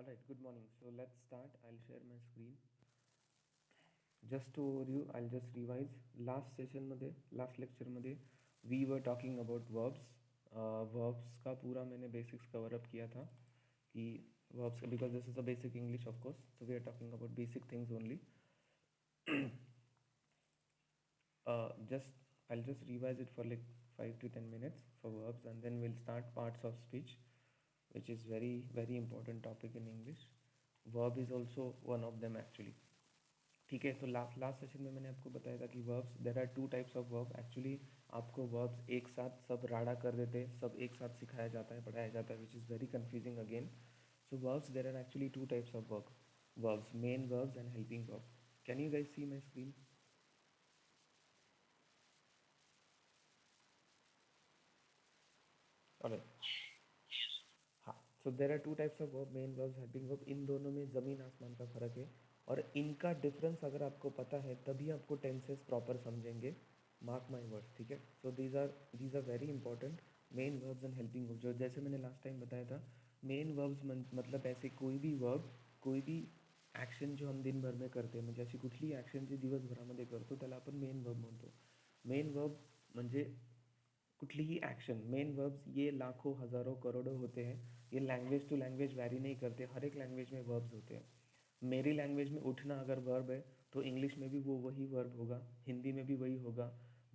All right, good morning. So let's start. I'll share my screen. Just to overview, I'll just revise. Last session मध्ये, last lecture मध्ये, we were talking about verbs. Verbs का पूरा मैंने basics cover up किया था कि verbs because this is a basic English of course. So we are talking about basic things only. Just I'll just revise it for like 5 to 10 minutes for verbs, and then we'll start parts of speech, which is very important topic in English. Verb is also one of them actually. ठीक है, तो last session में मैंने आपको बताया था कि verbs there are two types of verb. Actually आपको वर्ब्स एक साथ सब राड़ा कर देते हैं, सब एक साथ सिखाया जाता है, पढ़ाया जाता है, which is very confusing again. So verbs there are actually two types of verbs, main verbs and helping verb. Can you guys see my screen? Alright. हाँ, so there are two types of verb, main verbs, helping verb. इन दोनों में ज़मीन आसमान का फ़र्क है, और इनका डिफरेंस अगर आपको पता है तभी आपको टेंसेस प्रॉपर समझेंगे. मार्क माई वर्ड्स, ठीक है. So these are very important. Main verbs and helping verb, जो जैसे मैंने लास्ट टाइम बताया था, मेन वर्ब्स मतलब ऐसे कोई भी वर्ब, कोई भी ॲक्शन जो हम दिनभर में करते, म्हणजे अशी कुठली ॲक्शन जी दिवसभरामध्ये करतो त्याला आपण मेन वर्ब म्हणतो. मेन वर्ब म्हणजे कुठलीही ॲक्शन. मेन वर्ब्स ये लाखों हज़ारों करोड़ों होते हैं. ये लैंग्वेज टू लैंग्वेज वैरी नहीं करते, हर एक लैंग्वेज में वर्ब्स होते हैं. मेरी लैंग्वेज में उठना अगर वर्ब है तो इंग्लिश में भी वो वही वर्ब होगा, हिंदी में भी वही होगा,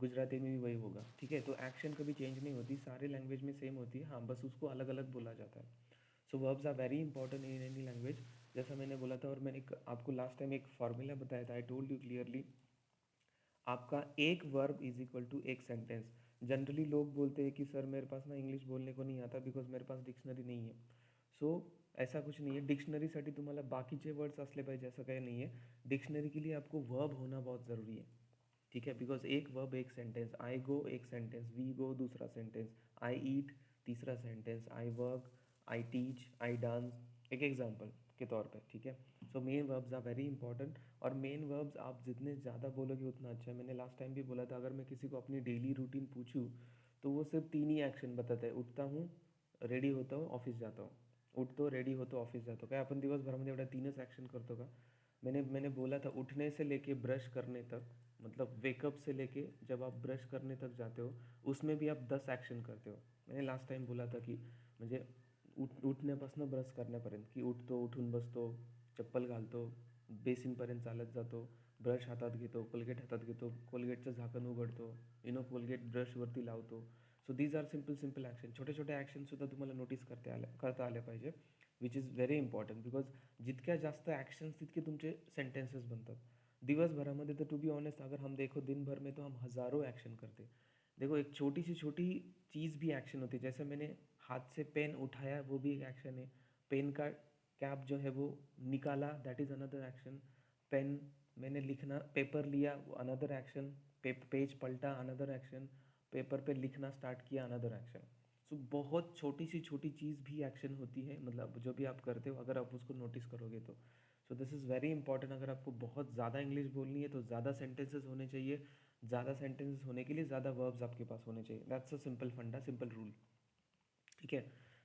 गुजराती में भी वही होगा, ठीक है. तो एक्शन कभी चेंज नहीं होती, सारे लैंग्वेज में सेम होती है, हाँ बस उसको अलग अलग बोला जाता है. So verbs are very important in any language. जैसा मैंने बोला था, और मैंने आपको लास्ट टाइम एक फार्मूला बताया था. आई टोल्ड यू क्लियरली, आपका एक वर्ब इज इक्वल टू एक सेंटेंस. जनरली लोग बोलते हैं कि सर मेरे पास ना इंग्लिश बोलने को नहीं आता बिकॉज मेरे पास डिक्शनरी नाही आहे. सो ऐसा कुछ नहीं है. डिक्शनरीसाठी तुम्हाला बाकीचे वर्ड्स असले पाहिजे असं काही नाही आहे. डिक्शनरी के लिए आपको वर्ब होना बहुत ज़रूरी है, ठीक है. बिकॉज एक वर्ब एक सेंटेंस. आई गो एक सेंटेंस, वी गो दूसरा सेंटेंस, आई ईट तीसरा sentence, I work, I teach, I dance, एक एग्जाम्पल के तौर पे, ठीक है. So main verbs are very important, और मेन वर्ब्स आप जितने ज़्यादा बोलोगे उतना अच्छा है. मैंने लास्ट टाइम भी बोला था, अगर मैं किसी को अपनी डेली रूटीन पूछूँ तो वो सिर्फ 3 ही ॲक्शन बताता है. उठता हूँ, रेडी होता हूँ, ऑफिस जाता हूँ. उठतो, रेडी होतो, ऑफिस जातो. काय आपण दिवसभरामध्ये एवढ्या 3च ॲक्शन करतो का? मैंने मैंने बोला था उठने से लेके ब्रश करने तक, मतलब वेकअप से लेके जब आप ब्रश करने तक जाते हो उसमें भी आप 10 ॲक्शन करते हो. मैंने लास्ट टाइम बोला था की म्हणजे उठण्यापासून ब्रश करण्यापर्यंत, की उठतो, उठून बसतो, चप्पल घालतो, बेसिनपर्यंत चालत जातो, ब्रश हातात घेतो, कोलगेट हातात घेतो, कोलगेटचं झाकण उघडतो, कोलगेट ब्रशवरती लावतो. So these are simple action. छोटे छोटे ॲक्शनसुद्धा तुम्हाला नोटीस करता आले पाहिजे, which is very important. Because जितक्या जास्त ॲक्शन्स तितके तुमचे सेंटेंसेस बनतात. दिवसभरामध्ये तर टू बी ऑनेस्ट अगर हम देखो दिन भर में तो हम हज़ारों एक्शन करते. देखो एक छोटी सी छोटी चीज़ भी एक्शन होती है. जैसे मैंने हाथ से पेन उठाया, वो भी एक एक्शन है. पेन का कैप जो है वो निकाला, that is another action. Pen मैंने लिखना, पेपर लिया, अनदर एक्शन. पेज पलटा, अनदर एक्शन. पेपर पे लिखना स्टार्ट किया, अनदर एक्शन. सो बहुत छोटी सी छोटी चीज़ भी एक्शन होती है, मतलब जो भी आप करते हो अगर आप उसको नोटिस करोगे तो. सो दिस इज़ वेरी इंपॉर्टेंट. अगर आपको बहुत ज़्यादा इंग्लिश बोलनी है तो ज़्यादा सेंटेंसेस होने चाहिए. ज़्यादा सेंटेंसेस होने के लिए ज़्यादा वर्ब्स आपके पास होने चाहिए. दैट्स अ सिंपल फंडा, सिंपल रूल, ठीक है.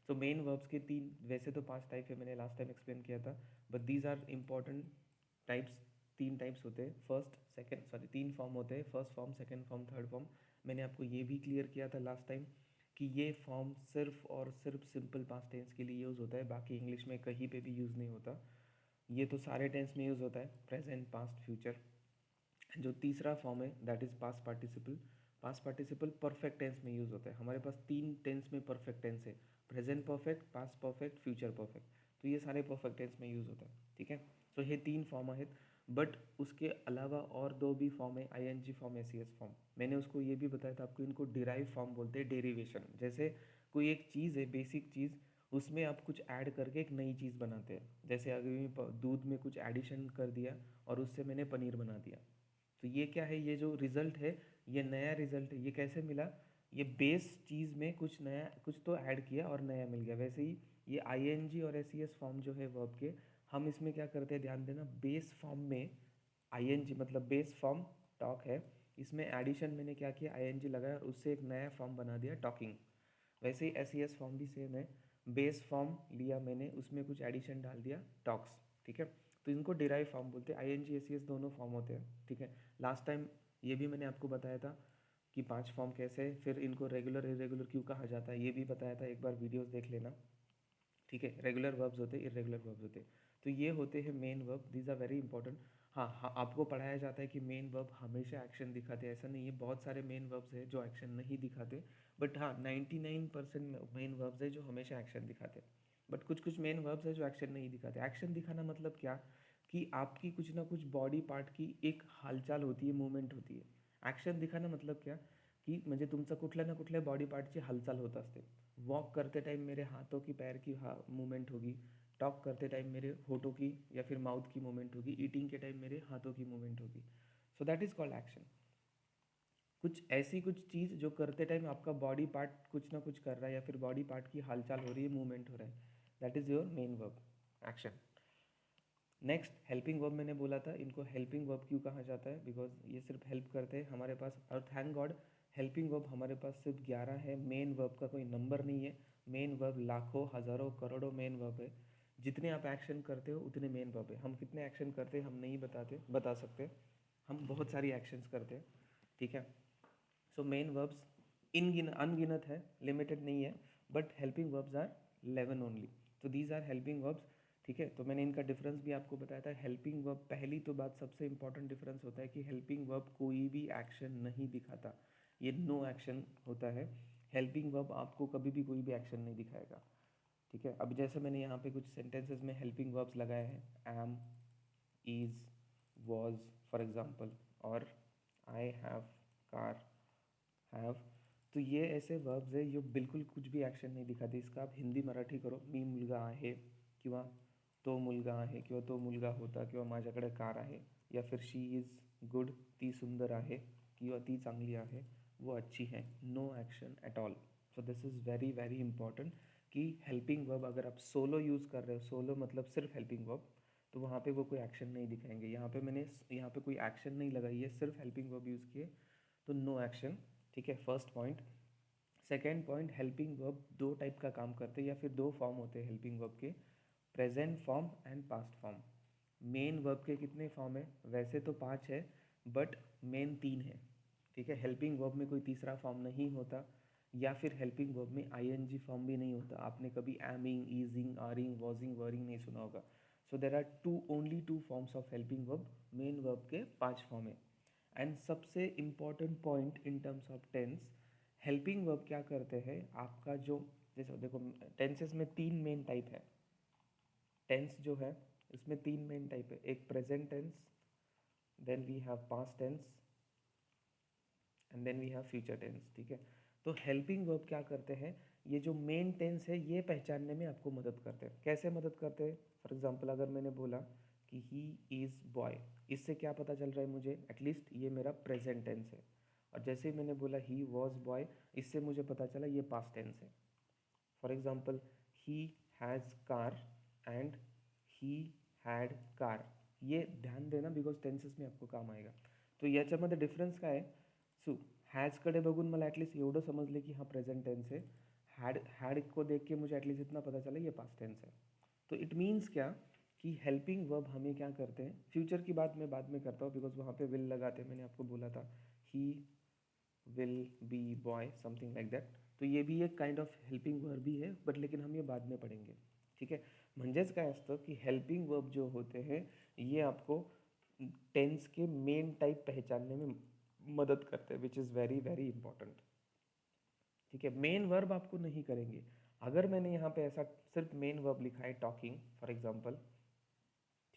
सो मेन वर्ब्स के 3, वैसे तो 5 टाइप है, मैंने लास्ट टाइम एक्सप्लेन किया था, but these are important types. 3 types होते हैं, फर्स्ट सेकेंड, सॉरी 3 फॉर्म होते हैं, first form, second form, third form. मैंने आपको ये भी क्लियर किया था लास्ट टाइम कि ये फॉर्म सिर्फ और सिर्फ सिंपल पास्ट टेंस के लिए यूज़ होता है, बाकी इंग्लिश में कहीं पे भी यूज़ नहीं होता. ये तो सारे टेंस में यूज़ होता है, प्रेजेंट, पास्ट, फ्यूचर. जो तीसरा फॉर्म है that is past participle. Past participle perfect tense में यूज़ होता है. हमारे पास 3 टेंस में परफेक्ट टेंस है, present perfect, past perfect, future perfect. तो ये सारे परफेक्ट टेंस में यूज़ होता है, ठीक है. सो हे 3 फॉर्म आहेत. बट उसके अलावा और 2 भी फॉर्म है, I N G form, S C S form. मैंने उसको ये भी बताया था आपको, इनको डिराइव फॉर्म बोलते हैं, डेरिवेशन. जैसे कोई एक चीज़ है, बेसिक चीज़, उसमें आप कुछ ऐड करके एक नई चीज़ बनाते हैं. जैसे अगर दूध में कुछ एडिशन कर दिया और उससे मैंने पनीर बना दिया, तो ये क्या है, ये जो रिज़ल्ट है ये नया रिज़ल्ट है. ये कैसे मिला? ये बेस चीज़ में कुछ नया, कुछ तो ऐड किया और नया मिल गया. वैसे ही ये आई एन जी और एस ई एस फॉर्म जो है वर्ब के, हम इसमें क्या करते हैं, ध्यान देना, बेस फॉर्म में आई एन जी मतलब बेस फॉर्म टॉक है, इसमें एडिशन मैंने क्या किया, आई एन जी लगाया और उससे एक नया फॉर्म बना दिया, टॉकिंग. वैसे ही एस ई एस फॉर्म भी सेम है. बेस फॉर्म लिया मैंने, उसमें कुछ एडिशन डाल दिया, टॉक्स, ठीक है। तो इनको डिराइव फॉर्म बोलते हैं, I N G S C S दोनों फॉर्म होते हैं, ठीक है। लास्ट टाइम ये भी मैंने आपको बताया था कि 5 फॉर्म कैसे, फिर इनको रेगुलर इरेगुलर क्यों कहा जाता है ये भी बताया था, एक बार वीडियोस देख लेना, ठीक है। रेगुलर वर्ब्स होते हैं, इरेगुलर वर्ब्स होते हैं। तो ये होते हैं main verb, these are very important. हाँ हाँ, आपको पढ़ाया जाता है कि मेन वर्ब हमेशा एक्शन दिखाते हैं, ऐसा नहीं है, बहुत सारे मेन वर्ब्स हैं जो एक्शन नहीं दिखाते, बट हाँ 99% मेन वर्ब्स है जो हमेशा एक्शन दिखाते हैं। बट कुछ कुछ मेन वर्ब्स है जो एक्शन नहीं दिखाते। एक्शन दिखाना मतलब क्या, कि आपकी कुछ ना कुछ बॉडी पार्ट की एक हालचाल होती है, मूवमेंट होती है। ॲक्शन दिखाना मतलब क्या, की म्हणजे तुमचं कुठल्या ना कुठल्या बॉडी पार्टची हालचाल होत असते। वॉक करते टाइम मेरे हाथों की पैर की मूवमेंट होगी, टॉक करते टाइम मेरे होठों की या फिर माउथ की मूवमेंट होगी, ईटिंग के टाइम मेरे हाथों की मूवमेंट होगी। So that is called action. कुछ ऐसी कुछ चीज़ जो करते टाइम आपका बॉडी पार्ट कुछ ना कुछ कर रहा है या फिर बॉडी पार्ट की हालचाल हो रही है, मूवमेंट हो रहा है, that is your main verb, action. Next helping verb मैंने बोला था, इनको हेल्पिंग वर्ब क्यों कहा जाता है, बिकॉज ये सिर्फ हेल्प करते हैं हमारे पास। और थैंक गॉड हेल्पिंग वर्ब हमारे पास सिर्फ 11 है, मेन वर्ब का कोई नंबर नहीं है। मेन वर्ब लाखों हज़ारों करोड़ों मेन वर्ब है, जितने आप एक्शन करते हो उतने मेन वर्ब है। हम कितने एक्शन करते हैं हम नहीं बता सकते, हम बहुत सारी एक्शंस करते हैं, ठीक है। सो मेन वर्ब्स अनगिनत है, लिमिटेड नहीं है, but helping verbs are 11 only. तो दीज आर हेल्पिंग वर्ब्स, ठीक है। तो मैंने इनका डिफरेंस भी आपको बताया था। हेल्पिंग वर्ब, पहली तो बात सबसे इंपॉर्टेंट डिफरेंस होता है कि हेल्पिंग वर्ब कोई भी एक्शन नहीं दिखाता, ये नो एक्शन होता है। हेल्पिंग वर्ब आपको कभी भी कोई भी एक्शन नहीं दिखाएगा, ठीक है। अब जैसे मैंने यहाँ पे कुछ सेंटेंसेस में हेल्पिंग वर्ब्स लगाए हैं, am, is, was for example, और आई हैव, कार, हैव। तो ये ऐसे वर्ब्स है जो बिल्कुल कुछ भी एक्शन नहीं दिखाते। इसका आप हिंदी मराठी करो, मी मुलगा आहे किंवा तो मुलगा आहे किंवा तो मुलगा होता किंवा माझ्याकडे कार आहे, या फिर शी इज़ गुड, ती सुंदर आहे किंवा ती चांगली आहे, वो अच्छी है, no action at all. So this is very very important कि हेल्पिंग वर्ब अगर आप सोलो यूज़ कर रहे हो, सोलो मतलब सिर्फ हेल्पिंग वर्ब, तो वहाँ पे वो कोई एक्शन नहीं दिखाएंगे। यहाँ पे मैंने यहाँ पे कोई एक्शन नहीं लगाई है, सिर्फ हेल्पिंग वर्ब यूज़ किए, तो नो एक्शन, ठीक है, first point. Second point, helping verb दो टाइप का काम करते हैं या फिर दो फॉर्म होते हैं हेल्पिंग वर्ब के, present form and past form. Main verb के कितने फॉर्म है, वैसे तो 5 है, बट मेन 3 है, ठीक है। हेल्पिंग वर्ब में कोई तीसरा फॉर्म नहीं होता, या फिर हेल्पिंग वर्ब में आईएनजी फॉर्म भी नहीं होता। आपने कभी aming, ising, aring, wasing, wering नहीं सुना होगा। So there are only two forms of helping verb, main verb के 5 फॉर्म है। एंड सबसे important point in terms of tense, helping verb क्या करते हैं, आपका जो, जैसे देखो टेंसेस में 3 मेन टाइप है। टेंस जो है इसमें 3 मेन टाइप है, एक present tense, then we have past tense, and then we have future tense, ठीक है। तो हेल्पिंग वर्ब क्या करते हैं, ये जो मेन टेंस है ये पहचानने में आपको मदद करते हैं। कैसे मदद करते हैं, फॉर एग्जांपल अगर मैंने बोला कि ही इज़ बॉय, इससे क्या पता चल रहा है मुझे, एटलीस्ट ये मेरा प्रेजेंट टेंस है। और जैसे ही मैंने बोला ही वॉज बॉय, इससे मुझे पता चला ये पास्ट टेंस है। For example he has car and he had car, ये ध्यान देना बिकॉज टेन्सेस में आपको काम आएगा। तो याच्यामध्ये डिफरन्स काय आहे, सो हॅजकडे बघून मला ॲटलीस्ट एवढं समजले की हाँ प्रेजेंट टेंस है, हैड को देख के मुझे एटलीस्ट इतना पता चला ये पास्ट टेंस है। तो इट मीन्स क्या, कि हेल्पिंग वर्ब हमें क्या करते हैं, फ्यूचर की बात मैं बाद में करता हूँ बिकॉज वहाँ पे विल लगाते हैं, मैंने आपको बोला था he will be boy, something like that. तो ये भी एक काइंड ऑफ हेल्पिंग वर्ब ही है, बट लेकिन हम ये बाद में पढ़ेंगे, ठीक आहे। म्हणजेच काय असतं की हेल्पिंग वर्ब जो होते हैं ये आपको टेंस के मेन टाइप पहचानने में मदद करते हैं, विच इज़ वेरी वेरी इंपॉर्टेंट, ठीक है। मेन वर्ब आपको नहीं करेंगे। अगर मैंने यहाँ पे ऐसा सिर्फ मेन वर्ब लिखा है, टॉकिंग फॉर एग्जाम्पल,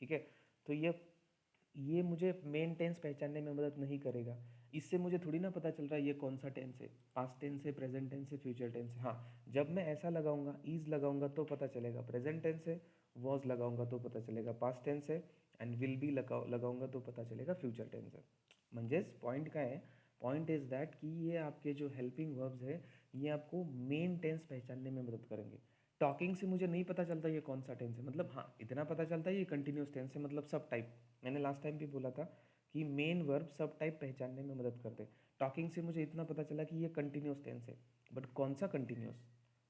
ठीक है, तो ये मुझे मेन टेंस पहचानने में मदद नहीं करेगा। इससे मुझे थोड़ी ना पता चल रहा है ये कौन सा टेंस है, पास्ट टेंस है, प्रेजेंट टेंस है, फ्यूचर टेंस है। हाँ, जब मैं ऐसा लगाऊंगा, इज़ लगाऊंगा तो पता चलेगा प्रेजेंट टेंस है, वॉज लगाऊंगा तो पता चलेगा पास्ट टेंस है, एंड विल बी लगाऊंगा तो पता चलेगा फ्यूचर टेंस है। म्हणजेच पॉइंट काय है, पॉइंट इज़ दैट कि ये आपके जो हेल्पिंग वर्ब्स है ये आपको मेन टेंस पहचानने में मदद करेंगे। टॉकिंग से मुझे नहीं पता चलता ये कौन सा टेंस है, मतलब हाँ इतना पता चलता है ये कंटिन्यूस टेंस है, मतलब सब टाइप। मैंने लास्ट टाइम भी बोला था कि मेन वर्ब सब टाइप पहचानने में मदद करते हैं। टॉकिंग से मुझे इतना पता चला कि ये कंटिन्यूस टेंस है, बट कौन सा continuous,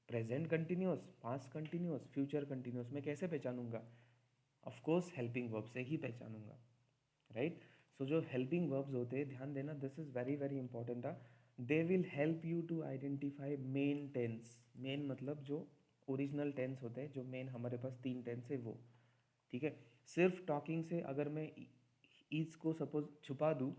present continuous, past continuous, future continuous मैं कैसे पहचानूंगा? ऑफ कोर्स हेल्पिंग वर्ब से ही पहचानूंगा, राइट? सो जो हेल्पिंग वर्ब्स होते हैं, ध्यान देना, this is very very important. They will help you to identify main tense. Main मतलब जो ओरिजिनल टेंस होते हैं, जो मेन हमारे पास 3 टेंस है वो, ठीक है? सिर्फ टॉकिंग से अगर मैं इज को सपोज छुपा दूँ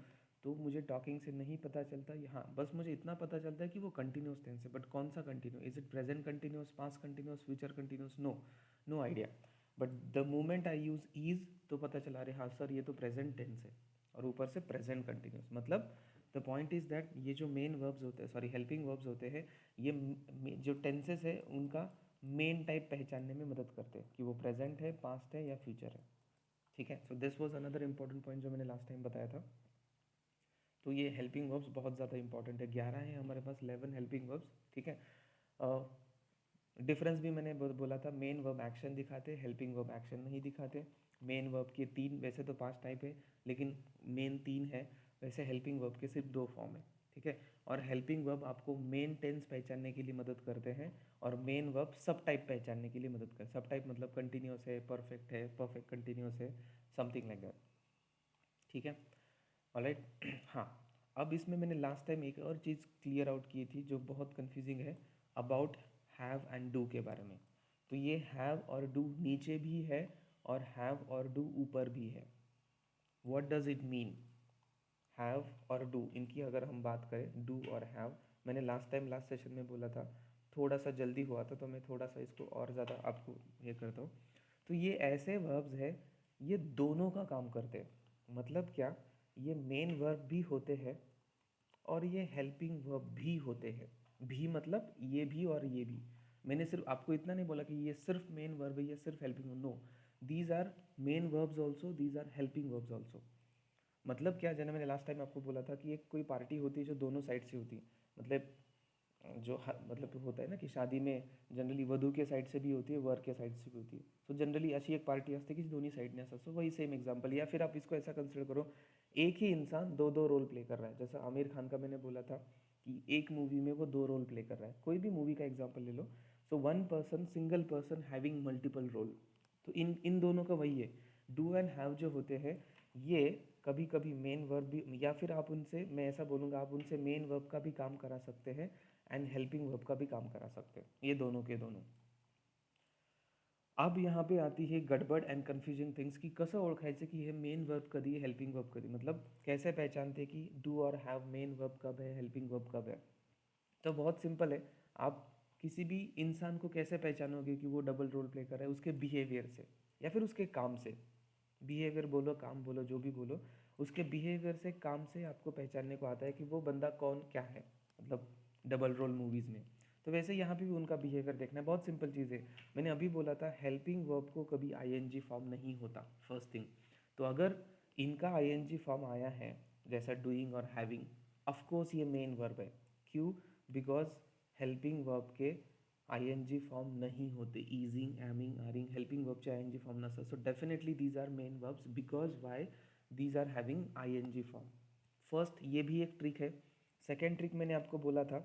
तो मुझे टॉकिंग से नहीं पता चलता। हाँ, बस मुझे इतना पता चलता है कि वो कंटिन्यूस टेंस है, बट कौन सा continue, is it present continuous, past continuous, future continuous? No, no idea. But the moment I use is तो पता चला, अरे हाँ सर ये तो प्रेजेंट टेंस है, और ऊपर से प्रेजेंट कंटिन्यूस। मतलब द पॉइंट इज़ दैट ये जो मेन वर्ब्स होते हैं, सॉरी हेल्पिंग वर्ब्स होते हैं, ये जो टेंसेस है उनका मेन टाइप पहचानने में मदद करते हैं कि वो प्रेजेंट है, पास्ट है या फ्यूचर है, ठीक है? So this was another important point जो मैंने लास्ट टाइम बताया था। तो ये हेल्पिंग वर्ब्स बहुत ज़्यादा इंपॉर्टेंट है। 11 है हमारे पास, 11 हेल्पिंग वर्ब्स, ठीक है? डिफरेंस भी मैंने बोला था, मेन वर्ब एक्शन दिखाते, हेल्पिंग वर्ब एक्शन नहीं दिखाते। मेन वर्ब के 3, वैसे तो 5 टाइप है, लेकिन मेन 3 है। वैसे हेल्पिंग वर्ब के सिर्फ 2 फॉर्म है, ठीक है? और हेल्पिंग वर्ब आपको मेन टेंस पहचानने के लिए मदद करते हैं, और मेन वर्ब सब टाइप पहचानने के लिए मदद करते हैं। सब टाइप मतलब कंटिन्यूस है, परफेक्ट कंटिन्यूस है, समथिंग लाइक दैट, ठीक है? ऑलराइट। हाँ, अब इसमें मैंने लास्ट टाइम एक और चीज़ क्लियर आउट की थी जो बहुत कंफ्यूजिंग है, अबाउट हैव एंड डू के बारे में। तो ये हैव और डू नीचे भी है और हैव और डू ऊपर भी है। What does it mean? Have और डू, इनकी अगर हम बात करें, डू और हैव, मैंने लास्ट टाइम लास्ट सेशन में बोला था, थोड़ा सा जल्दी हुआ था तो मैं थोड़ा सा इसको और ज़्यादा आपको ये करता हूँ। तो ये ऐसे वर्ब्स है, ये दोनों का काम करते हैं। मतलब क्या? ये मेन वर्ब भी होते हैं और ये हेल्पिंग वर्ब भी होते हैं। भी मतलब ये भी और ये भी। मैंने सिर्फ आपको इतना नहीं बोला कि ये सिर्फ मेन वर्ब है, ये सिर्फ helping, no, these are main verbs also, these are helping verbs also. मतलब क्या, जैसे मैंने लास्ट टाइम आपको बोला था कि एक कोई पार्टी होती है जो दोनों साइड से होती है। मतलब जो मतलब होता है ना कि शादी में जनरली वधू के साइड से भी होती है, वर के साइड से भी होती है। सो जनरली अशी एक पार्टी असते की दोन्ही साईडने असतात। सो वही सेम एग्जांपल, या फिर आप इसको ऐसा कंसिडर करो, एक ही इंसान दो दो रोल प्ले कर रहा है। जैसा आमिर खान का मैंने बोला था कि एक मूवी में वो 2 रोल प्ले कर रहा है। कोई भी मूवी का एग्जांपल ले लो, so one person, single person having multiple role. तो इन दोनों का वही है। डू एंड हैव जो होते हैं, ये कभी कभी मेन वर्ब भी, या फिर आप उनसे, मैं ऐसा बोलूँगा, आप उनसे मेन वर्ब का भी काम करा सकते हैं एंड हेल्पिंग वर्ब का भी काम करा सकते हैं, ये दोनों के दोनों। अब यहाँ पे आती है गड़बड़ एंड कन्फ्युजिंग थिंग्स की कसं ओळखायचं की हे मेन वर्ब कधी है, हेल्पिंग वर्ब कधी, मतलब कैसे पहचानते हैं कि डू और हैव मेन वर्ब कब है, हेल्पिंग वर्ब कब है? तो बहुत सिंपल है। आप किसी भी इंसान को कैसे पहचानोगे कि वो डबल रोल प्ले कर रहा है? उसके बिहेवियर से या फिर उसके काम से। बिहेवियर बोलो, काम बोलो, जो भी बोलो, उसके बिहेवियर से, काम से आपको पहचानने को आता है कि वो बंदा कौन क्या है, मतलब डबल रोल मूवीज़ में। तो वैसे यहाँ पे भी उनका बिहेवियर देखना है, बहुत सिंपल चीज़ है। मैंने अभी बोला था हेल्पिंग वर्ब को कभी आईएनजी फॉर्म नहीं होता, फर्स्ट थिंग। तो अगर इनका आईएनजी फॉर्म आया है, जैसा डूइंग और हैविंग, ऑफ कोर्स ये मेन वर्ब है। क्यों? बिकॉज हेल्पिंग वर्ब के आईएनजी फॉर्म नहीं होते, ising, aming, aring, helping verb चे आईएनजी फॉर्म नसतात। So definitely these are main verbs, because why? These are having ING form. First, ये भी एक ट्रिक है। सेकेंड ट्रिक मैंने आपको बोला था,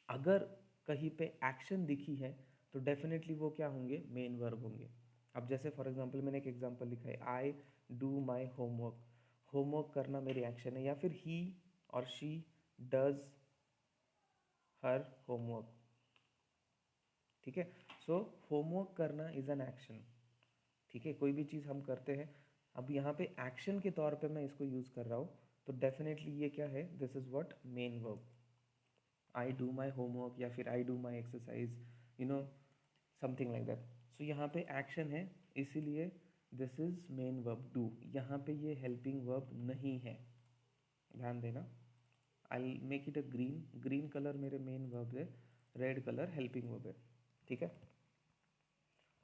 अगर कहीं पे एक्शन दिखी है तो डेफिनेटली वो क्या होंगे? मेन वर्ब होंगे। अब जैसे फॉर एग्जांपल मैंने एक एग्जांपल लिखा है, आई डू माई होमवर्क। होमवर्क करना मेरी एक्शन है, या फिर ही और शी डज हर होमवर्क, ठीक है? सो होमवर्क करना इज एन एक्शन, ठीक है? कोई भी चीज़ हम करते हैं, अब यहाँ पे एक्शन के तौर पे मैं इसको यूज़ कर रहा हूँ, तो डेफिनेटली ये क्या है? This is what? Main verb. I do my homework या फिर I do my exercise, you know, something like that. So यहाँ पे एक्शन है, इसीलिए this is main verb do. यहाँ पे ये हेल्पिंग वर्ब नहीं है, ध्यान देना। I make it a green, green colour मेरे मेन वर्ब है, रेड कलर हेल्पिंग वर्ब है, ठीक है?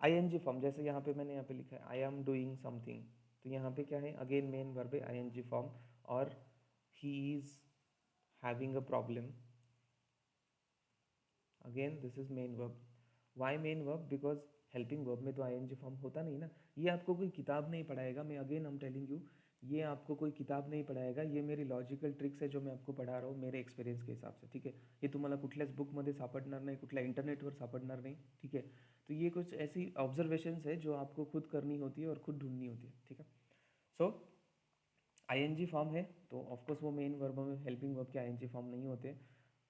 आईएनजी फॉर्म, जैसे यहाँ पे मैंने यहाँ पे लिखा है आई एम डूइंग समथिंग, तो यहाँ पे क्या है? अगेन मेन वर्ब है, आईएनजी फॉर्म। और he is having a problem, again this is main verb. Why main verb? Because helping verb में तो आईएनजी फॉर्म होता नहीं ना। ये आपको कोई किताब नहीं पढ़ाएगा, मैं again I am telling you ये आपको कोई किताब नहीं पढ़ाएगा, ये मेरी लॉजिकल ट्रिक्स है जो मैं आपको पढ़ा रहा हूँ मेरे एक्सपिरियन्स के हिसाब से, ठीक आहे. हे तुम्हाला कुठल्याच बुकमध्ये सापडणार नाही, कुठल्या इंटरनेटवर सापडणार नहीं, ठीक है. तो ये कुछ ऐसी ऑब्जर्वेशंस है जो आपको खुद करनी होती है और खुद ढूंढनी होती है, ठीक है. सो आईएनजी फॉर्म है तो ऑफकोर्स वो मेन वर्ब में हेल्पिंग वर्ब के आईएनजी फॉर्म नहीं होते.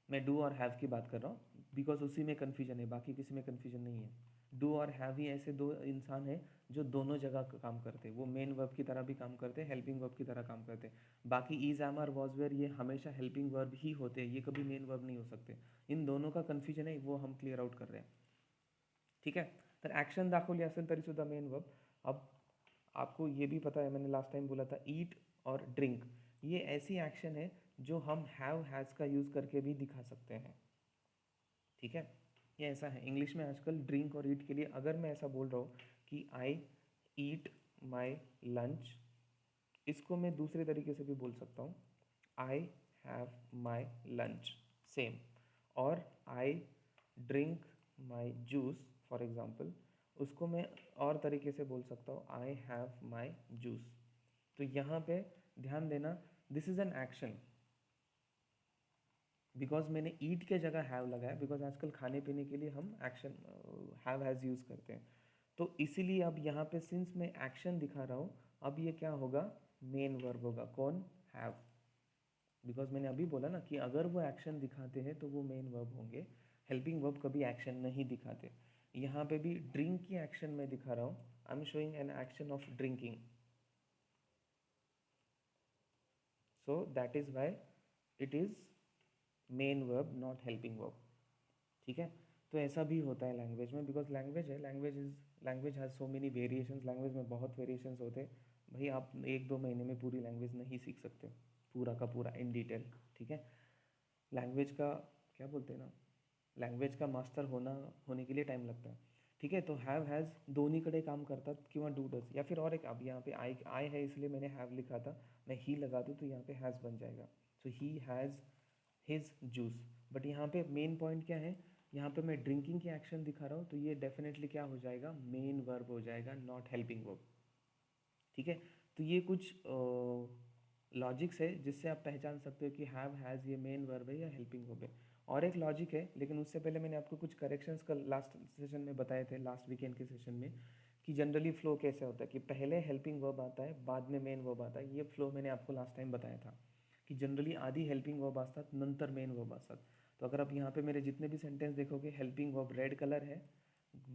मैं डू और हैव की बात कर रहा हूँ बिकॉज उसी में कन्फ्यूजन है, बाकी किसी में कन्फ्यूजन नहीं है. डू और हैव ही ऐसे दो इंसान हैं जो दोनों जगह काम करते हैं. वो मेन वर्ब की तरह भी काम करते हैं, हेल्पिंग वर्ब की तरह काम करते हैं. बाकी is am are was were ये हमेशा हेल्पिंग वर्ब ही होते हैं, ये कभी मेन वर्ब नहीं हो सकते. इन दोनों का कन्फ्यूजन है वो हम क्लियर आउट कर रहे हैं, ठीक है. तर ॲक्शन दाखवली असेल तरीसुद्धा मेन वर्ब. अब आपको ये भी पता है, मैंने लास्ट टाइम बोला था ईट और ड्रिंक, ये ऐसी एक्शन है जो हम हैव हैज़ का यूज़ करके भी दिखा सकते हैं, ठीक है. ये ऐसा है इंग्लिश में आजकल ड्रिंक और ईट के लिए. अगर मैं ऐसा बोल रहा हूँ कि आई ईट माई लंच, इसको मैं दूसरे तरीके से भी बोल सकता हूँ, I have my lunch, same. और I drink my juice for example, उसको मैं और तरीके से बोल सकता हूँ, आई हैव माई जूस. तो यहाँ पे ध्यान देना, this is an action. Because मैंने ईट के जगह हैव लगाया, बिकॉज आजकल खाने पीने के लिए हम एक्शन हैव हैज़ यूज़ करते हैं. तो इसीलिए अब यहाँ पे सिंस मैं एक्शन दिखा रहा हूँ, अब ये क्या होगा, मेन वर्ब होगा. कौन, हैव. बिकॉज मैंने अभी बोला ना कि अगर वो एक्शन दिखाते हैं तो वो मेन वर्ब होंगे. हेल्पिंग वर्ब कभी एक्शन नहीं दिखाते. यहाँ पे भी ड्रिंक की एक्शन मैं दिखा रहा हूँ, I am showing an action of drinking. So that is why it is main verb not helping verb, ठीक है. तो ऐसा भी होता है लैंग्वेज में, बिकॉज लैंग्वेज है, language has so many variations. Language में बहुत वेरिएशंस होते हैं भाई. आप 1-2 महीने में पूरी लैंग्वेज नहीं सीख सकते पूरा का पूरा इन डिटेल, ठीक है. लैंग्वेज का क्या बोलते हैं ना, लँग्वेज का मास्टर होने के लिए टाइम लगता है, ठीक है. तो हैव हैज़ दोन्हीकडे काम करतात किंवा डू डज, या फिर और एक, अब यहाँ पे आई है इसलिए मैंने हैव लिखा था, मैं ही लगा दूँ तो यहाँ पे हैज़ बन जाएगा. So he has his juice. But यहाँ पे मेन पॉइंट क्या है, यहाँ पे मैं ड्रिंकिंग की एक्शन दिखा रहा हूँ तो ये डेफिनेटली क्या हो जाएगा, मेन वर्ब हो जाएगा, नॉट हेल्पिंग वर्ब, ठीक है. तो ये कुछ लॉजिक्स है जिससे आप पहचान सकते हो कि हैव हैज़ ये मेन वर्ब है या हेल्पिंग वर्ब है. और एक लॉजिक है, लेकिन उससे पहले मैंने आपको कुछ करेक्शंस कल लास्ट सेशन में बताए थे, लास्ट वीकेंड के सेशन में, कि जनरली फ्लो कैसे होता है कि पहले हेल्पिंग वर्ब आता है बाद में मेन वर्ब आता है. ये फ्लो मैंने आपको लास्ट टाइम बताया था की जनरली आधी हेल्पिंग वर्ब असतात नंतर मेन वर्ब असतात. तो अगर आप यहाँ पे मेरे जितने भी सेंटेंस देखोगे, हेल्पिंग वर्ब रेड कलर है,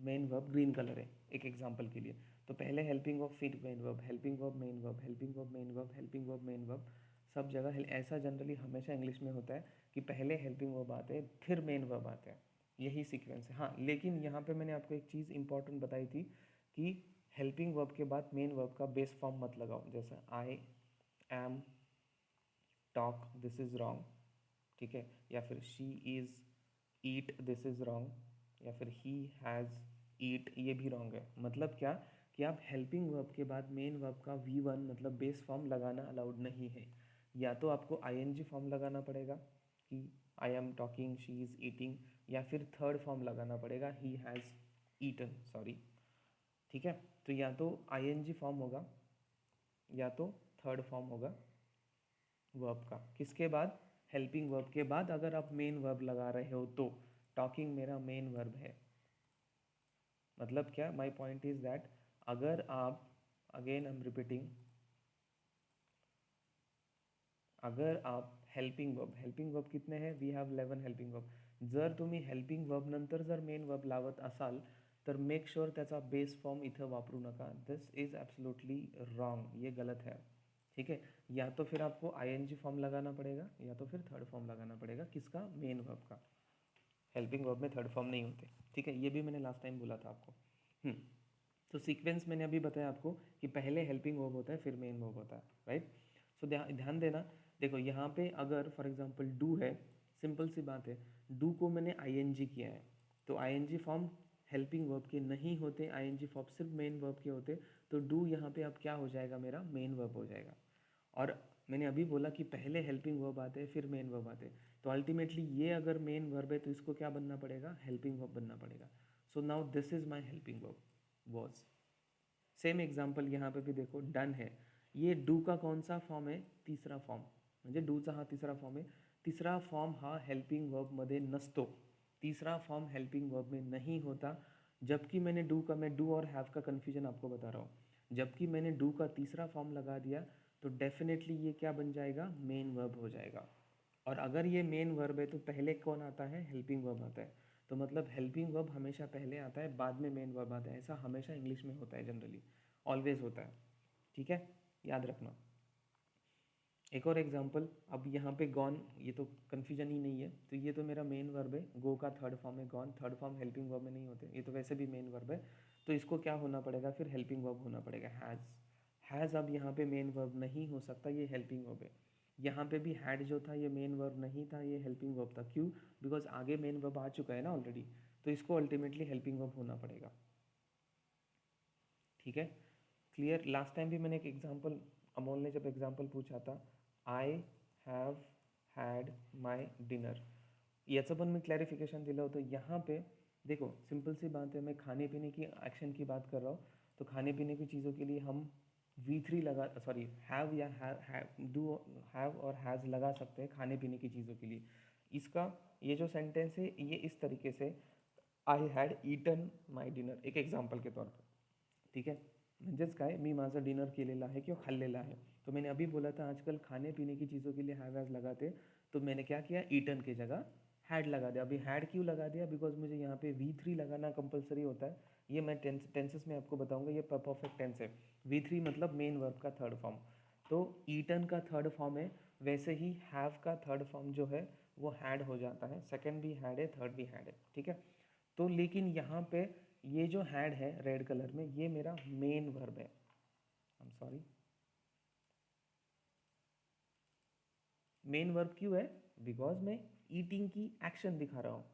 मेन वर्ब ग्रीन कलर है, एक एग्जांपल के लिए. तो पहले हेल्पिंग वर्ब फिर main verb, helping verb main verb, helping verb main verb, helping verb main verb, सब जगह ऐसा जनरली हमेशा इंग्लिश में होता है कि पहले हेल्पिंग वर्ब आते हैं फिर मेन वर्ब आते हैं. यही सीक्वेंस है. हाँ, लेकिन यहाँ पे मैंने आपको एक चीज़ इंपॉर्टेंट बताई थी कि हेल्पिंग वर्ब के बाद मेन वर्ब का बेस फॉर्म मत लगाओ. जैसा I am talk, this is wrong, ठीक है. या फिर she is eat, this is wrong. या फिर ही हैज़ ईट, ये भी रॉन्ग है. मतलब क्या कि आप हेल्पिंग वर्ब के बाद मेन वर्ब का V1 मतलब बेस फॉर्म लगाना अलाउड नहीं है. या तो आपको ING फॉर्म लगाना पड़ेगा कि आई am talking, she is eating, या फिर थर्ड फॉर्म लगाना पड़ेगा, ही हैज़ ईटन, सॉरी, ठीक है. तो या तो ING फॉर्म होगा या तो थर्ड फॉर्म होगा वर्ब का. किसके बाद, हेल्पिंग वर्ब के बाद. अगर आप मेन वर्ब लगा रहे हो तो टॉकिंग मेरा मेन वर्ब है. मतलब क्या, माई पॉइंट इज दैट अगर आप, अगेन आई एम रिपीटिंग, अगर आप हेल्पिंग वर्ब कितने हैं, वी हॅव 11 हेल्पिंग वर्ब. जर तुम्ही हेल्पिंग वर्ब नंतर जर मेन वर्ब लावत असाल तर मेक श्योर त्याचा बेस फॉर्म इथं वापरू नका. दिस इज एब्सोल्युटली रॉन्ग, ये गलत है, ठीक है. या तो फिर आपको ING फॉर्म लगाना पड़ेगा या तो फिर थर्ड फॉर्म लगाना पड़ेगा. किसका, मेन वर्ब का. हेल्पिंग वर्ब में थर्ड फॉर्म नहीं होते, ठीक है. ये भी मैंने लास्ट टाइम बोला था आपको. तो सीक्वेंस मैंने अभी बताया आपको कि पहले हेल्पिंग वर्ब होता है फिर मेन वर्ब होता है, राइट. सो ध्यान देना. देखो यहाँ पे अगर फॉर एग्जांपल डू है, सिंपल सी बात है, डू को मैंने ING किया है तो ING फॉर्म हेल्पिंग वर्ब के नहीं होते, ING फॉर्म सिर्फ मेन वर्ब के होते. तो डू यहाँ पे अब क्या हो जाएगा, मेरा मेन वर्ब हो जाएगा. और मैंने अभी बोला कि पहले हेल्पिंग वर्ब आते हैं फिर मेन वर्ब आते हैं. तो अल्टीमेटली ये अगर मेन वर्ब है तो इसको क्या बनना पड़ेगा, हेल्पिंग वर्ब बनना पड़ेगा. So now this is my helping verb, was. Same example यहाँ पे भी देखो, डन है. ये डू का कौन सा फॉर्म आहे? तिसरा फॉर्म. म्हणजे डूचा हा तिसरा फॉर्म आहे. तिसरा फॉर्म हा हेल्पिंग वर्बमध्ये नसतो. तीसरा फॉर्म हेल्पिंग वर्ब में नहीं होता. जबकि मैंने डू का, मैं डू और हैव का कन्फ्यूजन आपको बता रहा हूँ. जबकि मैंने डू का तीसरा फॉर्म लगा दिया तो डेफिनेटली ये क्या बन जाएगा? मेन वर्ब हो जाएगा. और अगर ये मेन वर्ब है तो पहले कौन आता है? हेल्पिंग वर्ब आता है. तो मतलब हेल्पिंग वर्ब हमेशा पहले आता है, बाद में मेन वर्ब आता है. ऐसा हमेशा इंग्लिश में होता है, जनरली ऑलवेज होता है. ठीक है, याद रखना. एक और एग्जांपल, अब यहाँ पे गॉन, ये तो कन्फ्यूजन ही नहीं है. तो ये तो मेरा मेन वर्ब है, गो का थर्ड फॉर्म है gone. Third form helping verb में नहीं होते, ये तो वैसे भी मेन वर्ब है. तो इसको क्या होना पड़ेगा? फिर हेल्पिंग वर्ब होना पड़ेगा, हैज़. हैज़ अब यहाँ पे मेन वर्ब नहीं हो सकता, ये हेल्पिंग वर्ब है. यहाँ पे भी हैड जो था ये मेन वर्ब नहीं था, ये हेल्पिंग वर्ब था. क्यों? बिकॉज आगे मेन वर्ब आ चुका है ना ऑलरेडी. तो इसको अल्टीमेटली हेल्पिंग वर्ब होना पड़ेगा. ठीक है, क्लियर. लास्ट टाइम भी मैंने एक एग्जांपल, अमोल ने जब एग्जांपल पूछा था, आय हैव हैड माय डिनर, याचं पण मी क्लॅरिफिकेशन दिलं होतं. यहाँ पे देखो सिंपल सी बात है, मैं खाने पीने की एक्शन की बात कर रहा हूँ. तो खाने पीने की चीज़ों के लिए हम V3 लगा, सॉरी हैव या डू, हैव और हैज़ लगा सकते हैं खाने पीने की चीज़ों के लिए. इसका ये जो सेंटेंस है ये इस तरीके से, आय हैड ईटन माय डिनर, एक एग्जाम्पल के तौर पर. ठीक आहे, म्हणजेच काय, मी माझं डिनर केलेलं आहे किंवा खाल्लेलं आहे. तो मैंने अभी बोला था आजकल खाने पीने की चीज़ों के लिए हैव हैज़ लगाते. तो मैंने क्या किया? ईटन की जगह हैड लगा दिया. अभी हैड क्यों लगा दिया? बिकॉज मुझे यहाँ पे V3 लगाना कंपलसरी होता है. ये मैं टेंसेस में आपको बताऊंगा, ये परफेक्ट टेंस है. V3 मतलब मेन वर्ब का थर्ड फॉर्म. तो ईटन का थर्ड फॉर्म है, वैसे ही हैव का थर्ड फॉर्म जो है वो हैड हो जाता है. सेकंड भी हैड है, थर्ड भी हैड है. ठीक है. तो लेकिन यहाँ पे ये जो हैड है रेड कलर में, ये मेरा मेन वर्ब है. I am sorry, main verb क्यों है? बिकॉज मैं ईटिंग की एक्शन दिखा रहा हूँ,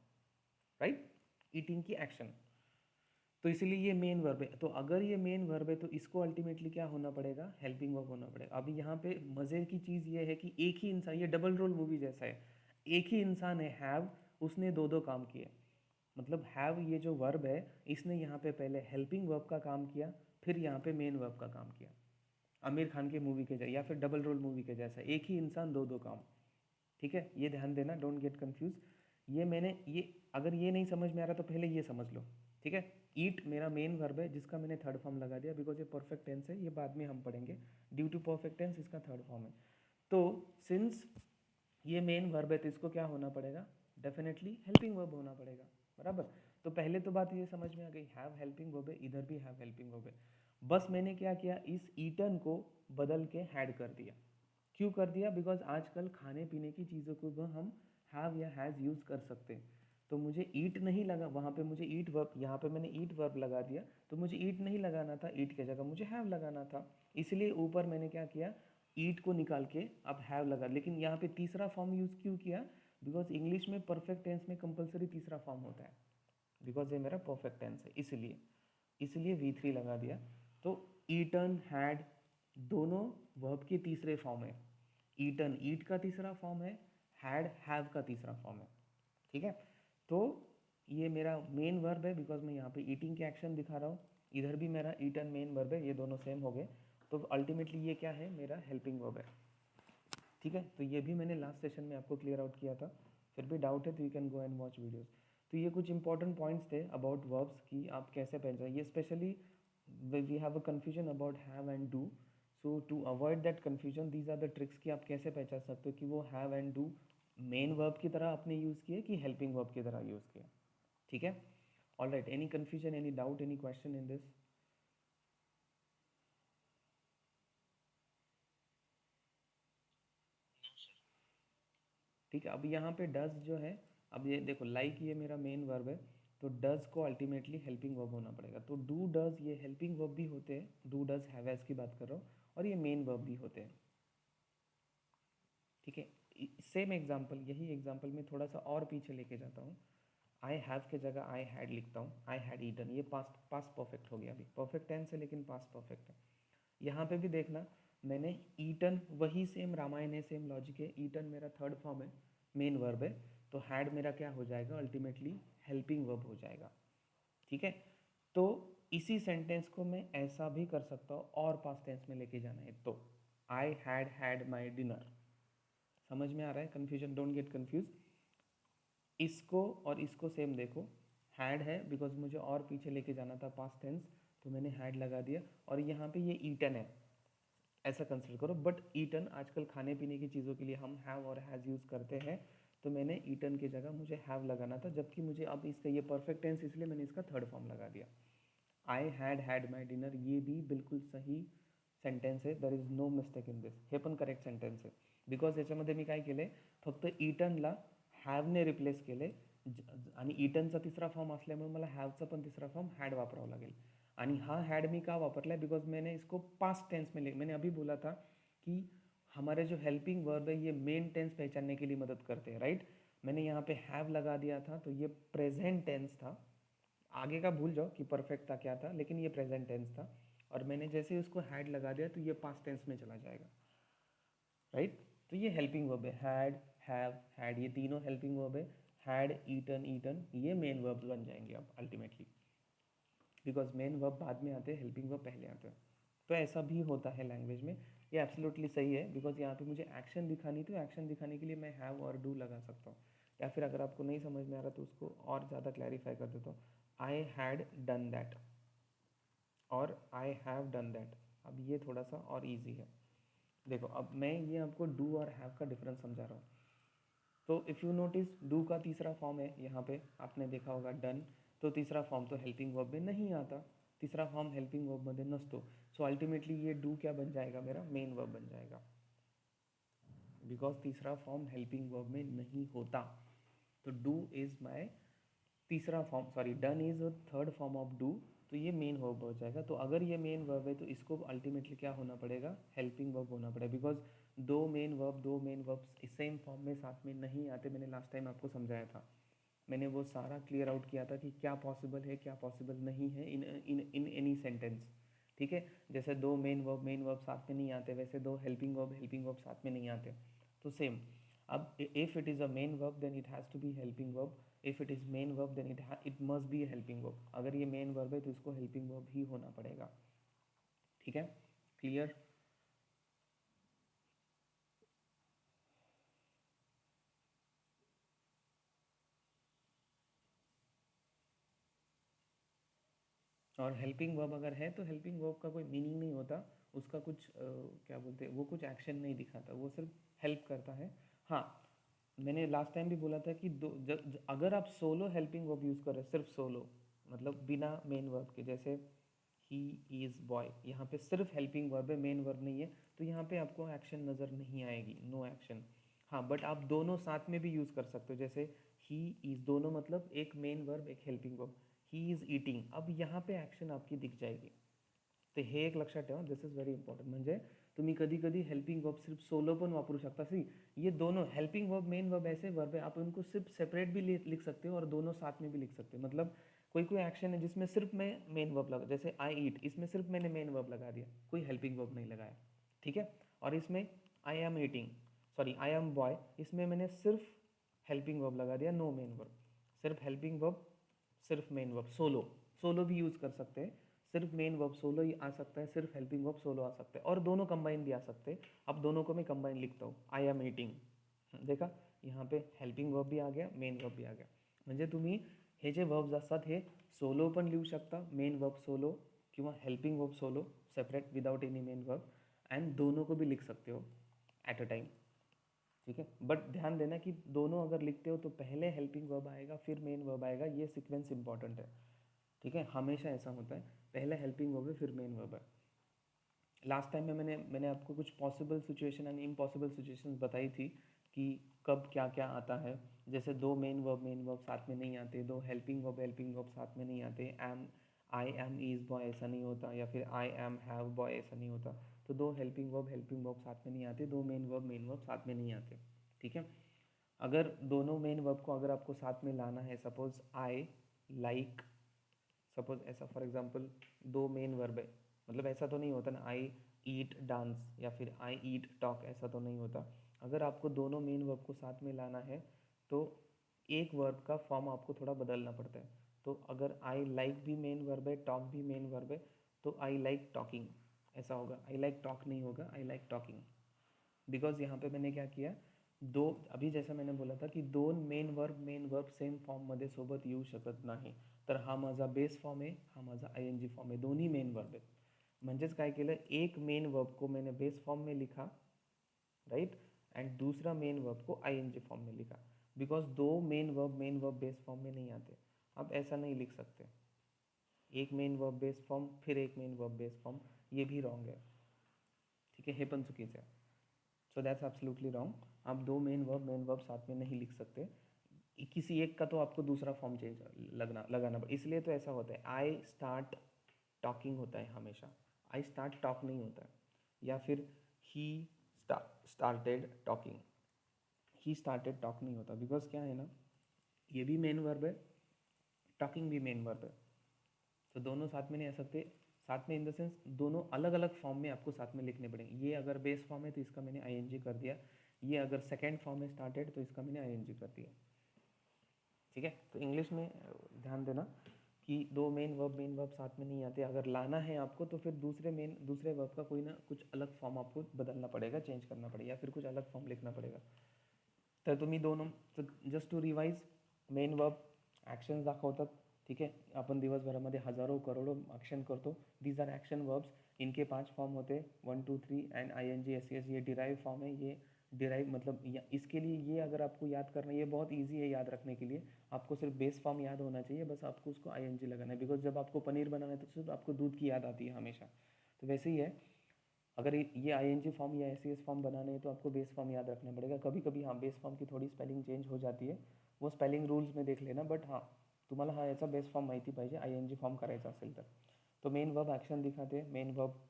राइट. ईटिंग की एक्शन, तो इसीलिए ये मेन वर्ब है. तो अगर ये मेन वर्ब है तो इसको अल्टीमेटली क्या होना पड़ेगा? हेल्पिंग वर्ब होना पड़ेगा. अभी यहाँ पे मज़े की चीज़ ये है कि एक ही इंसान, ये डबल रोल मूवी जैसा है. एक ही इंसान है हैव, उसने दो दो काम किए. मतलब हैव ये जो वर्ब है, इसने यहाँ पे पहले हेल्पिंग वर्ब का काम किया, फिर यहाँ पे मेन वर्ब का काम किया. आमिर खान के मूवी के जैसा, या फिर डबल रोल मूवी के जैसा, एक ही इंसान दो दो काम. ठीक है, ये ध्यान देना, डोंट गेट कंफ्यूज. ये मैंने ये, अगर ये नहीं समझ में आ रहा तो पहले ये समझ लो. ठीक है, ईट मेरा मेन वर्ब है जिसका मैंने थर्ड फॉर्म लगा दिया, बिकॉज ये परफेक्ट टेंस है, ये बाद में हम पढ़ेंगे. ड्यू टू परफेक्ट टेंस इसका थर्ड फॉर्म है. तो सिंस ये मेन वर्ब है तो इसको क्या होना पड़ेगा? डेफिनेटली हेल्पिंग वर्ब होना पड़ेगा. बराबर. तो पहले तो बात ये समझ में आ गई, हैव हेल्पिंग वर्ब है, इधर भी हैव हेल्पिंग वर्ब है. बस मैंने क्या किया? इस ईटन को बदल के हैड कर दिया. क्यों कर दिया? बिकॉज आजकल खाने पीने की चीज़ों को भी हम हैव या हैज़ यूज़ कर सकते हैं. तो मुझे ईट नहीं लगा वहाँ पे, मुझे ईट वर्ब, यहाँ पे मैंने ईट वर्ब लगा दिया. तो मुझे ईट नहीं लगाना था, ईट की जगह मुझे हैव लगाना था. इसलिए ऊपर मैंने क्या किया? ईट को निकाल के अब हैव लगा. लेकिन यहाँ पे तीसरा फॉर्म यूज़ क्यों किया? बिकॉज इंग्लिश में परफेक्ट टेंस में कंपलसरी तीसरा फॉर्म होता है. बिकॉज ये मेरा परफेक्ट टेंस है, इसलिए इसलिए V3 लगा दिया. तो ईटन, हैड, दोनों वर्ब के तीसरे फॉर्म है. ईटन ईट का तीसरा फॉर्म है, हैड हैव का तीसरा फॉर्म है. ठीक है. तो ये मेरा मेन वर्ब है, बिकॉज मैं यहाँ पे ईटिंग के एक्शन दिखा रहा हूँ. इधर भी मेरा ईटन मेन वर्ब है, ये दोनों सेम हो गए. तो अल्टीमेटली ये क्या है? मेरा हेल्पिंग वर्ब है. ठीक है. तो ये भी मैंने लास्ट सेशन में आपको क्लियर आउट किया था. फिर भी डाउट है तो you can go and watch videos. तो ये कुछ इंपॉर्टेंट पॉइंट्स थे अबाउट वर्ब्स की आप कैसे पहचान. ये specially we have a confusion about have and do. So to avoid that confusion, these are the tricks कि आप कैसे पहचान सकते हो कि वो have and do main verb की तरह आपने यूज़ किए कि हेल्पिंग वर्ब की तरह यूज़ किया. ठीक है. All right, any confusion, any doubt, any question in this? ठीक है. अब यहाँ पे डज जो है, अब ये देखो लाइक ये मेरा मेन वर्ब है, तो डज को अल्टीमेटली हेल्पिंग वर्ब होना पड़ेगा. तो डू डज ये हेल्पिंग वर्ब भी होते हैं, डू डज हैव हैज़ की बात कर रहा हूँ, और ये मेन वर्ब भी होते हैं. ठीक है. सेम एग्जाम्पल, यही एग्जाम्पल में थोड़ा सा और पीछे लेके जाता हूँ. आई हैव के जगह आई हैड लिखता हूँ. आई हैड ईटन, ये पास्ट पास्ट परफेक्ट हो गया. अभी परफेक्ट टेंस है लेकिन पास्ट परफेक्ट है. यहाँ पे भी देखना, मैंने ईटन, वही सेम रामायण है, सेम लॉजिक है. ईटन मेरा थर्ड फॉर्म है, मेन वर्ब है. तो हैड मेरा क्या हो जाएगा? अल्टीमेटली हेल्पिंग वर्ब हो जाएगा. ठीक है. तो इसी सेंटेंस को मैं ऐसा भी कर सकता हूँ और पास्ट टेंस में लेके जाना है तो आई हैड माई डिनर। समझ में आ रहा है? Confusion, don't get confuse. इसको और इसको सेम देखो, हैड है बिकॉज मुझे और पीछे लेके जाना था पास्ट टेंस, तो मैंने हैड लगा दिया। और यहाँ पे ये ईटन है, ऐसा कंसिडर करो। बट ईटन आजकल खाने पीने की चीज़ों के लिए हम हैव और हैज़ यूज़ करते हैं, तो मैंने ईटन की जगह मुझे हैव लगाना था, जबकि मुझे अब इसका ये परफेक्ट टेंस, इसलिए मैंने इसका थर्ड फॉर्म लगा दिया। आई हैड माई डिनर, ये भी बिल्कुल सही सेंटेन्स आहे, there is no mistake in this, हे पण करेक्ट सेंटेन्स आहे. बिकॉज याच्यामध्ये मी काय केले, फक्त ईटनला हॅवने रिप्लेस केले आणि ईटनचा तिसरा फॉर्म असल्यामुळे मला हॅवचा पण तिसरा फॉर्म हॅड वापरावा लागेल. आणि हा हॅड मी का वापरला है, बिकॉज मैंने इसको पास्ट टेंस में मैंने अभी बोला था कि हमारे जो हेल्पिंग वर्ब है ये मेन टेंस पहचानने के लिए मदद करते हैं, राइट. मैंने यहाँ पे हैव लगा दिया था तो ये प्रेजेंट टेंस था, आगे का भूल जाओ कि परफेक्ट था क्या था, लेकिन ये प्रेजेंट टेंस था. और मैंने जैसे ही उसको हैड लगा दिया तो ये पास्ट टेंस में चला जाएगा, राइट. तो ये हेल्पिंग वर्ब है, हैड, हैव, हैड, ये तीनों हेल्पिंग वर्ब है. हैड, ईटन, ईटन, ये मेन वर्ब बन जाएंगे अब अल्टीमेटली, बिकॉज मेन वर्ब बाद में आते हैं, हेल्पिंग वर्ब पहले आते हैं. तो ऐसा भी होता है लैंग्वेज में, ये एब्सोल्युटली सही है. बिकॉज यहाँ पे मुझे एक्शन दिखानी थी, एक्शन दिखाने के लिए मैं हैव और डू लगा सकता हूँ. या फिर अगर आपको नहीं समझ में आ रहा तो उसको और ज़्यादा क्लैरिफाई कर देता हूँ. आई हैड डन दैट और आई हैव डन दैट. अब ये थोड़ा सा और ईजी है. देखो अब मैं ये आपको डू और हैव का डिफरेंस समझा रहा हूँ. तो इफ़ यू नोटिस, डू का तीसरा फॉर्म है यहाँ पे, आपने देखा होगा डन, तो तीसरा फॉर्म तो हेल्पिंग वर्ब में नहीं आता, तीसरा फॉर्म हेल्पिंग वर्ब मध्ये नसतो. सो अल्टिमेटली ये डू क्या बन जाएगा, मेरा मेन वर्ब बन जाएगा, बिकॉज तीसरा फॉर्म हेल्पिंग वर्ब में नहीं होता. तो डू इज़ माई तीसरा form, sorry done is third form of do, तो ये मेन वर्ब हो जाएगा. तो अगर ये मेन वर्ब है तो इसको अल्टीमेटली क्या होना पड़ेगा, हेल्पिंग वर्ब होना पड़ेगा. बिकॉज दो मेन वर्ब्स सेम फॉर्म में साथ में नहीं आते. मैंने लास्ट टाइम आपको समझाया था, मैंने वो सारा क्लियर आउट किया था कि क्या पॉसिबल है क्या पॉसिबल नहीं है इन इन इन एनी सेंटेंस. ठीक है, जैसे दो मेन वर्ब साथ में नहीं आते, वैसे दो हेल्पिंग वर्ब साथ में नहीं आते. तो सेम, अब if it is a main verb then it has to be helping verb. If it is main verb then it must be helping verb. अगर ये मेन वर्ब है तो इसको हेल्पिंग वर्ब ही होना पड़ेगा. ठीक है, क्लियर. और हेल्पिंग वर्ब अगर है तो हेल्पिंग वर्ब का कोई मीनिंग नहीं होता, उसका कुछ क्या बोलते हैं, वो कुछ एक्शन नहीं दिखाता, वो सिर्फ हेल्प करता है. हाँ, मैंने लास्ट टाइम भी बोला था कि अगर आप सोलो हेल्पिंग वर्ब यूज़ कर रहे हैं, सिर्फ सोलो मतलब बिना मेन वर्ब के, जैसे ही इज़ बॉय, यहाँ पे सिर्फ हेल्पिंग वर्ब है, मेन वर्ब नहीं है, तो यहाँ पे आपको एक्शन नज़र नहीं आएगी, नो एक्शन. हाँ, बट आप दोनों साथ में भी यूज़ कर सकते हो, जैसे ही इज़, दोनों मतलब एक मेन वर्ब एक helping verb. He is eating, अब यहाँ पे एक्शन आपकी दिख जाएगी. तर हे एक लक्षात ठेवा, दिस इज व्हेरी इंपॉर्टंट. म्हणजे तुम्ही कधी कधी हेल्पिंग वर्ब सिर्फ सोलो पण वापरू शकता. सी, ये दोनों हेल्पिंग वर्ब मेन वर्ब ऐसे वर्ब है, आप उनको सिर्फ सेपरेट भी लिख सकते हो और दोनों साथ में भी लिख सकते हो. मतलब कोई कोई एक्शन है जिसमें सिर्फ मैं मेन वर्ब लगा, जैसे आई ईट, इसमें सिर्फ मैंने मेन वर्ब लगा दिया, कोई हेल्पिंग वर्ब नहीं लगाया. ठीक है. और इसमें I am eating, sorry I am boy, इसमें मैंने सिर्फ हेल्पिंग वर्ब लगा दिया, नो मेन वर्ब. सिर्फ हेल्पिंग वर्ब, सिर्फ मेन वर्ब, सोलो, सोलो भी यूज़ कर सकते हैं. सिर्फ मेन वर्ब सोलो ही आ सकता है, सिर्फ हेल्पिंग वर्ब सोलो आ सकता है, और दोनों कंबाइन भी आ सकते हैं. अब दोनों को मैं कंबाइन लिखता हूँ, आई एम ईटिंग. देखा, यहाँ पे हेल्पिंग वर्ब भी आ गया, मेन वर्ब भी आ गया. म्हणजे तुम्ही हे जे वर्ब्स असतात हे सोलो पण लिहू शकता, मेन वर्ब सोलो किंवा helping verb solo separate without any main verb, and दोनों को भी लिख सकते हो एट अ टाइम. ठीक है, बट ध्यान देना कि दोनों अगर लिखते हो तो पहले हेल्पिंग वर्ब आएगा फिर मेन वर्ब आएगा, ये सीक्वेंस इंपॉर्टेंट है. ठीक है, हमेशा ऐसा होता है, पहले हेल्पिंग वर्ब है फिर मेन वर्ब है. लास्ट टाइम में मैंने आपको कुछ possible situation and impossible situations बताई थी कि कब क्या क्या आता है. जैसे दो मेन वर्ब साथ में नहीं आते, दो हेल्पिंग वर्ब साथ में नहीं आते, am I am is boy ऐसा नहीं होता, या फिर आई एम हैव बॉय ऐसा नहीं होता. तो दो हेल्पिंग वर्ब साथ में नहीं आते, दो मेन वर्ब साथ में नहीं आते. ठीक है. अगर दोनों मेन वर्ब को अगर आपको साथ में लाना है, सपोज आई लाइक, सपोज ऐसा फॉर एग्जांपल दो मेन वर्ब है, मतलब ऐसा तो नहीं होता ना आई ईट डांस या फिर आई ईट टॉक, ऐसा तो नहीं होता. अगर आपको दोनों मेन वर्ब को साथ में लाना है तो एक वर्ब का फॉर्म आपको थोड़ा बदलना पड़ता है. तो अगर आई लाइक भी मेन वर्ब है, टॉक भी मेन वर्ब है, तो आई लाइक टॉकिंग ऐसा होगा। आई लाइक टॉक नहीं होगा, आई लाइक टॉकिंग। बिकॉज यहाँ पे मैंने क्या किया, दो, अभी जैसा मैंने बोला था की दोन मेन वर्ब सेम फॉर्ममध्ये सोबत येऊ शकत नाही, तर हा माझा बेस फॉर्म आहे, हा माझा आय एन जी फॉर्म आहे, दोन्ही मेन वर्ब आहेत। म्हणजेच काय केलं, एक मेन वर्ब को मैंने बेस फॉर्म में लिखा, राइट, एंड दूसरा मेन वर्ब को आई एन जी फॉर्म में लिखा। बिकॉज दो मेन वर्ब बेस फॉर्म में नहीं आते, आप ऐसा नहीं लिख सकते, एक मेन वर्ब बेस फॉर्म फिर एक मेन वर्ब बेस फॉर्म, ये भी रॉन्ग है, ठीक है, हे पण चुकीचं आहे। So that's absolutely wrong. आप दो मेन वर्ब साथ में नहीं लिख सकते, किसी एक का तो आपको दूसरा फॉर्म चेंज लगाना पड़े, इसलिए तो ऐसा होता है। आई स्टार्ट टॉकिंग होता है हमेशा, आई स्टार्ट टॉक नहीं होता है, या फिर he started talking, he started talk नहीं होता। बिकॉज क्या है ना, ये भी मेन वर्ब है, टॉकिंग भी मेन वर्ब है, तो दोनों साथ में नहीं आ सकते। साथ में इन द सेंस दोनों अलग अलग फॉर्म में आपको साथ में लिखने पड़ेंगे। ये अगर बेस फॉर्म है तो इसका मैंने आई एन जी कर दिया, ये अगर सेकेंड फॉर्म में स्टार्टेड तो इसका मैंने आई एन जी कर दिया, ठीक है। तो इंग्लिश में ध्यान देना कि दो मेन वर्ब साथ में नहीं आते, अगर लाना है आपको तो फिर दूसरे वर्ब का कोई ना कुछ अलग फॉर्म आपको बदलना पड़ेगा, चेंज करना पड़ेगा, या फिर कुछ अलग फॉर्म लिखना पड़ेगा। तर तुम्ही दोनों, just to revise, main verb actions दाखवतात, ठीक है, अपन दिवसभरामध्ये हजारों करोड़ों ॲक्शन करतो, दीज आर ॲक्शन वर्ब्स, इनके 5 फॉर्म होते हैं, 1 2 3 and I N G S C S, ये डिराइव फॉर्म है। ये डिराइव मतलब इसके लिए ये अगर आपको याद करना है, ये बहुत ईजी है याद रखने के लिए, आपको सिर्फ बेस फॉर्म याद होना चाहिए, बस आपको उसको आई एन जी लगाना है। बिकॉज जब आपको पनीर बनाना है तो सिर्फ आपको दूध की याद आती है हमेशा, तो वैसे ही है, अगर ये आई एन जी फॉर्म या एस सी एस फॉर्म बनाने हैं तो आपको बेस फॉर्म याद रखना पड़ेगा। कभी कभी हाँ बेस फॉर्म की थोड़ी स्पेलिंग चेंज हो जाती है, वो स्पेलिंग रूल्स में देख लेना, बट हाँ तुम्हाला हा याचा बेस फॉर्म माहिती पाहिजे आई एन जी फॉर्म करायचा असेल तर। तो मेन वर्ब ॲक्शन दिखाते, मेन वर्ब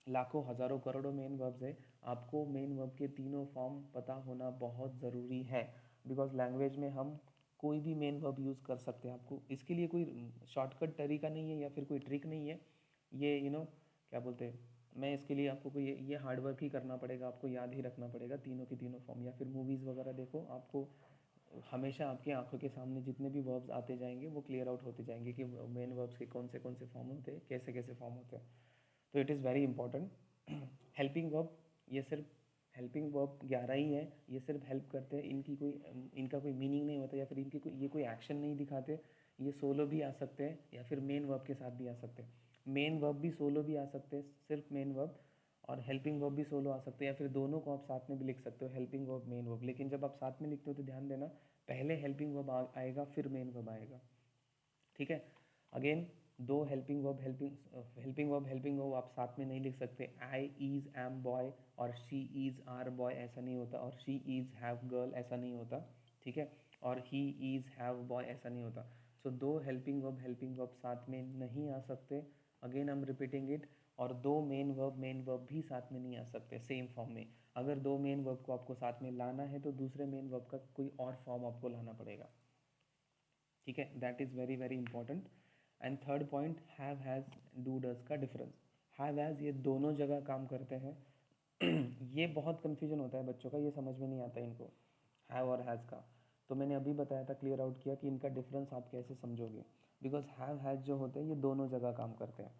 लाखों हज़ारों करोड़ों मेन वर्ब्स है, आपको मेन वर्ब के तीनों फॉर्म पता होना बहुत ज़रूरी है। बिकॉज लैंग्वेज में हम कोई भी मेन वर्ब यूज़ कर सकते हैं, आपको इसके लिए कोई शॉर्टकट तरीका नहीं है या फिर कोई ट्रिक नहीं है, ये क्या बोलते हैं, मैं इसके लिए आपको कोई ये हार्ड वर्क ही करना पड़ेगा, आपको याद ही रखना पड़ेगा तीनों की तीनों फॉर्म। या फिर मूवीज़ वगैरह देखो, आपको हमेशा आपकी आंखों के सामने जितने भी वर्ब्स आते जाएंगे वो क्लियर आउट होते जाएंगे कि मेन वर्ब्स के कौन से फॉर्म होते हैं, कैसे कैसे फॉर्म होते हैं। तो it is very important. Helping verb, ये सिर्फ हेल्पिंग वर्ब 11 ही है, ये सिर्फ हेल्प करते हैं, इनका कोई मीनिंग नहीं होता, या फिर ये कोई एक्शन नहीं दिखाते। ये सोलो भी आ सकते हैं या फिर मेन वर्ब के साथ भी आ सकते हैं, मेन वर्ब भी सोलो भी आ सकते हैं, सिर्फ मेन वर्ब, और हेल्पिंग वर्ब भी सोलो आ सकते हैं, या फिर दोनों को आप साथ में भी लिख सकते हो, हेल्पिंग वर्ब मेन वर्ब। लेकिन जब आप साथ में लिखते हो तो ध्यान देना, पहले हेल्पिंग वर्ब आएगा फिर मेन वर्ब आएगा, ठीक है। अगेन, दो हेल्पिंग वर्ब आप साथ में नहीं लिख सकते। आई इज़ एम बॉय और शी इज़ आर बॉय ऐसा नहीं होता, और शी इज़ हैव गर्ल ऐसा नहीं होता, ठीक है, और ही इज़ हैव बॉय ऐसा नहीं होता। सो दो हेल्पिंग वर्ब साथ में नहीं आ सकते, again I am repeating it. और दो मेन वर्ब भी साथ में नहीं आ सकते सेम फॉर्म में। अगर दो मेन वर्ब को आपको साथ में लाना है तो दूसरे मेन वर्ब का कोई और फॉर्म आपको लाना पड़ेगा, ठीक है, that is very very important. And third point, have has do does का डिफरेंस। हैव हैज़ ये दोनों जगह काम करते हैं। ये बहुत कन्फ्यूजन होता है बच्चों का, ये समझ में नहीं आता इनको हैव और हैज़ का। तो मैंने अभी बताया था, क्लियर आउट किया कि इनका डिफरेंस आप कैसे समझोगे। बिकॉज हैव हैज़ जो होते हैं ये दोनों जगह काम करते हैं,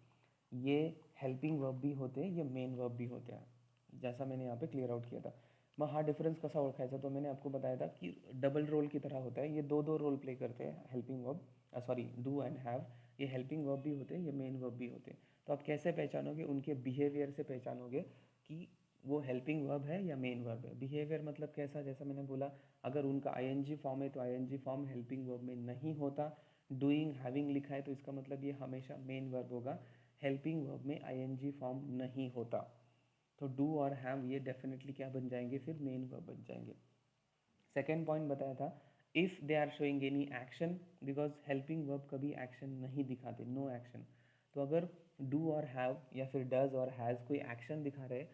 ये हेल्पिंग वर्ब भी होते हैं, ये मेन वर्ब भी होते हैं, जैसा मैंने यहाँ पे क्लियर आउट किया था। मग हा डिफरन्स कसा ओळखायचा, तो मैंने आपको बताया था कि डबल रोल की तरह होता है, ये दो दो रोल प्ले करते हैं, helping verb, sorry do and have, ये हेल्पिंग वर्ब भी होते हैं, ये मेन वर्ब भी होते हैं। तो आप कैसे पहचानोगे, उनके बिहेवियर से पहचानोगे कि वो हेल्पिंग वर्ब है या मेन वर्ब है। बिहेवियर मतलब कैसा, जैसा मैंने बोला, अगर उनका आईएनजी फॉर्म है तो आईएनजी फॉर्म हेल्पिंग वर्ब में नहीं होता। डूइंग हैविंग लिखा है तो इसका मतलब ये हमेशा मेन वर्ब होगा, हेल्पिंग वर्ब में आईएनजी फॉर्म नहीं होता। तो डू और हैव ये डेफिनेटली क्या बन जाएंगे, फिर मेन वर्ब बन जाएंगे। सेकेंड पॉइंट बताया था, if they are showing any action, because helping verb कभी एक्शन नहीं दिखाते, नो एक्शन। तो अगर डू और हैव या फिर डज और हैज़ कोई एक्शन दिखा रहे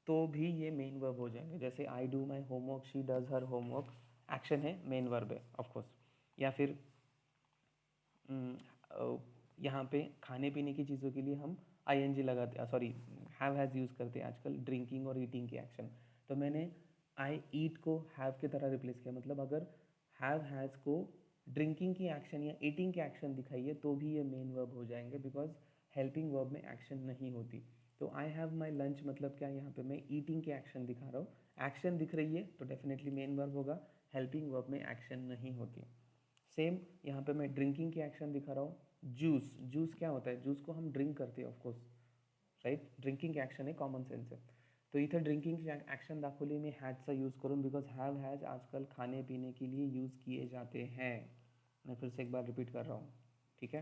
तो भी ये मेन वर्ब हो जाएंगे। जैसे आई do my homework, she does her homework, action है, मेन वर्ब है ऑफकोर्स। या फिर यहाँ पे खाने पीने की चीज़ों के लिए हम आई एन जी लगाते, सॉरी हैव हैज़ यूज़ करते हैं आजकल ड्रिंकिंग और ईटिंग के एक्शन। तो मैंने आई ईट को हैव की तरह रिप्लेस किया, मतलब अगर हैव हैज़ को ड्रिंकिंग की एक्शन या ईटिंग के एक्शन दिखाइए तो भी ये मेन वर्ब हो जाएंगे, बिकॉज हेल्पिंग वर्ब में एक्शन नहीं होती। तो आई हैव माई लंच मतलब क्या, यहाँ पे मैं ईटिंग के एक्शन दिखा रहा हूँ, एक्शन दिख रही है तो डेफिनेटली मेन वर्ब होगा, हेल्पिंग वर्ब में एक्शन नहीं होती। सेम यहाँ पे मैं ड्रिंकिंग की एक्शन दिखा रहा हूँ, जूस, जूस क्या होता है, जूस को हम ड्रिंक करते हैं ऑफकोर्स, राईट, ड्रिंकिंग ॲक्शन आहे, कॉमन सेन्स आहे। तो इथे ड्रिंकिंग ॲक्शन दाखवली मी हॅजचा यूज़ करून, बिकॉज हैव हैज़ आजकल खाने पीने के लिए यूज़ किए जाते हैं। मैं फिर से एक बार रिपीट कर रहा हूँ, ठीक है।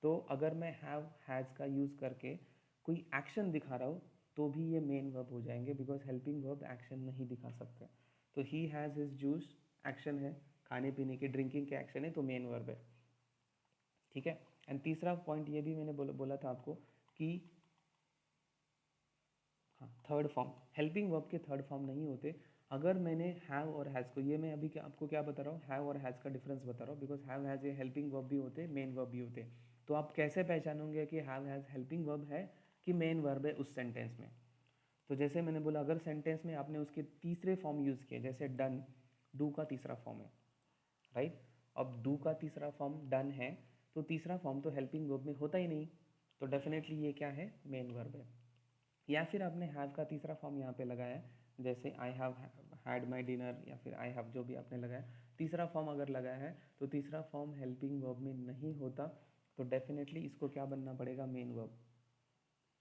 तो अगर मैं हैव हैज़ का यूज़ करके कोई एक्शन दिखा रहा हूँ तो भी ये मेन वर्ब हो जाएंगे, बिकॉज हेल्पिंग वर्ब एक्शन नहीं दिखा सकते। तो ही हैज़ हिज जूस एक्शन है, खाने पीने के ड्रिंकिंग के एक्शन है, तो मेन वर्ब है, ठीक है। एंड तीसरा पॉइंट ये भी मैंने बोला था आपको कि हाँ, थर्ड फॉर्म, हेल्पिंग वर्ब के थर्ड फॉर्म नहीं होते। अगर मैंने हैव और हैज़ को, ये मैं अभी आपको क्या बता रहा हूँ, हैव और हैज़ का डिफरेंस बता रहा हूँ, बिकॉज हैव हैज़ ये हेल्पिंग वर्ब भी होते, मेन वर्ब भी होते। तो आप कैसे पहचानोगे कि हैव हैज़ हेल्पिंग वर्ब है कि मेन वर्ब है उस सेंटेंस में। तो जैसे मैंने बोला, अगर सेंटेंस में आपने उसके तीसरे फॉर्म यूज़ किए, जैसे डन, डू का तीसरा फॉर्म है, राइट। अब डू का तीसरा फॉर्म डन है, तो तीसरा फॉर्म तो हेल्पिंग वर्ब में होता ही नहीं, तो डेफिनेटली ये क्या है, मेन वर्ब है। या फिर आपने हैव का तीसरा फॉर्म यहाँ पे लगाया, जैसे I have had my dinner, या फिर आई हैव, जो भी आपने लगाया, तीसरा फॉर्म अगर लगाया है तो तीसरा फॉर्म हेल्पिंग वर्ब में नहीं होता, तो डेफिनेटली इसको क्या बनना पड़ेगा, मेन वर्ब।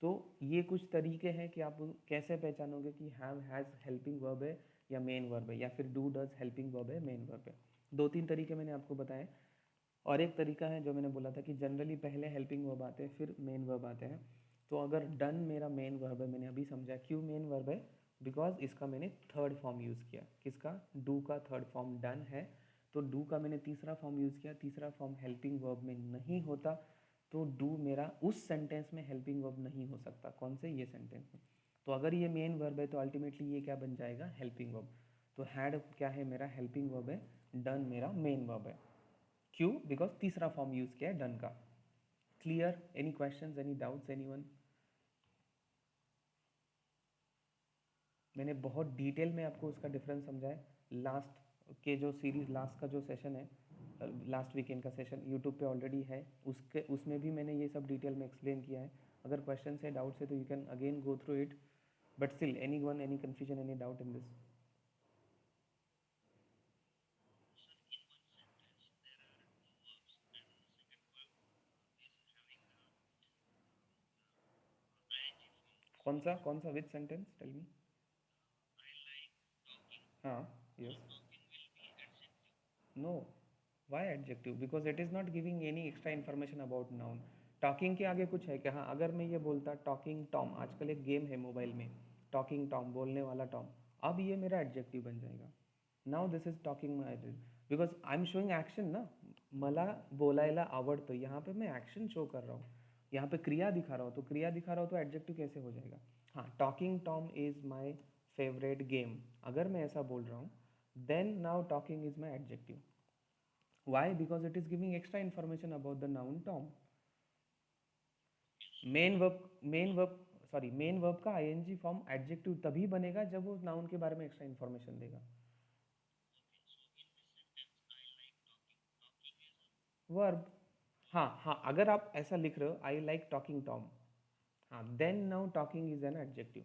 तो ये कुछ तरीके हैं कि आप कैसे पहचानोगे कि हैव हैज़ हेल्पिंग वर्ब है या मेन वर्ब है, या फिर डू डज हेल्पिंग वर्ब है, मेन वर्ब है। दो तीन तरीके मैंने आपको बताए। और एक तरीका है जो मैंने बोला था कि जनरली पहले हेल्पिंग वर्ब आते हैं फिर मेन वर्ब आते हैं। तो अगर डन मेरा मेन वर्ब है, मैंने अभी समझा क्यों मेन वर्ब है, बिकॉज इसका मैंने थर्ड फॉर्म यूज़ किया, किसका, डू का थर्ड फॉर्म डन है, तो डू का मैंने तीसरा फॉर्म यूज़ किया, तीसरा फॉर्म हेल्पिंग वर्ब में नहीं होता, तो डू मेरा उस सेंटेंस में हेल्पिंग वर्ब नहीं हो सकता, कौन से, ये सेंटेंस में। तो अगर ये मेन वर्ब है तो अल्टीमेटली ये क्या बन जाएगा, हेल्पिंग वर्ब। तो हैड क्या है, मेरा हेल्पिंग वर्ब है, डन मेरा मेन वर्ब है। क्यों, बिकॉज तीसरा फॉर्म यूज़ किया है डन का। Clear, any questions, any doubts, anyone? मैंने बहुत डिटेल में आपको उसका डिफरेंस समझाया। लास्ट के जो सीरीज, लास्ट का जो सेशन है, लास्ट वीकेंड का सेशन यूट्यूब पे ऑलरेडी है, उसके उसमें भी मैंने ये सब डिटेल में एक्सप्लेन किया है। अगर क्वेश्चन है, डाउट्स है, तो you can again go through it, but still anyone, any confusion, any doubt in this? कौन सा विच सेंटेंस, टेल मी। हाँ, yes, no, why adjective, because it is not giving any extra information about noun. Talking के आगे कुछ है क्या, हाँ, अगर मैं ये बोलता टॉकिंग टॉम, आजकल एक गेम है मोबाइल में, टॉकिंग टॉम, बोलने वाला टॉम, अब ये मेरा एडजेक्टिव बन जाएगा। Now this is talking my adjective, because I am showing action ना, मला बोलायला आवडतं, यहाँ पे मैं एक्शन शो कर रहा हूँ, यहाँ पे क्रिया दिखा रहा हूँ, तो क्रिया दिखा रहा हूँ तो एडजेक्टिव कैसे हो जाएगा। हाँ, talking Tom is my favourite game, अगर मैं ऐसा बोल रहा हूँ, then now talking is my adjective. Why? Because it is giving extra information about the noun Tom. Main verb का आईएनजी फॉर्म एडजेक्टिव तभी बनेगा जब वो नाउन के बारे में एक्स्ट्रा इन्फॉर्मेशन देगा। वर्ब, हाँ हाँ, अगर आप ऐसा लिख रहे हो, आई लाइक टॉकिंग टॉम, हाँ, then now talking is an adjective.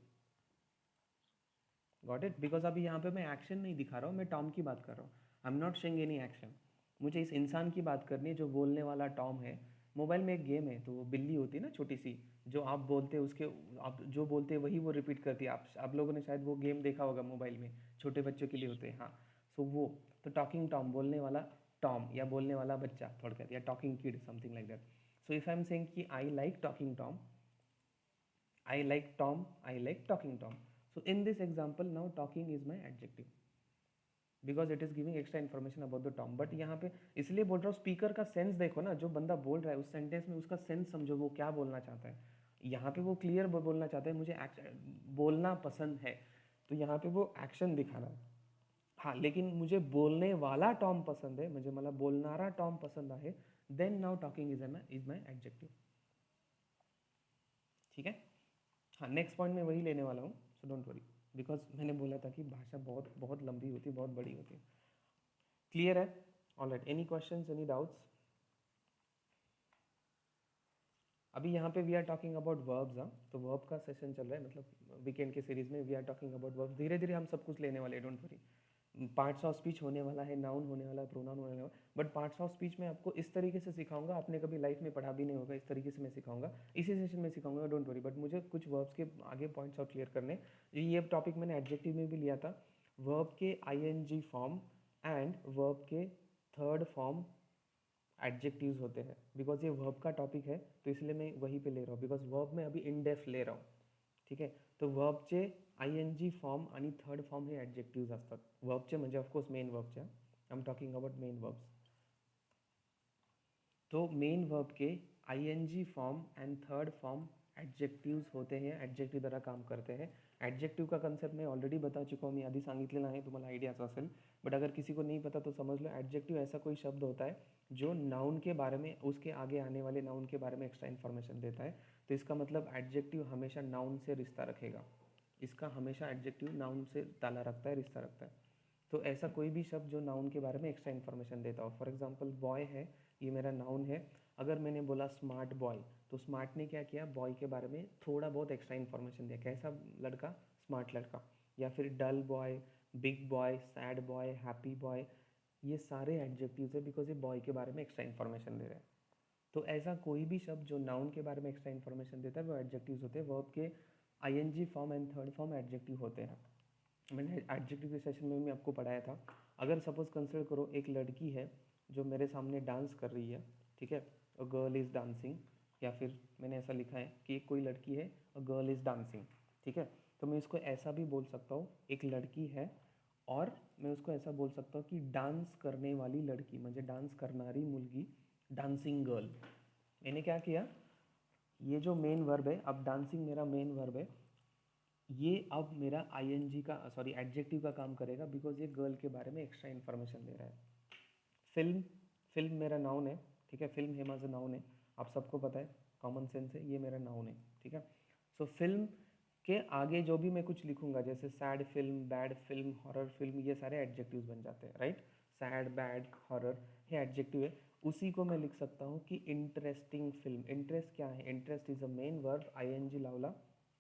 Got it, because अभी यहाँ पे मैं एक्शन नहीं दिखा रहा हूँ, मैं टॉम की बात कर रहा हूँ, I am not saying any action. मुझे इस इंसान की बात करनी है जो बोलने वाला टॉम है। मोबाइल में एक गेम है, तो वो बिल्ली होती है ना छोटी सी, जो आप बोलते हैं उसके, आप जो बोलते हैं वही वो रिपीट करती है। आप लोगों ने शायद वो गेम देखा होगा मोबाइल में, छोटे बच्चों के लिए होते हैं, हाँ। सो वो, तो टॉकिंग टॉम, बोलने वाला टॉम, या बोलने वाला बच्चा थोड़ा कहते, या talking kid, something like that. So if I am saying कि I like talking Tom, I like Tom, I like talking Tom. So in this example, now talking is my adjective because it is giving extra information about the Tom. But यहाँ पे इसलिए बोल रहा हूँ, speaker का sense देखो ना, जो बंदा बोल रहा है उस सेंटेंस में उसका सेंस समझो, वो क्या बोलना चाहता है। यहाँ पे वो क्लियर बोलना चाहता है, मुझे बोलना पसंद है, तो यहाँ पे वो एक्शन दिखा रहा है। हाँ, लेकिन मुझे बोलने वाला टॉम पसंद है, मुझे मतलब बोलनारा टॉम पसंद है, then now talking is my adjective, ठीक है। हाँ, नेक्स्ट पॉइंट मैं वही लेने वाला हूँ, सो डोंट वरी, बिकॉज मैंने बोला था कि भाषा बहुत बहुत लंबी होती है, बहुत बड़ी होती है। क्लियर है? Alright, any questions, any doubts? अभी यहाँ पे we are talking about verbs. हाँ, तो वर्ब का सेशन चल रहा है, मतलब वीकेंड के सीरीज में we are talking about verbs. धीरे धीरे हम सब कुछ लेने वाले हैं, don't worry. Parts of speech होने वाला है, नाउन होने वाला है, प्रोनाउन होने वाला है, बट पार्ट्स ऑफ स्पीच में आपको इस तरीके से सिखाऊंगा, आपने कभी लाइफ में पढ़ा भी नहीं होगा, इस तरीके से मैं सिखाऊंगा, इसी सेशन में सिखाऊंगा, डोंट वरी। बट मुझे कुछ वर्ब्स के आगे पॉइंट्स आउट क्लियर करने। ये टॉपिक मैंने एडजेक्टिव में भी लिया था, वर्ब के आईएनजी फॉर्म एंड वर्ब के थर्ड फॉर्म एडजेक्टिव्स होते हैं। बिकॉज ये वर्ब का टॉपिक है तो इसलिए मैं वहीं पे ले रहा हूँ, बिकॉज वर्ब में अभी इन डेप्थ ले रहा हूँ, ठीक है। तो वर्बचे आयएनजी फॉर्म आणि थर्ड फॉर्म हे ॲडजेक्टिव्स असतात. वर्बचे म्हणजे ऑफकोर्स मेन वर्बचे, I am talking about main verbs. तो मेन वर्ब के ING form and third form adjectives होते हैं, ॲडजेक्टिव्ह द्वारा काम करते हैं. ॲडजेक्टिव्ह का कन्सेप्ट मैं ऑलरेडी बता चुका हूँ, मी आधी सांगितलेला आहे, तुम्हाला आयडियाच असेल. बट अगर किसी को नहीं पता तो समझ लो, एडजेक्टिव ऐसा कोई शब्द होता है जो नाउन के बारे में, उसके आगे आने वाले नाउन के बारे में एक्स्ट्रा इन्फॉर्मेशन देता है. तो इसका मतलब एडजेक्टिव हमेशा नाउन से रिश्ता रखेगा. इसका हमेशा एडजेक्टिव नाउन से ताला रखता है, रिश्ता रखता है. तो ऐसा कोई भी शब्द जो नाउन के बारे में एक्स्ट्रा इन्फॉर्मेशन देता हो. फॉर एग्जांपल बॉय है, ये मेरा नाउन है. अगर मैंने बोला स्मार्ट बॉय, तो स्मार्ट ने क्या किया, बॉय के बारे में थोड़ा बहुत एक्स्ट्रा इन्फॉर्मेशन दिया. कैसा लड़का, स्मार्ट लड़का. या फिर dull boy, big boy, sad boy, happy boy, ये सारे एडजेक्टिव्स है बिकॉज ये बॉय के बारे में एक्स्ट्रा इन्फॉर्मेशन दे रहे हैं. तो ऐसा कोई भी शब्द जो नाउन के बारे में एक्स्ट्रा इन्फॉर्मेशन देता है वो एडजेक्टिव्स होते हैं. वर्ब के ING form and third form adjective होते हैं. मैंने एडजेक्टिव के सेशन में भी आपको पढ़ाया था. अगर सपोज कंसिडर करो एक लड़की है जो मेरे सामने डांस कर रही है, ठीक है, अ गर्ल इज़ डांसिंग. या फिर मैंने ऐसा लिखा है कि एक कोई लड़की है, अ गर्ल इज़ डांसिंग, ठीक है. तो मैं इसको ऐसा भी बोल सकता हूँ, एक लड़की है और मैं उसको ऐसा बोल सकता हूँ कि डांस करने वाली लड़की, म्हणजे डांस करणारी मुलगी, डांसिंग गर्ल. मैंने क्या किया, ये जो मेन वर्ब है, अब डांसिंग मेरा मेन वर्ब है, ये अब मेरा आईएनजी का, सॉरी, एडजेक्टिव का काम करेगा बिकॉज ये गर्ल के बारे में एक्स्ट्रा इन्फॉर्मेशन दे रहा है. फिल्म, फिल्म मेरा नाउन है, ठीक है. फिल्म है माझं नाउन है, आप सबको पता है, कॉमन सेंस है, ये मेरा नाउन है, ठीक है. सो फिल्म के आगे जो भी मैं कुछ लिखूंगा, जैसे sad film, bad film, horror film, ये सारे एडजेक्टिव्स बन जाते हैं, राइट. सैड, बैड, हॉरर, ये एडजेक्टिव है. उसी को मैं लिख सकता हूँ कि इंटरेस्टिंग फिल्म. इंटरेस्ट क्या है, interest is a main verb, ING लावला,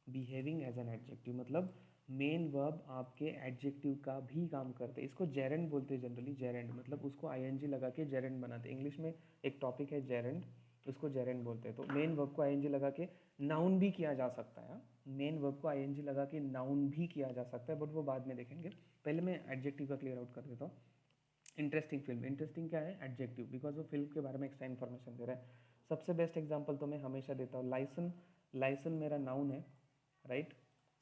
बिहेविंग एज एन एडजेक्टिव. मतलब मेन वर्ब आपके एडजेक्टिव का भी काम करते हैं. इसको जेरेंड बोलते हैं जनरली. जेरेंड मतलब उसको आईएनजी लगा के जेरेंड बनाते हैं. इंग्लिश में एक टॉपिक है जेरेंड, उसको जेरेंड बोलते हैं. तो मेन वर्ब को आईएनजी लगा के नाउन भी किया जा सकता है. मेन वर्ब को आईएनजी लगा के नाउन भी किया जा सकता है, बट वो बाद में देखेंगे. पहले मैं एडजेक्टिव का क्लियर आउट कर देता हूँ. इंटरेस्टिंग फिल्म, इंटरेस्टिंग क्या है, एडजेक्टिव, बिकॉज वो फिल्म के बारे में एक्स्ट्रा इन्फॉर्मेशन दे रहा है. सबसे बेस्ट एग्जाम्पल तो मैं हमेशा देता हूँ, लाइसन. लाइसन मेरा नाउन है, राइट.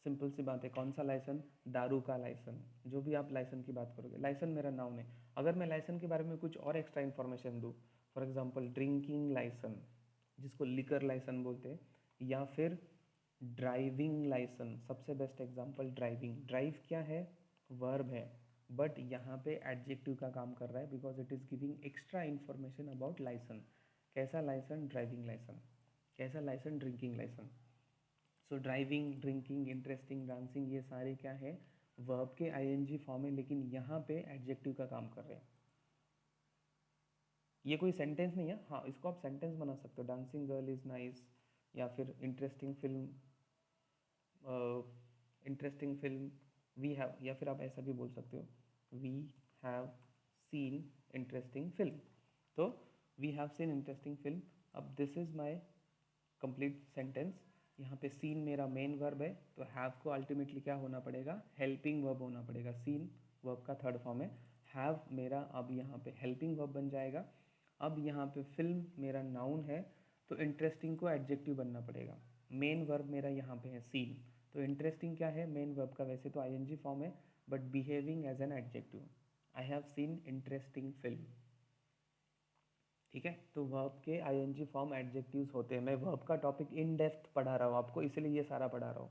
सिंपल सी बात है, कौन सा लाइसन, दारू का लाइसन. जो भी आप लाइसन की बात करोगे, लाइसन मेरा नाउन है. अगर मैं लाइसन के बारे में कुछ और एक्स्ट्रा इन्फॉर्मेशन दूँ, फॉर एग्जाम्पल ड्रिंकिंग लाइसन, जिसको लिकर लाइसन बोलते हैं, या फिर ड्राइविंग लाइसन. सबसे बेस्ट एग्जांपल ड्राइविंग. ड्राइव क्या है, वर्ब है, बट यहाँ पे एडजेक्टिव का काम कर रहा है because it is giving extra information about licence. कैसा लाइसन, ड्राइविंग लाइसन. कैसा लाइसन, ड्रिंकिंग लाइसन. सो ड्राइविंग, ड्रिंकिंग, इंटरेस्टिंग, डांसिंग, ये सारे क्या है, वर्ब के आईएनजी फॉर्म है, लेकिन यहाँ पे एडजेक्टिव का काम कर रहे हैं. ये कोई सेंटेंस नहीं है. हाँ, इसको आप सेंटेंस बना सकते हो, डांसिंग गर्ल इज़ नाइस, या फिर interesting film, interesting film we have, या फिर आप ऐसा भी बोल सकते हो, we have seen interesting film. तो we have seen interesting film. अब this is my complete sentence. यहाँ पे सीन मेरा मेन वर्ब है, तो हैव को अल्टीमेटली क्या होना पड़ेगा, हेल्पिंग वर्ब होना पड़ेगा. सीन वर्ब का थर्ड फॉर्म है, हैव मेरा अब यहाँ पे हेल्पिंग वर्ब बन जाएगा. अब यहाँ पे फिल्म मेरा नाउन है, तो इंटरेस्टिंग को एडजेक्टिव बनना पड़ेगा. मेन वर्ब मेरा यहाँ पे है सीन, तो इंटरेस्टिंग क्या है, मेन वर्ब का वैसे तो आईएनजी फॉर्म है, but behaving as an adjective. I have seen interesting film, ठीक है. तो वर्ब के आईएनजी फॉर्म एडजेक्टिव्स होते हैं. मैं वर्ब का टॉपिक इन डेप्थ पढ़ा रहा हूँ आपको, इसलिए ये सारा पढ़ा रहा हूँ,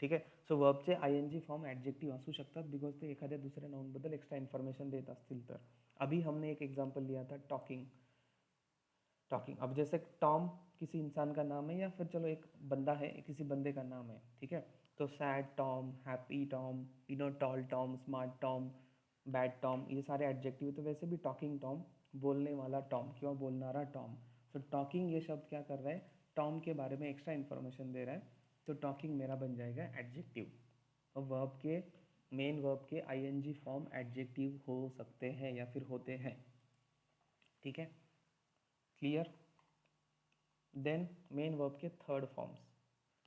ठीक है. सो वर्बचे आयएनजी फॉर्म ॲडजेक्टिव्ह असू शकतात बिकॉज ते एखाद्या दुसऱ्या नाउनबद्दल एक्स्ट्रा इन्फॉर्मेशन देत असतील तर. अभी हमने एक एग्जांपल लिया था, टॉकिंग. टॉकिंग, अब जैसे टॉम किसी इंसान का नाम है, या फिर चलो एक बंदा है, किसी बंदे का नाम है, ठीक है. तो sad Tom, happy Tom, tall Tom, smart Tom, bad Tom, ये सारे एडजेक्टिव। तो वैसे भी टॉकिंग टॉम, बोलने वाला टॉम, क्यों बोलनारा टॉम। सो टॉकिंग ये शब्द क्या कर रहा है, टॉम के बारे में एक्स्ट्रा इन्फॉर्मेशन दे रहा है, तो टॉकिंग मेरा बन जाएगा एडजेक्टिव। और वर्ब के, मेन वर्ब के आईएनजी फॉर्म एडजेक्टिव हो सकते हैं या फिर होते हैं, ठीक है, क्लियर। देन मेन वर्ब के थर्ड फॉर्म्स,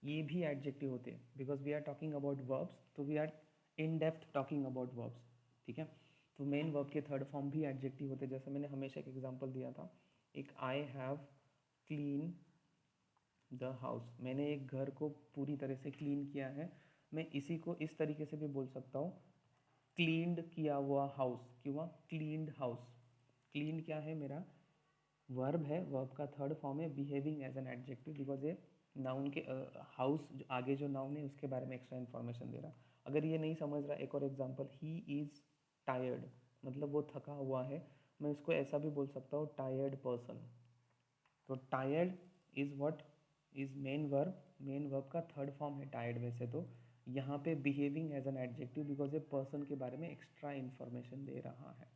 ये भी एडजेक्टिव होते हैं, because we are talking about verbs, तो we are in depth talking about verbs, ठीक है। तो मेन वर्ब के थर्ड फॉर्म भी एडजेक्टिव होते हैं, जैसे मैंने हमेशा एक एग्जांपल दिया था, एक I have clean the house, मैंने एक घर को पूरी तरह से क्लीन किया है। मैं इसी को इस तरीके से भी बोल सकता हूँ, क्लीन्ड किया हुआ हाउस, क्यों क्लीन्ड हाउस। क्लीन क्या है, मेरा वर्ब है, वर्ब का थर्ड फॉर्म है behaving as an adjective, because ये नाउन के हाउस आगे जो नाउन है उसके बारे में एक्स्ट्रा इन्फॉर्मेशन दे रहा। अगर ये नहीं समझ रहा, एक और एग्जांपल, ही इज़ टायर्ड, मतलब वो थका हुआ है, मैं इसको ऐसा भी बोल सकता हूँ, टायर्ड पर्सन। तो tired is what, is main verb, main verb का थर्ड फॉर्म है टायर्ड वैसे तो, यहाँ पे behaving as an adjective, because ये पर्सन के बारे में एक्स्ट्रा इन्फॉर्मेशन दे रहा है,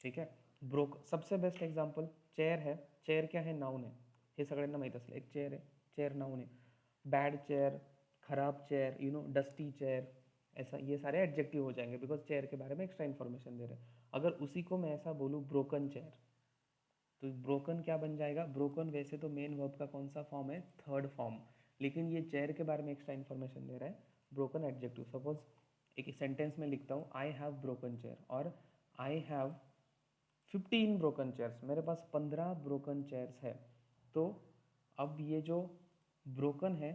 ठीक है। ब्रोक सबसे बेस्ट एग्जांपल चेयर है, चेयर क्या है, नाउन है, हे सगळ्यांना माहीत असलं, एक चेयर है, चेयर नाउन है। बैड चेयर, खराब chair, you know dusty chair, ऐसा ये सारे एडजेक्टिव हो जाएंगे, बिकॉज चेयर के बारे में एक्स्ट्रा इन्फॉर्मेशन दे रहे हैं। अगर उसी को मैं ऐसा बोलूँ ब्रोकन चेयर, तो ब्रोकन क्या बन जाएगा, ब्रोकन वैसे तो मेन वर्ब का कौन सा फॉर्म है, थर्ड फॉर्म, लेकिन ये चेयर के बारे में एक्स्ट्रा इन्फॉर्मेशन दे रहा है, ब्रोकन एडजेक्टिव। सपोज एक सेंटेंस में लिखता हूँ, आई हैव ब्रोकन चेयर, और आई हैव 15 ब्रोकन चेयर्स, मेरे पास 15 ब्रोकन चेयर्स है। तो अब ये जो ब्रोकन है,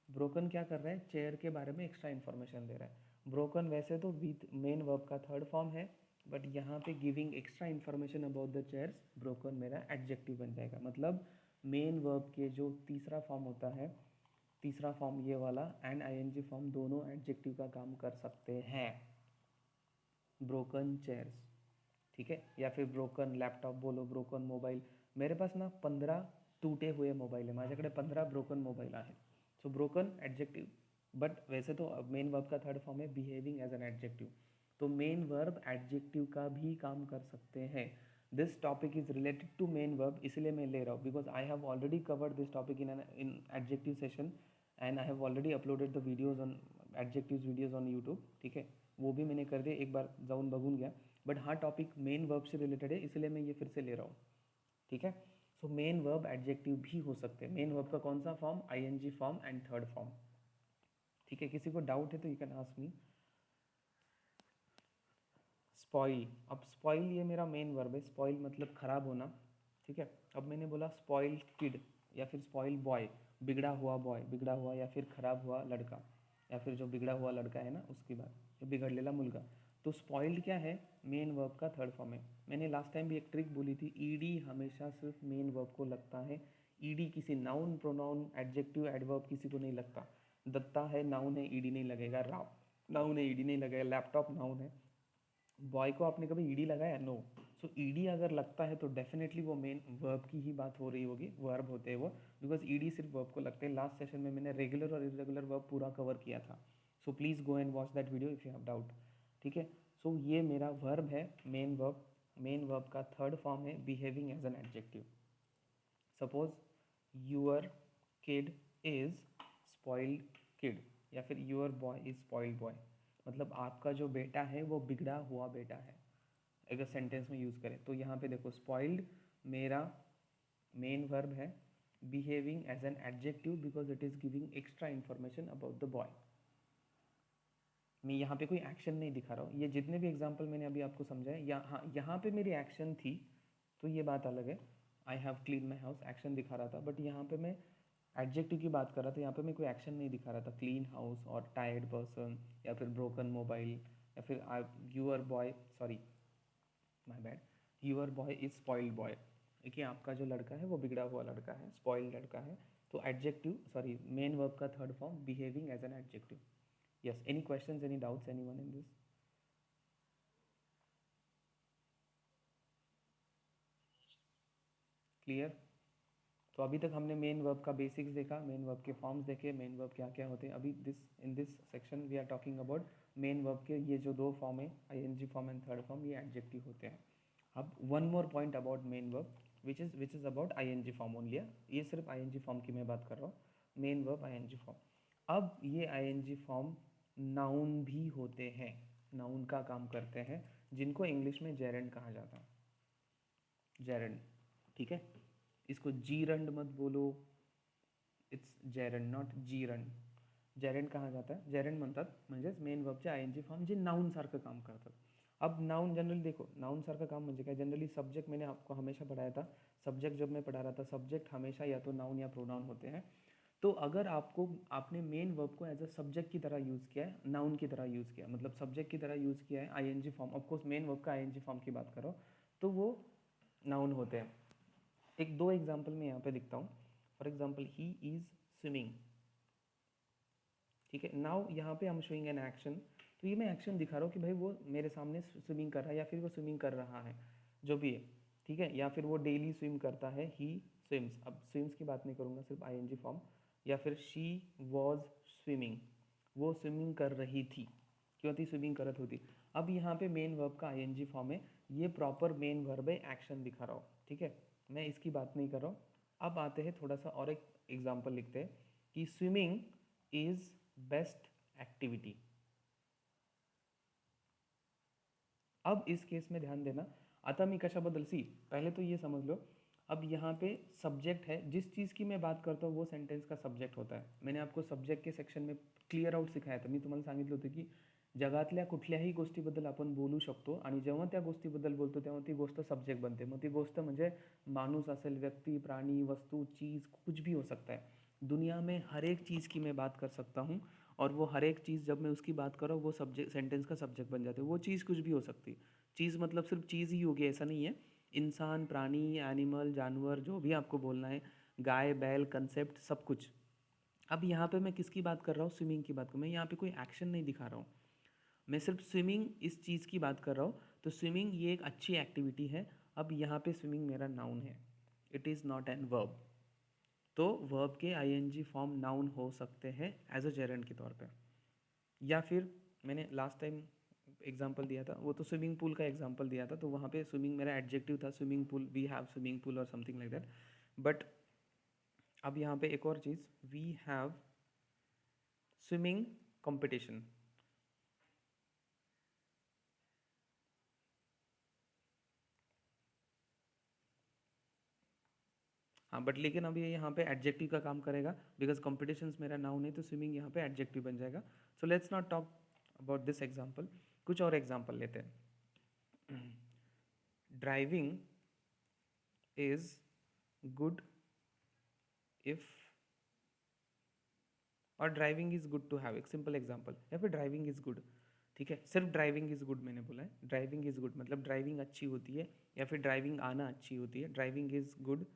ब्रोकन क्या कर रहा है, चेयर के बारे में एक्स्ट्रा इन्फॉर्मेशन दे रहा है। ब्रोकन वैसे तो विथ मेन वर्ब का थर्ड फॉर्म है, बट यहाँ पे giving extra information about the chairs, broken मेरा एडजेक्टिव बन जाएगा। मतलब मेन वर्ब के जो तीसरा फॉर्म होता है, तीसरा फॉर्म ये वाला एंड आईएनजी फॉर्म, दोनों एडजेक्टिव का काम कर सकते हैं, ब्रोकन चेयर्स, ठीक है। या फिर ब्रोकन लॅपटॉप बोलो, ब्रोकन मोबाईल, मेरे पास ना 15 टूटे हुए मोबाईल आहे, माझ्याकडे 15 ब्रोकन मोबाईल आहेत। सो ब्रोकन एडजेक्टिव, बट वैसे तो मेन वर्ब का थर्ड फॉर्म है बिहेविंग एज एन एडजेक्टिव, तो मेन वर्ब एडजेक्टिव का भी काम कर सकते हैं। This topic is related to main verb, इसलिए मैं ले रहा हूँ, because I have already covered this topic in adjective session, and I have already uploaded the videos on adjectives videos on YouTube, ठीक है, वो भी मैंने कर दिया, एक बार जाऊन बघून घ्या। बट हाँ टॉपिक मेन वर्ब से रिलेटेड है, इसलिए मैं ये फिर से ले रहा हूँ, ठीक है। सो मेन वर्ब एडजेक्टिव भी हो सकते हैं, मेन वर्ब का कौन सा form, ING form and third form, ठीक है। किसी को डाउट है तो you can ask me. Spoil, अब स्पॉइल ये मेरा मेन वर्ब है, स्पॉइल मतलब खराब होना, ठीक है। अब मैंने बोला स्पॉइल किड या फिर स्पॉइल बॉय, बिगड़ा हुआ बॉय, बिगड़ा हुआ या फिर खराब हुआ लड़का, या फिर जो बिगड़ा हुआ लड़का है ना उसकी बात, बिगड़लेला मुलगा। तो स्पॉइल्ड क्या है, मेन वर्ब का थर्ड फॉर्म है। मैंने लास्ट टाइम भी एक ट्रिक बोली थी, ईडी हमेशा सिर्फ मेन वर्ब को लगता है, ईडी किसी नाउन प्रोनाउन एडजेक्टिव एडवर्ब किसी को नहीं लगता। दत्ता है नाउन है, ईडी नहीं लगेगा, राव नाउन है, ईडी नहीं लगेगा, लैपटॉप नाउन है, बॉय को आपने कभी ईडी लगाया, नो। सो ईडी अगर लगता है तो डेफिनेटली वो मेन वर्ब की ही बात हो रही होगी, वर्ब होते हैं वो, बिकॉज ईडी सिर्फ वर्ब को लगते हैं। लास्ट सेशन में मैंने रेगुलर और इरेगुलर वर्ब पूरा कवर किया था, so please go and watch that video if you have doubt, ठीक है। सो ये मेरा वर्ब है, मेन वर्ब, मेन वर्ब का थर्ड फॉर्म है behaving as an adjective. Suppose your kid is spoiled kid, या फिर your boy is spoiled boy, मतलब आपका जो बेटा है वो बिगड़ा हुआ बेटा है, अगर सेंटेंस में यूज़ करें तो। यहाँ पे देखो स्पॉइल्ड मेरा मेन वर्ब है, behaving as an adjective because it is giving extra information about the boy. मैं यहाँ पे कोई एक्शन नहीं दिखा रहा हूँ, ये जितने भी एग्जाम्पल मैंने अभी आपको समझाए, हाँ यहाँ पे मेरी एक्शन थी तो ये बात अलग है, I have clean my house action दिखा रहा था, बट यहाँ पे मैं एडजेक्टिव की बात कर रहा था, यहाँ पे मैं कोई एक्शन नहीं दिखा रहा था, क्लीन हाउस और टायर्ड पर्सन या फिर ब्रोकन मोबाइल या फिर your boy, sorry my bad, your boy is spoiled boy, देखिए आपका जो लड़का है वो बिगड़ा हुआ लड़का है, स्पॉइल्ड लड़का है। तो एडजेक्टिव सॉरी मेन वर्ब का third form behaving as an adjective. Yes, any questions, any doubts, anyone in this? Clear? तो अभी तक हमने मेन वर्ब का बेसिक्स देखा, मेन वर्ब के फॉर्म्स देखे, मेन वर्ब क्या क्या होते हैं। अभी in this section we are talking about main verb के ये जो दो फॉर्म है, ING form and third form, ये एडजेक्टिव होते हैं। अब one more point about main verb which is about ING form only. ये सिर्फ आईएनजी फॉर्म की मैं बात कर रहा हूँ, मेन वर्ब आईएनजी फॉर्म। अब ये आईएनजी फॉर्म नाउन भी होते हैं, नाउन का काम करते हैं, जिनको इंग्लिश में जेरेंड कहा जाता है, जेरेंड। ठीक है, इसको जीरंड मत बोलो, it's gerund not gerund, gerund कहा जाता है। जेरंड म्हणतात म्हणजेच मेन वर्बचे आयएनजी फॉर्म जे नाउन सारखं काम करतात। अब नाउन जनरली देखो, नाउन सारखं काम म्हणजे काय, जनरली सब्जेक्ट मैंने आपको हमेशा पढ़ाया था, सब्जेक्ट जब मैं पढ़ा रहा था, सब्जेक्ट हमेशा या तो नाउन या प्रोनाउन होते हैं। तो अगर आपने मेन वर्ब को एज अ सब्जेक्ट की तरह यूज़ किया है, नाउन की तरह यूज़ किया, मतलब सब्जेक्ट की तरह यूज़ किया है ING form, of course main verb का आईएनजी फॉर्म की बात करो तो वो नाउन होते हैं। एक दो एग्जाम्पल मैं यहाँ पे दिखता हूँ। For example, he is swimming. ठीक है, नाउ यहाँ पे हम शोइंग एन एक्शन, तो ये मैं एक्शन दिखा रहा हूँ कि भाई वो मेरे सामने स्विमिंग कर रहा है या फिर वो स्विमिंग कर रहा है, जो भी है। ठीक है, या फिर वो डेली स्विम करता है, ही स्विम्स। अब स्विम्स की बात नहीं करूँगा, सिर्फ आईएनजी फॉर्म। या फिर शी वॉज स्विमिंग, वो स्विमिंग कर रही थी, क्यों थी, स्विमिंग करत होती। अब यहाँ पे मेन वर्ब का आईएनजी फॉर्म है, ये प्रॉपर मेन वर्ब है, एक्शन दिखा रहा हूँ। ठीक है, मैं इसकी बात नहीं कर रहा हूँ। अब आते हैं थोड़ा सा और एक एग्जाम्पल लिखते हैं कि स्विमिंग इज बेस्ट एक्टिविटी। अब इस केस में ध्यान देना, आता मी कशाबद्दल, सी पहले तो ये समझ लो, अब यहाँ पे सब्जेक्ट है, जिस चीज़ की मैं बात करता हूँ वो सेंटेंस का सब्जेक्ट होता है। मैंने आपको सब्जेक्ट के सेक्शन में क्लिअर आउट सिखाया था, मी तुम्हाला सांगितलं होतं की जगातल्या कुठल्याही गोष्टीबद्दल आपण बोलू शकतो आणि जेव्हा त्या गोष्टीबद्दल बोलतो तेव्हा ती गोष्ट सब्जेक्ट बनते। मग ती गोष्ट म्हणजे माणूस असेल, व्यक्ति, प्राणी, वस्तु, चीज़, कुछ भी हो सकता है। दुनिया में हर एक चीज़ की मैं बात कर सकता हूँ, और वो हर एक चीज़ जब मैं उसकी बात कर रहा हूँ वो सब्जेक्ट, सेंटेंस का सब्जेक्ट बन जाते हैं। वो चीज़ कुछ भी हो सकती है, चीज़ मतलब सिर्फ चीज़ ही होगी ऐसा नहीं है, इंसान, प्राणी, एनिमल, जानवर, जो भी आपको बोलना है, गाय, बैल, कंसेप्ट, सब कुछ। अब यहाँ पे मैं किसकी बात कर रहा हूँ, स्विमिंग की बात कर, मैं यहाँ पे कोई एक्शन नहीं दिखा रहा हूँ, मैं सिर्फ स्विमिंग इस चीज़ की बात कर रहा हूँ। तो स्विमिंग ये एक अच्छी एक्टिविटी है। अब यहाँ पे स्विमिंग मेरा नाउन है, it is not an verb. तो वर्ब के आईएनजी फॉर्म नाउन हो सकते हैं एज अ जेरेंड के तौर पे। या फिर मैंने लास्ट टाइम एग्जांपल दिया था, वो तो स्विमिंग पूल का एग्जांपल दिया था, तो वहाँ पे स्विमिंग मेरा एडजेक्टिव था, swimming pool, we have swimming pool और समथिंग लाइक दैट। बट अब यहाँ पे एक और चीज़, वी हैव स्विमिंग कंपटीशन। हाँ, बट लेकिन अभी यहाँ पे एडजेक्टिव का काम करेगा, बिकॉज कॉम्पिटिशन्स मेरा नाउन है, तो स्विमिंग यहाँ पे एडजेक्टिव बन जाएगा। So let's not talk about this example, कुछ और एग्जाम्पल लेते हैं। ड्राइविंग इज गुड इफ, और driving is good to have, एक सिंपल एग्जाम्पल, या फिर ड्राइविंग इज गुड। ठीक है, सिर्फ ड्राइविंग इज गुड मैंने बोला है, ड्राइविंग इज गुड मतलब ड्राइविंग अच्छी होती है, या फिर ड्राइविंग आना अच्छी होती है, ड्राइविंग इज गुड।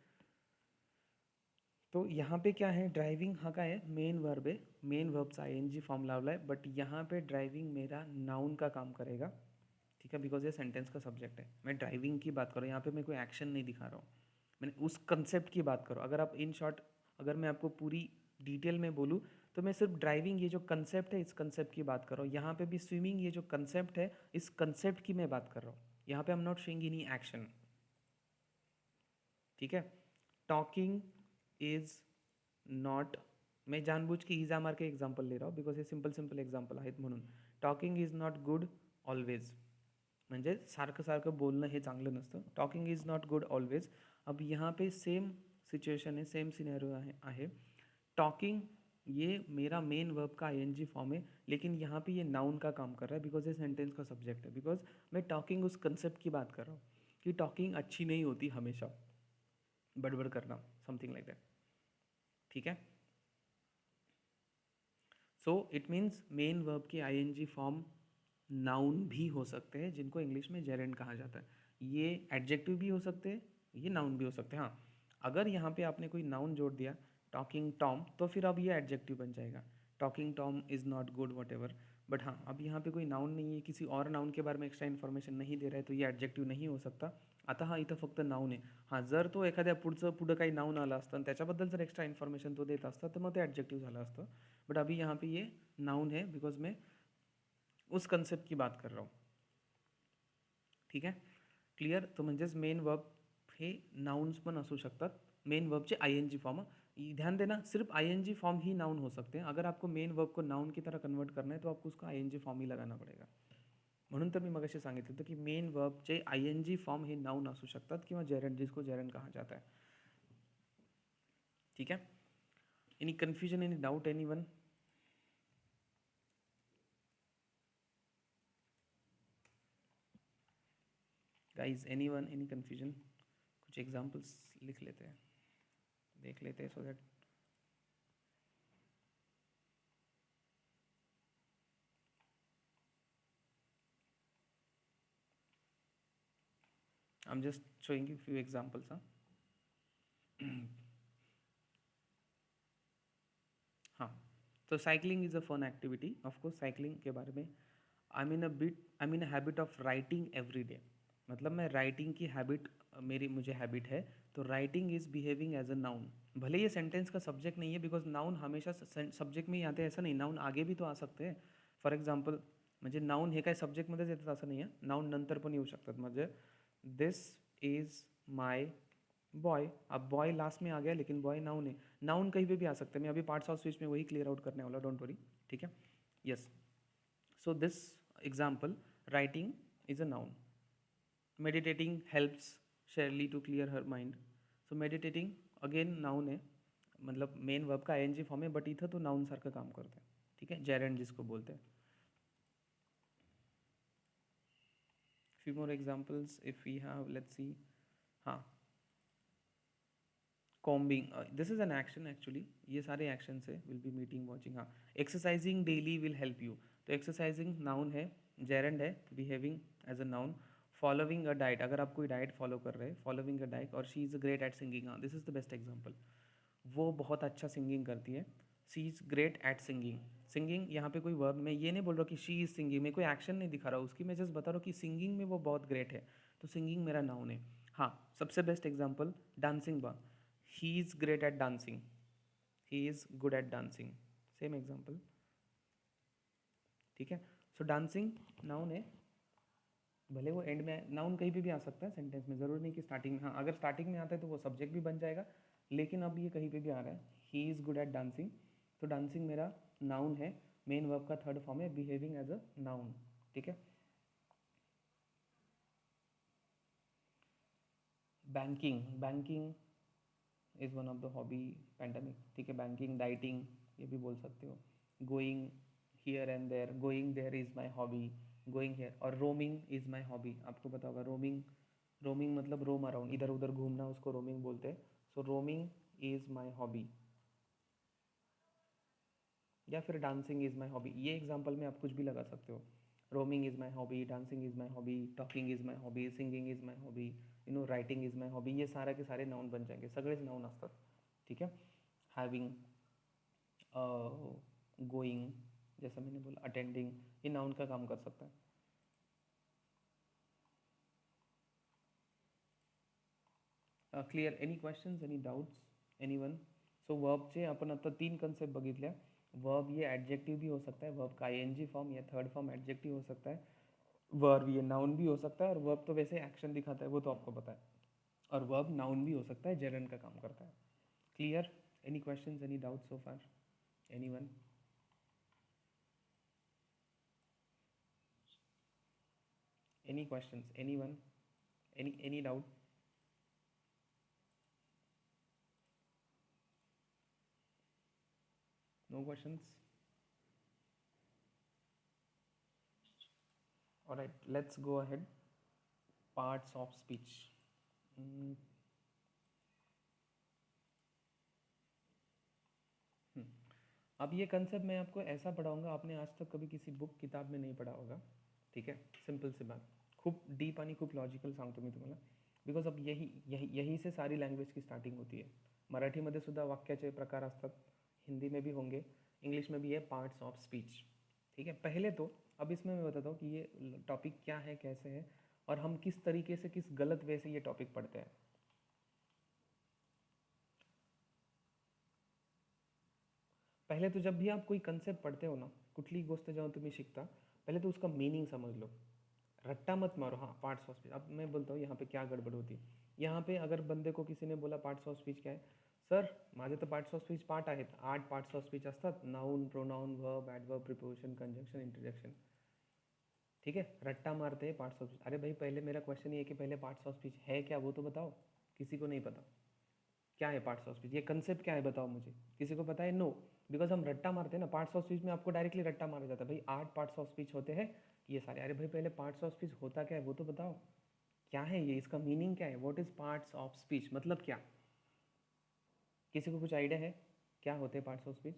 तो यहाँ पे क्या है, ड्राइविंग हाँ का है, मेन वर्ब है, मेन वर्ब्स आईएनजी फॉर्म लावला है, बट यहाँ पे ड्राइविंग मेरा नाउन का काम करेगा। ठीक है, बिकॉज ये सेंटेंस का सब्जेक्ट है, मैं ड्राइविंग की बात करूँ, यहाँ पे मैं कोई एक्शन नहीं दिखा रहा हूँ, मैंने उस कंसेप्ट की बात करूँ। अगर आप इन शॉर्ट, अगर मैं आपको पूरी डिटेल में बोलूँ तो मैं सिर्फ ड्राइविंग, ये जो कंसेप्ट है, इस कंसेप्ट की बात कर रहा हूँ। यहाँ पे भी स्विमिंग, ये जो कंसेप्ट है, इस कंसेप्ट की मैं बात कर रहा हूँ। यहाँ पे I am not showing any action. ठीक है, टॉकिंग इज नॉट, मैं जानबूझ के इजा मार के एग्जाम्पल ले रहा हूँ, बिकॉज हे सिंपल सिंपल एग्जाम्पल आहेत म्हणून। Talking is not good always, म्हणजे सारखं सारखं बोलणं हे चांगलं नसतं, talking is not good always. अब यहाँ पे सेम सिचुएशन है, सेम सिनेरियो आहे। टॉकिंग ये मेरा मेन वर्ब का आईएनजी फॉर्म है, लेकिन यहाँ पे ये नाउन का काम कर रहा है, बिकॉज ये सेंटेंस का सब्जेक्ट है। बिकॉज मैं टॉकिंग उस कंसेप्ट की बात कर रहा हूँ कि टॉकिंग अच्छी नहीं होती हमेशा, बड़बड़ करना, समथिंग लाइक दैट। ठीक है, so it means main verb के आईएनजी फॉर्म नाउन भी हो सकते हैं, जिनको इंग्लिश में जेरेंड कहा जाता है। ये एडजेक्टिव भी हो सकते हैं, ये नाउन भी हो सकते हैं। हाँ, अगर यहाँ पे आपने कोई नाउन जोड़ दिया, टॉकिंग टॉम, तो फिर अब ये एडजेक्टिव बन जाएगा, talking Tom is not good what ever. But हाँ, अब यहाँ पे कोई नाउन नहीं है, किसी और नाउन के बारे में एक्स्ट्रा इन्फॉर्मेशन नहीं दे रहा है, तो ये एडजेक्टिव नहीं हो सकता। आता हा इथं फक्त नाऊन आहे. हां, जर तो एखाद्या पुढं काही नाऊन आलं असतं आणि त्याच्याबद्दल जर एक्स्ट्रा इन्फॉर्मेशन तो देत असता तर मग ते एडजेक्टिव झालं असतं. बट अभी यहाँ पे ये नाउन है बिकॉज मैं उस कंसेप्ट की बात कर रहा हूँ. ठीक आहे, क्लिअर. तो म्हणजेच मेन वर्ब हे नाउन्स पण असू शकतात. मेन वर्बचे आईएनजी फॉर्म. ध्यान देना, सिर्फ आईएनजी फॉर्म ही नाउन हो सकते हैं. अगर आपको मेन वर्ब को नाउन की तरह कन्वर्ट करना है तो आपको उसका आईएनजी फॉर्म ही लगाना पडेगा. म्हणून तर मी मगाशी सांगितलं होतं की मेन वर्बचे आईएनजी फॉर्म हे नाउन असू शकतात किंवा जेरंड, जिसको जेरंड कहा जाता है. ठीक है. Any confusion, any doubt, anyone? Guys, anyone, any confusion? कुछ एग्जाम्पल्स लिख लेते हैं, देख लेते हैं, so that I am just showing you few examples. हाँ, तो cycling is a fun activity. Of course cycling के बारे में I mean habit of writing every day. मतलब मैं राइटिंग की हैबिट, मेरी मुझे हैबिट है. तो writing is behaving as a noun. भले ये सेंटेंस का सब्जेक्ट नहीं है, बिकॉज नाउन हमेशा सब्जेक्ट में ही आते हैं, ऐसा नहीं. नाउन आगे भी तो आ सकते हैं. फॉर एक्झाम्पल, म्हणजे नाउन हे काय सब्जेक्टमध्येच येतात असं नाही आहे. नाउन नंतर पण येऊ शकतात. म्हणजे दिस इज माय बॉय. अब बॉय लास्ट में आ गया, लेकिन बॉय नाउन है. नाउन कहीं पे भी आ सकते हैं. मैं अभी पार्ट्स ऑफ स्पीच में वही क्लियर आउट करने वाला, डोंट वरी. ठीक है. Yes. So this example, writing is a noun. Meditating helps Shirley to clear her mind. So meditating again noun है, मतलब मेन वर्ब का आईएनजी फॉर्म है, बट इथं तो नाउन सारखं काम करते हैं. ठीक है, जेरेंड जिसको बोलते हैं. Few more examples if we have, let's see. हाँ, combing, this is an action actually. ये सारे एक्शन है. Will be meeting, watching. हाँ, exercising daily will help you. तो एक्सरसाइजिंग नाउन है, जेरेंड है, behaving as a noun. Following a diet, अगर आप कोई डाइट फॉलो कर रहे हैं, फॉलोइंग अ डाइट. और she is great at singing. हाँ, this is the best example. वो बहुत अच्छा सिंगिंग करती है. She is great at singing. Singing यहाँ पे कोई वर्ब, मैं ये नहीं बोल रहा कि शी इज़ सिंगिंग, मैं कोई एक्शन नहीं दिखा रहा हूँ उसकी, मैं जस्ट बता रहा हूँ कि सिंगिंग में वो बहुत ग्रेट है. तो सिंगिंग मेरा नाउन है. हाँ, सबसे बेस्ट एग्जाम्पल डांसिंग बा. He is great at dancing. He is good at dancing. Same example. ठीक है. सो डांसिंग नाउन है. भले वो एंड में, नाउन कहीं भी आ सकता है सेंटेंस में, ज़रूर नहीं कि स्टार्टिंग में. हाँ, अगर स्टार्टिंग में आता है तो वो सब्जेक्ट भी बन जाएगा. लेकिन अब ये कहीं पे भी आ रहा है, he is good at dancing. तो डांसिंग मेरा नाउन है. मेन वर्ब का थर्ड फॉर्म है, बिहेविंग एज अ नाउन. ठीक है. Banking, banking is one of the hobby. Pandemic. ठीक है. बैंकिंग, डाइटिंग, ये भी बोल सकते हो. Going here and there, going there is my hobby. Going here. और रोमिंग इज़ माई हॉबी. आपको पता होगा रोमिंग. रोमिंग मतलब रोम अराउंड, इधर उधर घूमना, उसको रोमिंग बोलते हैं. सो रोमिंग इज़ माई हॉबी. या फिर डांसिंग इज़ माई हॉबी. ये एग्जाम्पल में आप कुछ भी लगा सकते हो. Roaming is my hobby, dancing is my hobby, talking is my hobby, singing is my hobby, writing is my hobby. ये सारे के सारे नाउन बन जाएंगे. सगळेच नाउन असतात. ठीक है. हैविंग, गोइंग, जैसा मैंने बोला, अटेंडिंग, ये नाउन का काम कर सकता है. Clear. Any questions, any doubts, anyone? So वर्बचे आपण आता 3 कन्सेप्ट बघितल्या. वर्ब ये एडजेक्टिव भी हो सकता है, वर्ब का आईएनजी फॉर्म या थर्ड फॉर्म एडजेक्टिव हो सकता है. वर्ब ये नाउन भी हो सकता है, और वर्ब तो वैसे एक्शन दिखाता है, वो तो आपको पता है. और वर्ब नाउन भी हो सकता है, जेरंड का काम करता है. Clear. Any questions, any doubt so far? Anyone? Any questions, anyone? Any doubt? No questions? Alright, let's go ahead. Parts of speech. अब ये कंसेप्ट मैं आपको ऐसा पढ़ाऊंगा, आपने आज तक कभी किसी बुक किताब में नहीं पढ़ा होगा. ठीक है. सिंपल सी बात. खूप डीप आणि खूप लॉजिकल सांगतो मी तुम्हाला. बिकॉज अब यही से सारी लँग्वेज की स्टार्टिंग होती है. मराठीमध्ये सुद्धा वाक्याचे प्रकार असतात, हिंदी में भी होंगे, इंग्लिश में भी है पार्ट्स ऑफ स्पीच. ठीक है. पहले तो अब इसमें मैं बताता हूँ कि ये टॉपिक क्या है, कैसे है. और हम किस तरीके से, किस गलत वे से ये टॉपिक पढ़ते हैं। पहले तो जब भी आप कोई कंसेप्ट पढ़ते हो ना, कुठली गोष्ट जेव्हा तुम्ही शिकता, पहले तो उसका मीनिंग समझ लो, रट्टा मत मारो। हाँ, पार्ट्स ऑफ स्पीच, अब मैं बोलता हूँ यहाँ पे क्या गड़बड़ होती है। यहाँ पे अगर बंदे को किसी ने बोला पार्ट्स ऑफ स्पीच क्या है, सर माझे तर पार्ट्स ऑफ स्पीच 8 आहेत, 8 पार्ट्स ऑफ स्पीच असतात, noun, pronoun, verb, adverb, preposition, conjunction, interjection. ठीक है, रट्टा मारते हैं पार्ट्स ऑफ स्पीच। अरे भाई पहले मेरा क्वेश्चन ये है कि पहले पार्ट्स ऑफ स्पीच है क्या, वो तो बताओ। किसी को नहीं पता क्या है पार्ट्स ऑफ स्पीच, ये कंसेप्ट क्या है बताओ मुझे। किसी को पता है? नो। बिकॉज हम रट्टा मारते हैं ना, पार्ट्स ऑफ स्पीच में आपको डायरेक्टली रट्टा मारा जाता है, भाई 8 पार्ट्स ऑफ स्पीच होते हैं ये सारे। अरे भाई पहले पार्ट्स ऑफ स्पीच होता क्या है वो तो बताओ, क्या है ये, इसका मीनिंग क्या है, what is parts of speech मतलब क्या। किसी को कुछ आइडिया है क्या होते हैं पार्ट्स ऑफ स्पीच?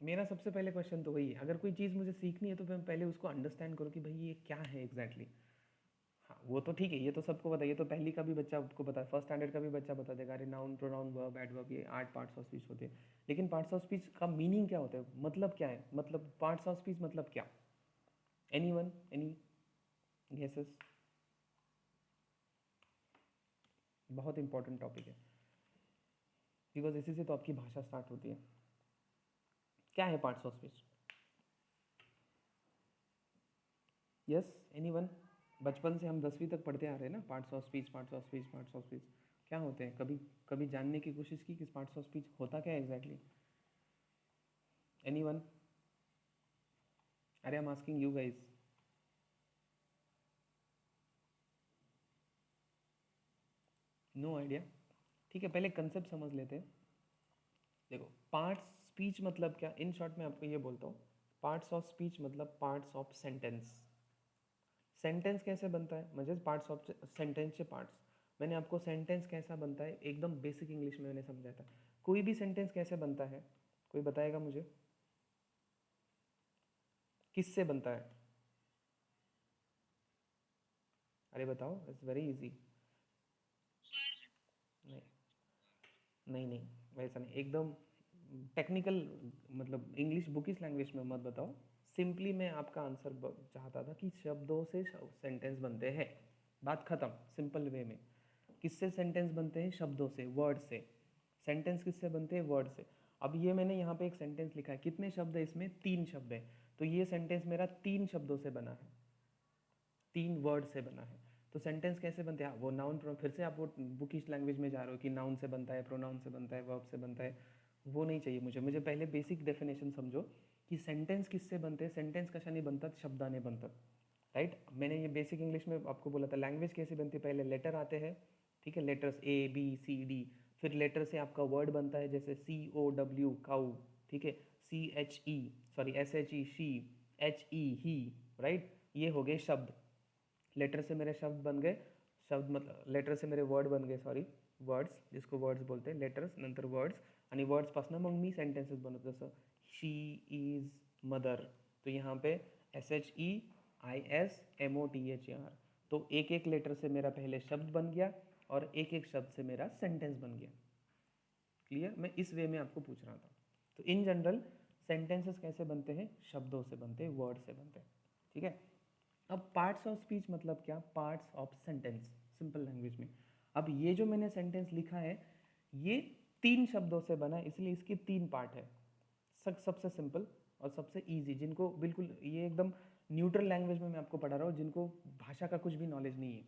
मेरा सबसे पहले क्वेश्चन तो वही है, अगर कोई चीज़ मुझे सीखनी है तो मैं पहले उसको अंडरस्टैंड करूँ कि भाई ये क्या है एग्जैक्टली। हाँ वो तो ठीक है, ये तो सबको पता है, ये तो पहली का भी बच्चा आपको पता है, फर्स्ट स्टैंडर्ड का भी बच्चा बता देगा, अरे नाउन, प्रोनाउन, वर्ब, एडवर्ब, ये 8 पार्ट्स ऑफ स्पीच होते हैं। लेकिन पार्ट्स ऑफ स्पीच का मीनिंग क्या होता है, मतलब क्या है, मतलब पार्ट्स ऑफ स्पीच मतलब क्या? Anyone, any guesses? बहुत इंपॉर्टेंट टॉपिक है, बिकॉज इसी से तो आपकी भाषा स्टार्ट होती है। क्या है parts of speech? Yes, anyone? बचपन से हम 10वीं तक पढ़ते आ रहे हैं ना, parts of speech, parts of speech, parts of speech. क्या होते हैं, कभी कभी जानने की कोशिश की कि पार्ट्स ऑफ स्पीच होता क्या है एग्जैक्टली? एनीवन? अरे I am asking you guys. No idea? ठीक है, पहले कंसेप्ट समझ लेते हैं। देखो, पार्ट्स स्पीच मतलब क्या, इन शॉर्ट में आपको ये बोलता हूँ, पार्ट्स ऑफ स्पीच मतलब पार्ट्स ऑफ सेंटेंस। सेंटेंस कैसे बनता है, म्हणजे पार्ट्स ऑफ सेंटेंसचे पार्ट्स। मैंने आपको सेंटेंस कैसा बनता है एकदम बेसिक इंग्लिश में मैंने समझाया था। कोई भी सेंटेंस कैसे बनता है, कोई बताएगा मुझे? किससे बनता है? अरे बताओ, इट्स वेरी इजी। नहीं नहीं नहीं, वैसा नहीं एकदम टेक्निकल, मतलब इंग्लिश बुकिश लैंग्वेज में मत बताओ। सिंपली मैं आपका आंसर चाहता था कि शब्दों से सेंटेंस बनते हैं, बात खत्म, सिंपल वे में। किससे सेंटेंस बनते हैं? शब्दों से, वर्ड से। सेंटेंस किससे बनते हैं? वर्ड से। अब ये मैंने यहाँ पे एक सेंटेंस लिखा है, कितने शब्द है इसमें? 3 शब्द है। तो ये सेंटेंस मेरा 3 शब्दों से बना है, 3 वर्ड से बना है। तो सेंटेंस कैसे बनते हैं? हाँ, वो नाउन प्रोनाउन, फिर से आप वो बुकिश लैंग्वेज में जा रहे हो कि नाउन से बनता है, प्रोनाउन से बनता है, वर्ब से बनता है। वो नहीं चाहिए मुझे, मुझे पहले बेसिक डेफिनेशन समझो कि सेंटेंस किससे बनते हैं। सेंटेंस कशाने बनतात? शब्दाने बनतात, राइट। मैंने ये बेसिक इंग्लिश में आपको बोला था। लैंग्वेज कैसे बनती है? पहले लेटर आते हैं, ठीक है, letters A B C D, फिर लेटर से आपका वर्ड बनता है, जैसे COW काउ, ठीक है, SHE she, HE he, right. ये हो गए शब्द। लेटर से मेरे शब्द बन गए, शब्द मतलब लेटर से मेरे वर्ड बन गए, सॉरी, वर्ड्स, जिसको वर्ड्स बोलते हैं, लेटर्स नंतर वर्ड्स, आणि वर्ड्सपासून मग मी सेंटेन्सेस बनवतो, जसं शी इज मदर, तो यहाँ पे SHEISMOTHER। तो एक एक लेटर से मेरा पहले शब्द बन गया और एक एक शब्द से मेरा सेंटेंस बन गया। क्लियर? मैं इस वे में आपको पूछ रहा था। तो इन जनरल सेंटेंसेस कैसे बनते हैं? शब्दों से बनते हैं, वर्ड से बनते हैं, ठीक है। अब पार्ट्स ऑफ स्पीच मतलब क्या? Parts of sentence, simple language में। अब ये जो मैंने सेंटेंस लिखा है, ये 3 शब्दों से बना है, इसलिए इसके 3 पार्ट है। सबसे सिंपल और सबसे इजी, जिनको बिल्कुल ये एकदम न्यूट्रल लैंग्वेज में मैं आपको पढ़ा रहा हूँ, जिनको भाषा का कुछ भी नॉलेज नहीं है,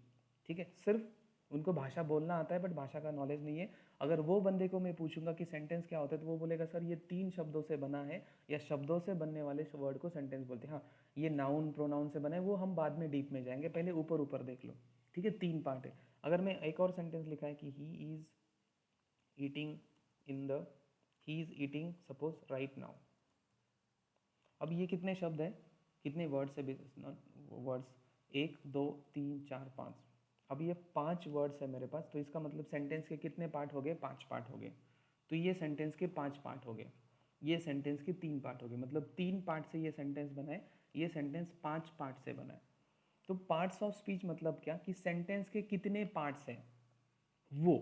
ठीक है, सिर्फ उनको भाषा बोलना आता है बट भाषा का नॉलेज नहीं है। अगर वो बंदे को मैं पूछूंगा कि सेंटेंस क्या होता है, तो वो बोलेगा सर ये 3 शब्दों से बना है, या शब्दों से बनने वाले वर्ड को सेंटेंस बोलते हैं। हाँ, ये नाउन प्रोनाउन से बना है, वो हम बाद में डीप में जाएंगे, पहले ऊपर ऊपर देख लो, ठीक है। 3 पार्ट है। अगर मैं एक और सेंटेंस लिखा है कि eating in the he is eating suppose right now. अब ये कितने शब्द हैं, कितने वर्ड्स है? वर्ड्स 1 2 3 4 5। अब ये 5 वर्ड्स है मेरे पास, तो इसका मतलब सेंटेंस के कितने पार्ट हो गए? 5 पार्ट हो गए। तो ये सेंटेंस के 5 पार्ट हो गए, ये सेंटेंस के 3 पार्ट हो गए, मतलब 3 पार्ट से ये सेंटेंस बना है, ये सेंटेंस 5 पार्ट से बना है। तो पार्ट्स ऑफ स्पीच मतलब क्या कि सेंटेंस के कितने पार्ट्स हैं वो,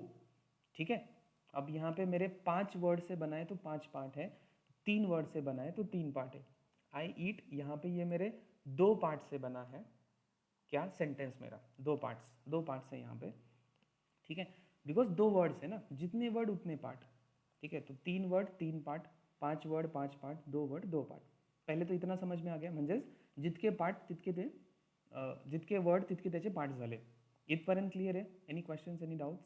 ठीक है। अब यहाँ पे मेरे 5 वर्ड से बना है तो 5 पार्ट है, 3 वर्ड से बना है तो 3 पार्ट है। आई ईट, यहाँ पे ये मेरे दो पार्ट से बना है क्या सेंटेंस मेरा, दो पार्ट्स है यहाँ पे, ठीक है, बिकॉज दो वर्ड्स है ना, जितने वर्ड उतने पार्ट, ठीक है, तो 3 word 3 part, 5 word 5 part, 2 word 2 part. पहले तो इतना समझ में आ गया, म्हणजेच जितके पार्ट तितके ते जितके वर्ड तितके त्याचे पार्ट झाले. इथपर्यंत क्लिअर आहे? Any questions, any doubts?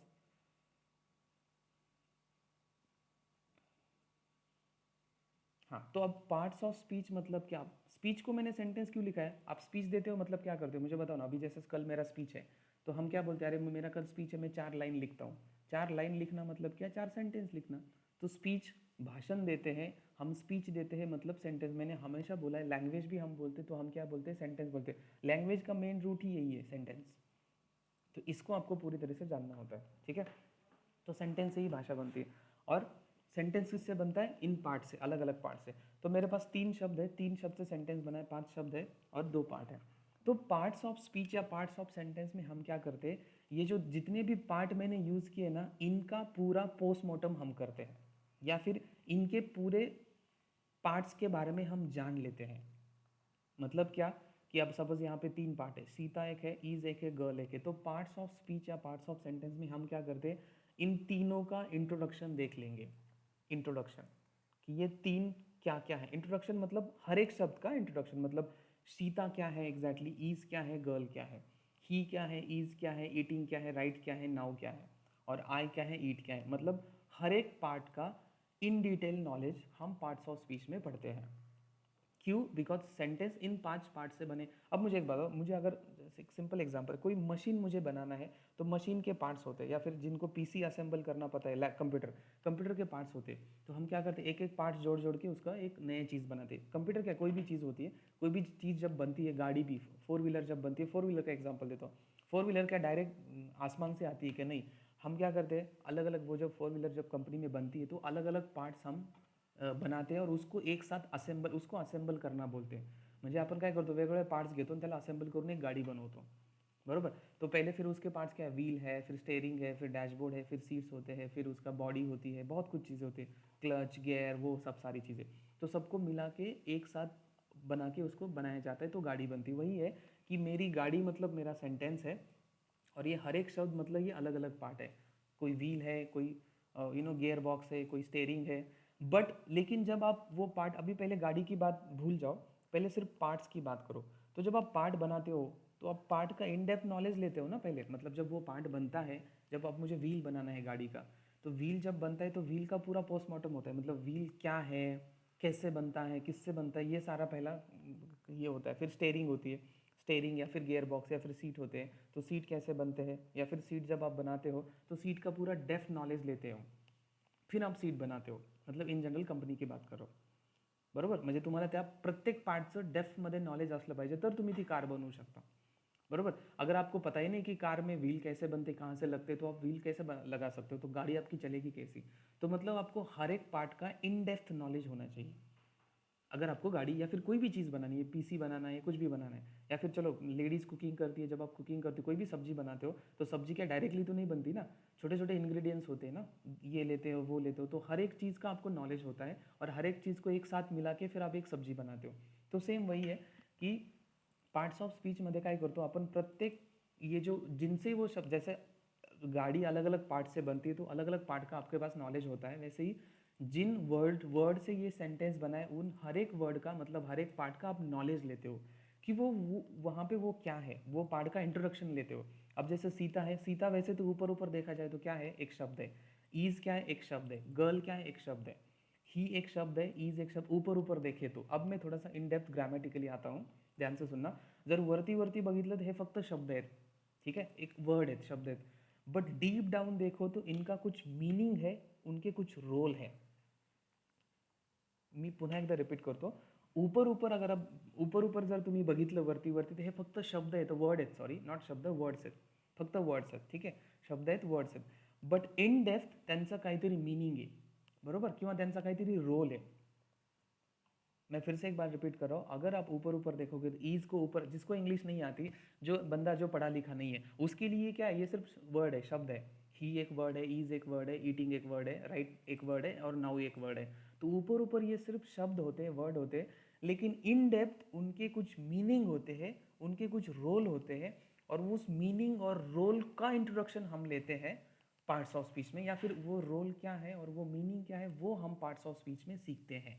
हाँ, तो अब पार्ट्स ऑफ स्पीच मतलब क्या? स्पीच को मैंने सेंटेंस क्यों लिखा है? आप स्पीच देते हो मतलब क्या करते हो मुझे बताओ ना. अभी जैसे कल मेरा स्पीच है, तो हम क्या बोलते हैं, अरे मेरा कल स्पीच है, मैं 4 लाइन लिखता हूँ. 4 लाइन लिखना मतलब क्या? 4 सेंटेंस लिखना. तो स्पीच, भाषण देते हैं हम, स्पीच देते हैं मतलब सेंटेंस. मैंने हमेशा बोला है लैंग्वेज भी हम बोलते हैं, तो हम क्या बोलते हैं? सेंटेंस बोलते हैं. लैंग्वेज का मेन रूट ही यही है, सेंटेंस. तो इसको आपको पूरी तरह से जानना होता है, ठीक है. तो सेंटेंस से ही भाषा बनती है. और सेंटेंस किससे बनता है? इन पार्ट से, अलग अलग पार्ट से. तो मेरे पास 3 शब्द है, 3 शब्द से सेंटेंस बना है, 5 शब्द है और 2 पार्ट है. तो पार्ट्स ऑफ स्पीच या पार्ट्स ऑफ सेंटेंस में हम क्या करते हैं, ये जो जितने भी पार्ट मैंने यूज़ किए ना, इनका पूरा पोस्टमार्टम हम करते हैं, या फिर इनके पूरे पार्ट्स के बारे में हम जान लेते हैं. मतलब क्या, कि अब सपोज यहाँ पे 3 पार्ट है, सीता एक है, ईज एक है, गर्ल एक है. तो पार्ट्स ऑफ स्पीच या पार्ट्स ऑफ सेंटेंस में हम क्या करते हैं, इन तीनों का इंट्रोडक्शन देख लेंगे. इंट्रोडक्शन, कि ये तीन क्या क्या है. इंट्रोडक्शन मतलब हर एक शब्द का इंट्रोडक्शन. मतलब सीता क्या है एग्जैक्टली, ईज क्या है, गर्ल क्या है, ही क्या है, इज क्या है, ईटिंग क्या है, राइट क्या है, नाउ क्या है, और आई क्या है, ईट क्या है. मतलब हर एक पार्ट का इन डिटेल नॉलेज हम पार्ट्स ऑफ स्पीच में पढ़ते हैं. क्यों? बिकॉज सेंटेंस इन 5 पार्ट से बने. अब मुझे एक बताओ, मुझे अगर एक सिंपल एग्जांपल, कोई मशीन मुझे बनाना है, तो मशीन के पार्ट्स होते हैं, या फिर जिनको पीसी असेंबल करना पता है, कंप्यूटर, कंप्यूटर के पार्ट्स होते हैं. तो हम क्या करते हैं, एक एक पार्ट जोड़ जोड़ के उसका एक नई चीज़ बनाते हैं. कंप्यूटर क्या, कोई भी चीज़ होती है, कोई भी चीज़ जब बनती है, गाड़ी भी, 4 व्हीलर जब बनती है, 4 व्हीलर का एग्जाम्पल देता हूँ. 4 व्हीलर क्या डायरेक्ट आसमान से आती है क्या? नहीं. हम क्या करते हैं, अलग अलग वो जब 4 व्हीलर जब कंपनी में बनती है, तो अलग अलग पार्ट्स हम बनाते हैं, और उसको एक साथ असेंबल, उसको असेंबल करना बोलते हैं. म्हणजे आपण काय करतो, वेगवेगळे पार्ट्स घेतो आणि त्याला असेंबल करून एक गाडी बनवतो, बरोबर. तो पहले फिर उसके पार्ट्स क्या है, व्हील है, फिर स्टेयरिंग है, फिर डैशबोर्ड है, फिर सीट्स होते हैं, फिर उसका बॉडी होती है, बहुत कुछ चीज़ें होती है, क्लच, गियर, वो सब सारी चीज़ें. तो सबको मिला के एक साथ बना के उसको बनाया जाता है, तो गाड़ी बनती है. वही है कि मेरी गाड़ी मतलब मेरा सेंटेंस है, और ये हर एक शब्द मतलब ये अलग अलग पार्ट है. कोई व्हील है, कोई गियर बॉक्स है, कोई स्टेयरिंग है. बट लेकिन जब आप वो पार्ट, अभी पहले गाड़ी की बात भूल जाओ, पहले सिर्फ पार्ट्स की बात करो. तो जब आप पार्ट बनाते हो, तो आप पार्ट का इन डेप्थ नॉलेज लेते हो ना पहले. मतलब जब वो पार्ट बनता है, जब आप, मुझे व्हील बनाना है गाड़ी का, तो व्हील जब बनता है, तो व्हील का पूरा पोस्टमार्टम होता है. मतलब व्हील क्या है, कैसे बनता है, किससे बनता है, ये सारा पहला ये होता है. फिर स्टेयरिंग होती है, स्टेयरिंग या फिर गियर बॉक्स या फिर सीट होते हैं, तो सीट कैसे बनते हैं, या फिर सीट जब आप बनाते हो, तो सीट का पूरा डेप्थ नॉलेज लेते हो, फिर आप सीट बनाते हो. मतलब इन जनरल कंपनी की बात करो, बरोबर. म्हणजे तुम्हाला त्या प्रत्येक पार्टचं डेप्थमध्ये नॉलेज असलं पाहिजे, तर तुम्ही ती कार बनवू शकता, बरोबर. अगर आपको पता ही नहीं कि कार में व्हील कैसे बनते, कहाँ से लगते, तो आप व्हील कैसे लगा सकते हो, तो गाड़ी आपकी चलेगी कैसी. तो मतलब आपको हर एक पार्ट का इन डेप्थ नॉलेज होना चाहिए, अगर आपको गाड़ी या फिर कोई भी चीज़ बनानी है, पीसी बनाना है, कुछ भी बनाना है. या फिर चलो लेडीज़ कुकिंग करती है, जब आप कुकिंग करते हो, कोई भी सब्जी बनाते हो, तो सब्जी क्या डायरेक्टली तो नहीं बनती ना, छोटे छोटे इंग्रेडिएंट्स होते हैं ना, ये लेते हो, वो लेते हो. तो हर एक चीज़ का आपको नॉलेज होता है, और हर एक चीज़ को एक साथ मिला के फिर आप एक सब्जी बनाते हो. तो सेम वही है कि पार्ट्स ऑफ स्पीचमध्ये काय करतो आपण, प्रत्येक ये जो जिनसे वो शब्द, जैसे गाड़ी अलग अलग पार्ट से बनती है, तो अलग अलग पार्ट का आपके पास नॉलेज होता है. वैसे ही जिन वर्ड से ये सेंटेंस बना है, उन हर एक वर्ड का, मतलब हर एक पार्ट का आप नॉलेज लेते हो, कि वो वहाँ पे वो क्या है, वो पार्ट का इंट्रोडक्शन लेते हो. अब जैसे सीता है, सीता वैसे तो ऊपर ऊपर देखा जाए तो क्या है, एक शब्द है. ईज क्या है, एक शब्द है. गर्ल क्या है, एक शब्द है. ही एक शब्द है, ईज एक शब्द. ऊपर ऊपर देखे तो, अब मैं थोड़ा सा इन डेप्थ ग्रामेटिकली आता हूँ, ध्यान से सुनना. जर वरती वरती बघितलं तर हे फक्त शब्द आहेत, ठीक है, एक वर्ड आहेत, शब्द आहेत. बट डीप डाउन देखो तो इनका कुछ मीनिंग है, उनके कुछ रोल है. मी पुन्हा एकदा रिपीट करतो. ऊपर ऊपर अगर आप ऊपर ऊपर जर तुम्ही बघितलं वरती वरती, तर हे फक्त शब्द आहेत, वर्ड आहेत, सॉरी नॉट शब्द, वर्ड्स आहेत, फक्त वर्ड्स आहेत, ठीक आहे, शब्द आहेत, वर्ड्स आहेत. बट इन डेप्थ त्यांचं काहीतरी मीनिंग आहे, बरोबर, किंवा त्यांचा काहीतरी रोल है. मैं फिर से एक बार रिपीट कर रहा हूँ, अगर आप ऊपर ऊपर देखोगे तो ईज को ऊपर, जिसको इंग्लिश नहीं आती, जो बंदा जो पढ़ा लिखा नहीं है, उसके लिए क्या है, ये सिर्फ वर्ड है, शब्द है. ही एक वर्ड है, ईज एक वर्ड है, ईटिंग एक वर्ड है, राइट एक वर्ड है, और नाउ एक वर्ड है. तो ऊपर ऊपर ये सिर्फ शब्द होते हैं, वर्ड होते हैं. लेकिन इन डेप्थ उनके कुछ मीनिंग होते हैं, उनके कुछ रोल होते हैं, और उस मीनिंग और रोल का इंट्रोडक्शन हम लेते हैं पार्ट्स ऑफ स्पीच में, या फिर वो रोल क्या है और वो मीनिंग क्या है वो हम पार्ट्स ऑफ स्पीच में सीखते हैं।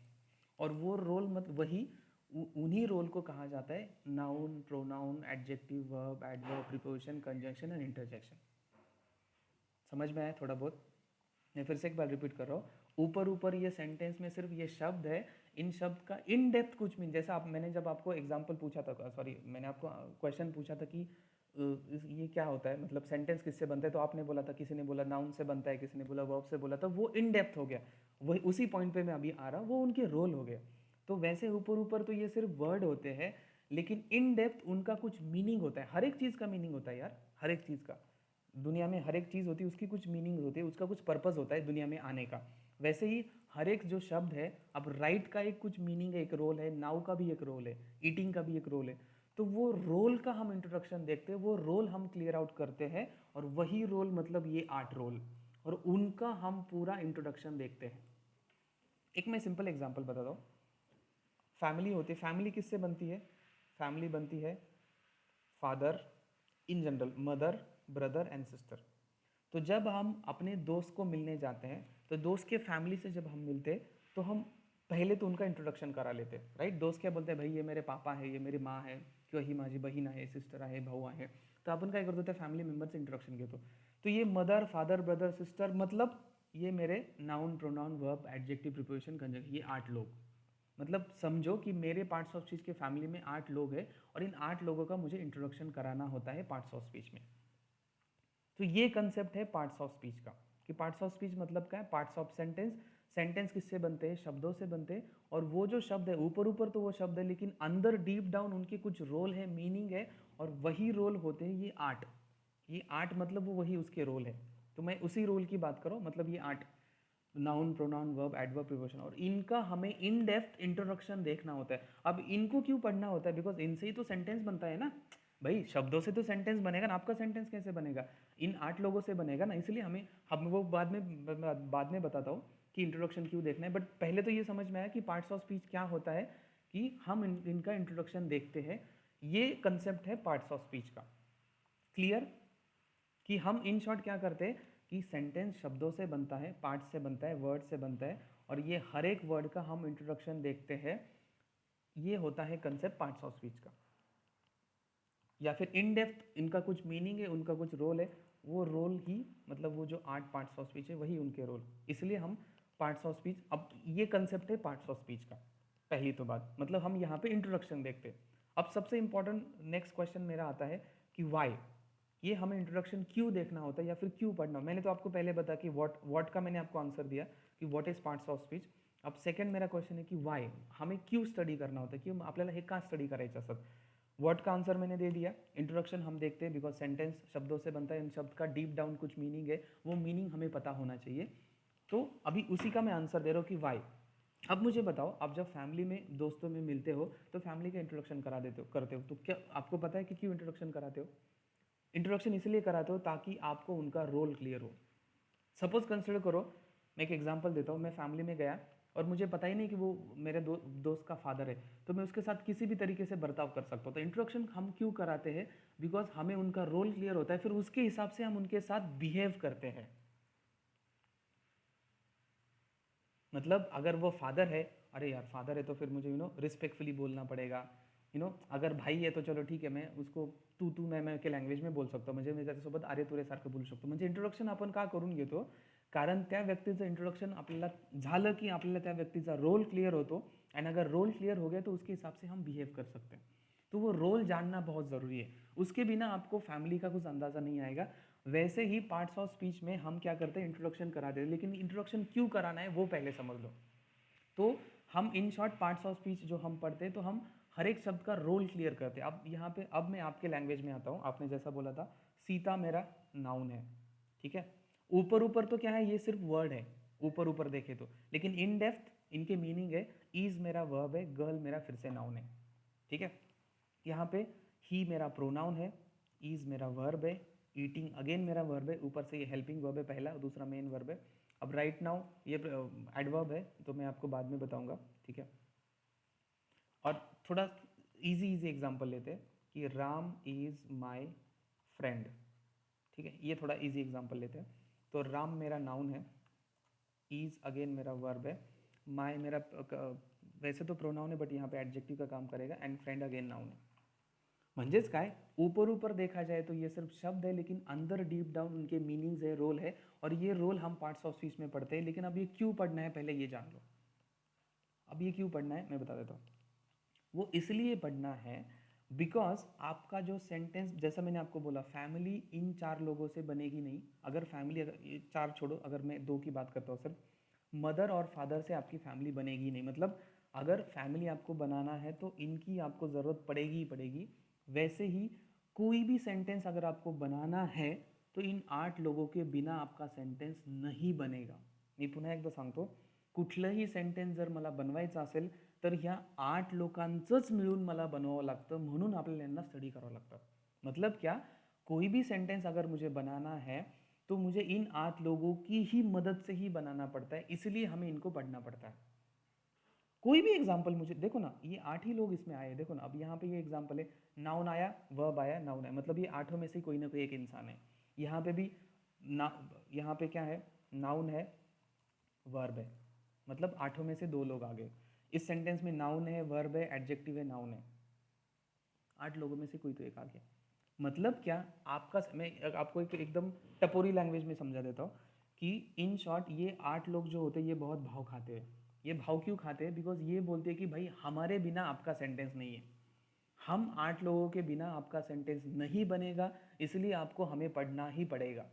और वो रोल मतलब वही उन्हीं रोल को कहा जाता है noun, pronoun, adjective, verb, adverb, preposition, conjunction and interjection. समझ में आया थोड़ा बहुत? मैं फिर से एक बार रिपीट कर रहा हूँ, ऊपर ऊपर ये सेंटेंस में सिर्फ ये शब्द है, इन शब्द का इन डेप्थ कुछ मीन, जैसा आप मैंने जब आपको एग्जांपल पूछा था, सॉरी मैंने आपको क्वेश्चन पूछा था कि ये क्या होता है, मतलब सेंटेंस किससे बनता है, तो आपने बोला था, किसी ने बोला नाउन से बनता है, किसी ने बोला वर्ब से बोला था, वो इन डेप्थ हो गया। वही उसी पॉइंट पे मैं अभी आ रहा हूँ, वो उनके रोल हो गया। तो वैसे ऊपर ऊपर तो ये सिर्फ वर्ड होते हैं, लेकिन इन डेप्थ उनका कुछ मीनिंग होता है। हर एक चीज़ का मीनिंग होता है यार, हर एक चीज़ का। दुनिया में हर एक चीज़ होती है, उसकी कुछ मीनिंग होती है, उसका कुछ पर्पस होता है दुनिया में आने का। वैसे ही हर एक जो शब्द है, अब राइट का एक कुछ मीनिंग है, एक रोल है, नाउ का भी एक रोल है, ईटिंग का भी एक रोल है। तो वो रोल का हम इंट्रोडक्शन देखते हैं, वो रोल हम क्लियर आउट करते हैं, और वही रोल मतलब ये 8 रोल, और उनका हम पूरा इंट्रोडक्शन देखते हैं। एक मैं सिंपल एग्जांपल बताता हूँ। फैमिली होती है, फैमिली किससे बनती है? फैमिली बनती है father, in general mother, brother and sister. तो जब हम अपने दोस्त को मिलने जाते हैं, तो दोस्त के फैमिली से जब हम मिलते तो हम पहले तो उनका इंट्रोडक्शन करा लेते, राइट? दोस्त क्या बोलते हैं, भाई ये मेरे पापा है, ये मेरी माँ है, क्यों ही माझी बहन है, सिस्टर आहे, भाऊ आहे। तो अपन काय करतो, त्या फॅमिली मेंबरचं इंट्रोडक्शन घेतो। तो ये मदर, फादर, ब्रदर, सिस्टर मतलब ये मेरे noun, pronoun, verb, adjective, preposition, conjunction, ये 8 लोग। मतलब समझो कि मेरे पार्ट्स ऑफ स्पीच के फैमिली में 8 लोग हैं, और इन 8 लोगों का मुझे इंट्रोडक्शन कराना होता है पार्ट्स ऑफ स्पीच में। तो ये कंसेप्ट है पार्ट्स ऑफ स्पीच का, कि पार्ट्स ऑफ स्पीच मतलब क्या है? Parts of sentence. सेंटेंस किससे बनते हैं? शब्दों से बनते हैं। और वो जो शब्द है, ऊपर ऊपर तो वो शब्द है, लेकिन अंदर डीप डाउन उनके कुछ रोल है, मीनिंग है, और वही रोल होते हैं ये 8। ये 8 मतलब वो वही उसके रोल है। तो मैं उसी रोल की बात करूँ, मतलब ये 8 noun, pronoun, verb, adverb, preposition, और इनका हमें इन डेप्थ इंट्रोडक्शन देखना होता है। अब इनको क्यों पढ़ना होता है? बिकॉज इनसे ही तो सेंटेंस बनता है ना भाई। शब्दों से तो सेंटेंस बनेगा ना, आपका सेंटेंस कैसे बनेगा? इन 8 लोगों से बनेगा ना। इसलिए हम वो बाद में बताता हूँ कि इंट्रोडक्शन क्यों देखना है। बट पहले तो ये समझ में आया कि पार्ट्स ऑफ स्पीच क्या होता है, कि हम इनका इंट्रोडक्शन देखते हैं। ये कंसेप्ट है पार्ट्स ऑफ स्पीच का। क्लियर? कि हम इन शॉर्ट क्या करते हैं कि सेंटेंस शब्दों से बनता है, पार्ट से बनता है, वर्ड से बनता है, और ये हर एक वर्ड का हम इंट्रोडक्शन देखते हैं। ये होता है कंसेप्ट पार्ट्स ऑफ स्पीच का। या फिर इन डेप्थ इनका कुछ मीनिंग है, उनका कुछ रोल है, वो रोल ही मतलब वो जो 8 पार्ट्स ऑफ स्पीच है वही उनके रोल, इसलिए हम पार्ट्स ऑफ स्पीच। अब ये कंसेप्ट है पार्ट्स ऑफ स्पीच का। पहली तो बात मतलब हम यहाँ पे इंट्रोडक्शन देखते हैं। अब सबसे इंपॉर्टेंट नेक्स्ट क्वेश्चन मेरा आता है कि वाई, ये हमें इंट्रोडक्शन क्यों देखना होता है या फिर क्यों पढ़ना। मैंने तो आपको पहले बताया कि व्हाट का मैंने आपको आंसर दिया कि what is parts of speech. अब सेकंड मेरा क्वेश्चन है कि वाई, हमें क्यों स्टडी करना होता है, क्यों आपल्याला हे का स्टडी करायचं असतं। व्हाट का आंसर मैंने दे दिया, इंट्रोडक्शन हम देखते हैं बिकॉज सेंटेंस शब्दों से बनता है, इन शब्द का डीप डाउन कुछ मीनिंग है, वो मीनिंग हमें पता होना चाहिए। तो अभी उसी का मैं आंसर दे रहा हूँ कि वाई। अब मुझे बताओ, आप जब फैमिली में दोस्तों में मिलते हो तो फैमिली का इंट्रोडक्शन करा देते हो करते हो, तो क्या आपको पता है कि क्यों इंट्रोडक्शन कराते हो? इंट्रोडक्शन इसलिए कराते हो ताकि आपको उनका रोल क्लियर हो। सपोज कंसिडर करो, मैं एक एग्जांपल देता हूँ, मैं फैमिली में गया और मुझे पता ही नहीं कि वो मेरे दोस्त का फादर है, तो मैं उसके साथ किसी भी तरीके से बर्ताव कर सकता हूँ। तो इंट्रोडक्शन हम क्यों कराते हैं? बिकॉज हमें उनका रोल क्लियर होता है, फिर उसके हिसाब से हम उनके साथ बिहेव करते हैं। मतलब अगर वो फादर है, अरे यार फादर है तो फिर मुझे रिस्पेक्टफुली बोलना पड़ेगा। अगर भाई आहे तो चलो ठीक आहे, मैं उसको तू मैं के लँग्वेज में बोलू शकतो, म्हणजे मी त्याच्यासोबत अरे तुरे सारखं बोलू शकतो। म्हणजे इंट्रोडक्शन आपण का करून घेतो? कारण त्या व्यक्तीचं इंट्रोडक्शन आपल्याला झालं की आपल्याला त्या व्यक्तीचा रोल क्लियर होतो, एंड अगर रोल क्लियर हो गया तो उसके हिसाब से हम बिहेव कर सकते हैं। तो वो रोल जानना बहुत ज़रूरी है, उसके बिना आपको फैमिली का कुछ अंदाज़ा नहीं आएगा। वैसे ही पार्ट्स ऑफ स्पीच में हम क्या करते हैं, इंट्रोडक्शन करा देते हैं, लेकिन इंट्रोडक्शन क्यों कराना है वो पहले समझ लो। तो हम in short parts of speech जो हम पढ़ते हैं, तो हम हर एक शब्द का रोल क्लियर करते हैं। अब यहाँ पे अब मैं आपके लैंग्वेज में आता हूँ। आपने जैसा बोला था, सीता मेरा नाउन है, ठीक है। ऊपर ऊपर तो क्या है, ये सिर्फ वर्ड है ऊपर ऊपर देखे तो, लेकिन इन डेप्थ इनके मीनिंग है। ईज मेरा वर्ब है, गर्ल मेरा फिर से नाउन है, ठीक है। यहाँ पे ही मेरा प्रोनाउन है, इज मेरा वर्ब है, ईटिंग अगेन मेरा वर्ब है, ऊपर से ये हेल्पिंग वर्ब है पहला, दूसरा मेन वर्ब है। अब राइट नाउ ये एडवर्ब है, तो मैं आपको बाद में बताऊंगा, ठीक है। और थोड़ा इजी इजी एग्जांपल लेते हैं कि राम इज माय फ्रेंड, ठीक है, ये थोड़ा इजी एग्जांपल लेते हैं। तो राम मेरा नाउन है, इज अगेन मेरा वर्ब है, माय मेरा वैसे तो प्रोनाउन है बट यहाँ पे एडजेक्टिव का काम करेगा, एंड फ्रेंड अगेन नाउन है। म्हणजेच काय, ऊपर ऊपर देखा जाए तो ये सिर्फ शब्द है, लेकिन अंदर डीप डाउन उनके मीनिंग्स है, रोल है, और ये रोल हम पार्ट्स ऑफ स्पीच में पढ़ते हैं। लेकिन अब ये क्यों पढ़ना है पहले ये जान लो। अब ये क्यों पढ़ना है मैं बता देता हूँ। वो इसलिए पढ़ना है बिकॉज आपका जो सेंटेंस, जैसा मैंने आपको बोला, फैमिली इन 4 लोगों से बनेगी नहीं। अगर फैमिली, अगर ये 4 छोड़ो, अगर मैं 2 की बात करता हूँ, सिर्फ मदर और फादर से आपकी फैमिली बनेगी नहीं। मतलब अगर फैमिली आपको बनाना है तो इनकी आपको ज़रूरत पड़ेगी ही पड़ेगी। वैसे ही कोई भी सेंटेंस अगर आपको बनाना है तो इन 8 लोगों के बिना आपका सेंटेंस नहीं बनेगा। मी पुन्हा एकदा सांगतो, कुठलंही सेंटेन्स जर मला बनवायचं असेल तर ह्या 8 लोकांचंच मिळून मला बनवावं लागतं, म्हणून आपल्याला यांना स्टडी करावं लागतं। मतलब क्या, कोई भी सेंटेंस अगर मुझे बनाना है तो मुझे इन 8 लोगों की ही मदद से ही बनाना पड़ता है, इसलिए हमें इनको पढ़ना पड़ता है। कोई भी एग्जाम्पल मुझे देखो ना, ये 8 ही लोग इसमें आए, देखो ना, अब यहाँ पे ये एग्जाम्पल है, नाउन आया, वर्ब आया, नाउन आया, मतलब ये 8 में से कोई ना कोई एक इंसान है। यहाँ पे भी ना, यहाँ पे क्या है, नाउन है, वर्ब है, मतलब 8 में से 2 लोग आ गए। इस सेंटेंस में नाउन है, वर्ब है, एडजेक्टिव है, नाउन है, 8 लोगों में से कोई तो एक आ गया। मतलब क्या, आपका, मैं आपको एक एकदम टपोरी लैंग्वेज में समझा देता हूँ कि इन शॉर्ट ये 8 लोग जो होते हैं ये बहुत भाव खाते हैं। ये भाव क्यों खाते हैं? बिकॉज ये बोलते हैं कि भाई हमारे बिना आपका सेंटेंस नहीं है, हम 8 लोगों के बिना आपका सेंटेंस नहीं बनेगा, इसलिए आपको हमें पढ़ना ही पड़ेगा।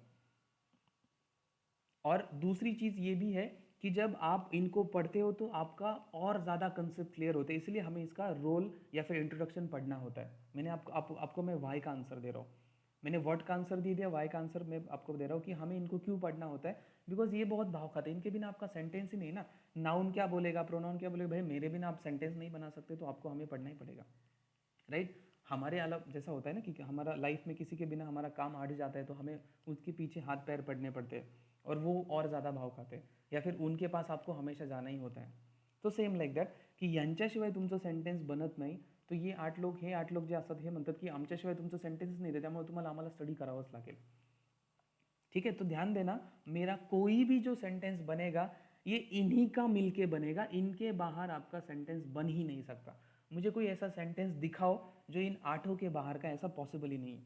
और दूसरी चीज़ ये भी है कि जब आप इनको पढ़ते हो तो आपका और ज़्यादा कंसेप्ट क्लियर होते हैं, इसलिए हमें इसका रोल या फिर इंट्रोडक्शन पढ़ना होता है। मैंने आपको मैं वाई का आंसर दे रहा हूँ, मैंने व्हाट का आंसर दे दिया, वाई का आंसर मैं आपको दे रहा हूँ कि हमें इनको क्यों पढ़ना होता है। बिकॉज ये बहुत भाव खाते हैं, इनके बिना आपका सेंटेंस ही नहीं ना। नाउन क्या बोलेगा, प्रोनाउन क्या बोलेगा, भाई मेरे बिना आप सेंटेंस नहीं बना सकते, तो आपको हमें पढ़ना ही पड़ेगा, राइट। हमारे अलग जैसा होता है ना कि हमारा लाइफ में किसी के बिना हमारा काम अड़ जाता है तो हमें उसके पीछे हाथ पैर पड़ने पड़ते हैं और वो और ज़्यादा भाव खाते हैं, या फिर उनके पास आपको हमेशा जाना ही होता है। तो सेम लाईक दॅट की यांच्याशिवाय तुमचं सेंटेन्स बनत नाही, तो ये 8 लोग, हे 8 लोग जे असतात हे म्हणतात की आमच्याशिवाय तुमचं सेंटेन्सच नाही, त्यामुळे तुम्हाला आम्हाला स्टडी करावंच लागेल। ठीक है, तो ध्यान देना, मेरा कोई भी जो सेंटेंस बनेगा ये इन्हीं का मिलके बनेगा, इनके बाहर आपका सेंटेंस बन ही नहीं सकता। मुझे कोई ऐसा सेंटेंस दिखाओ जो इन 8 के बाहर का, ऐसा पॉसिबल ही नहीं है।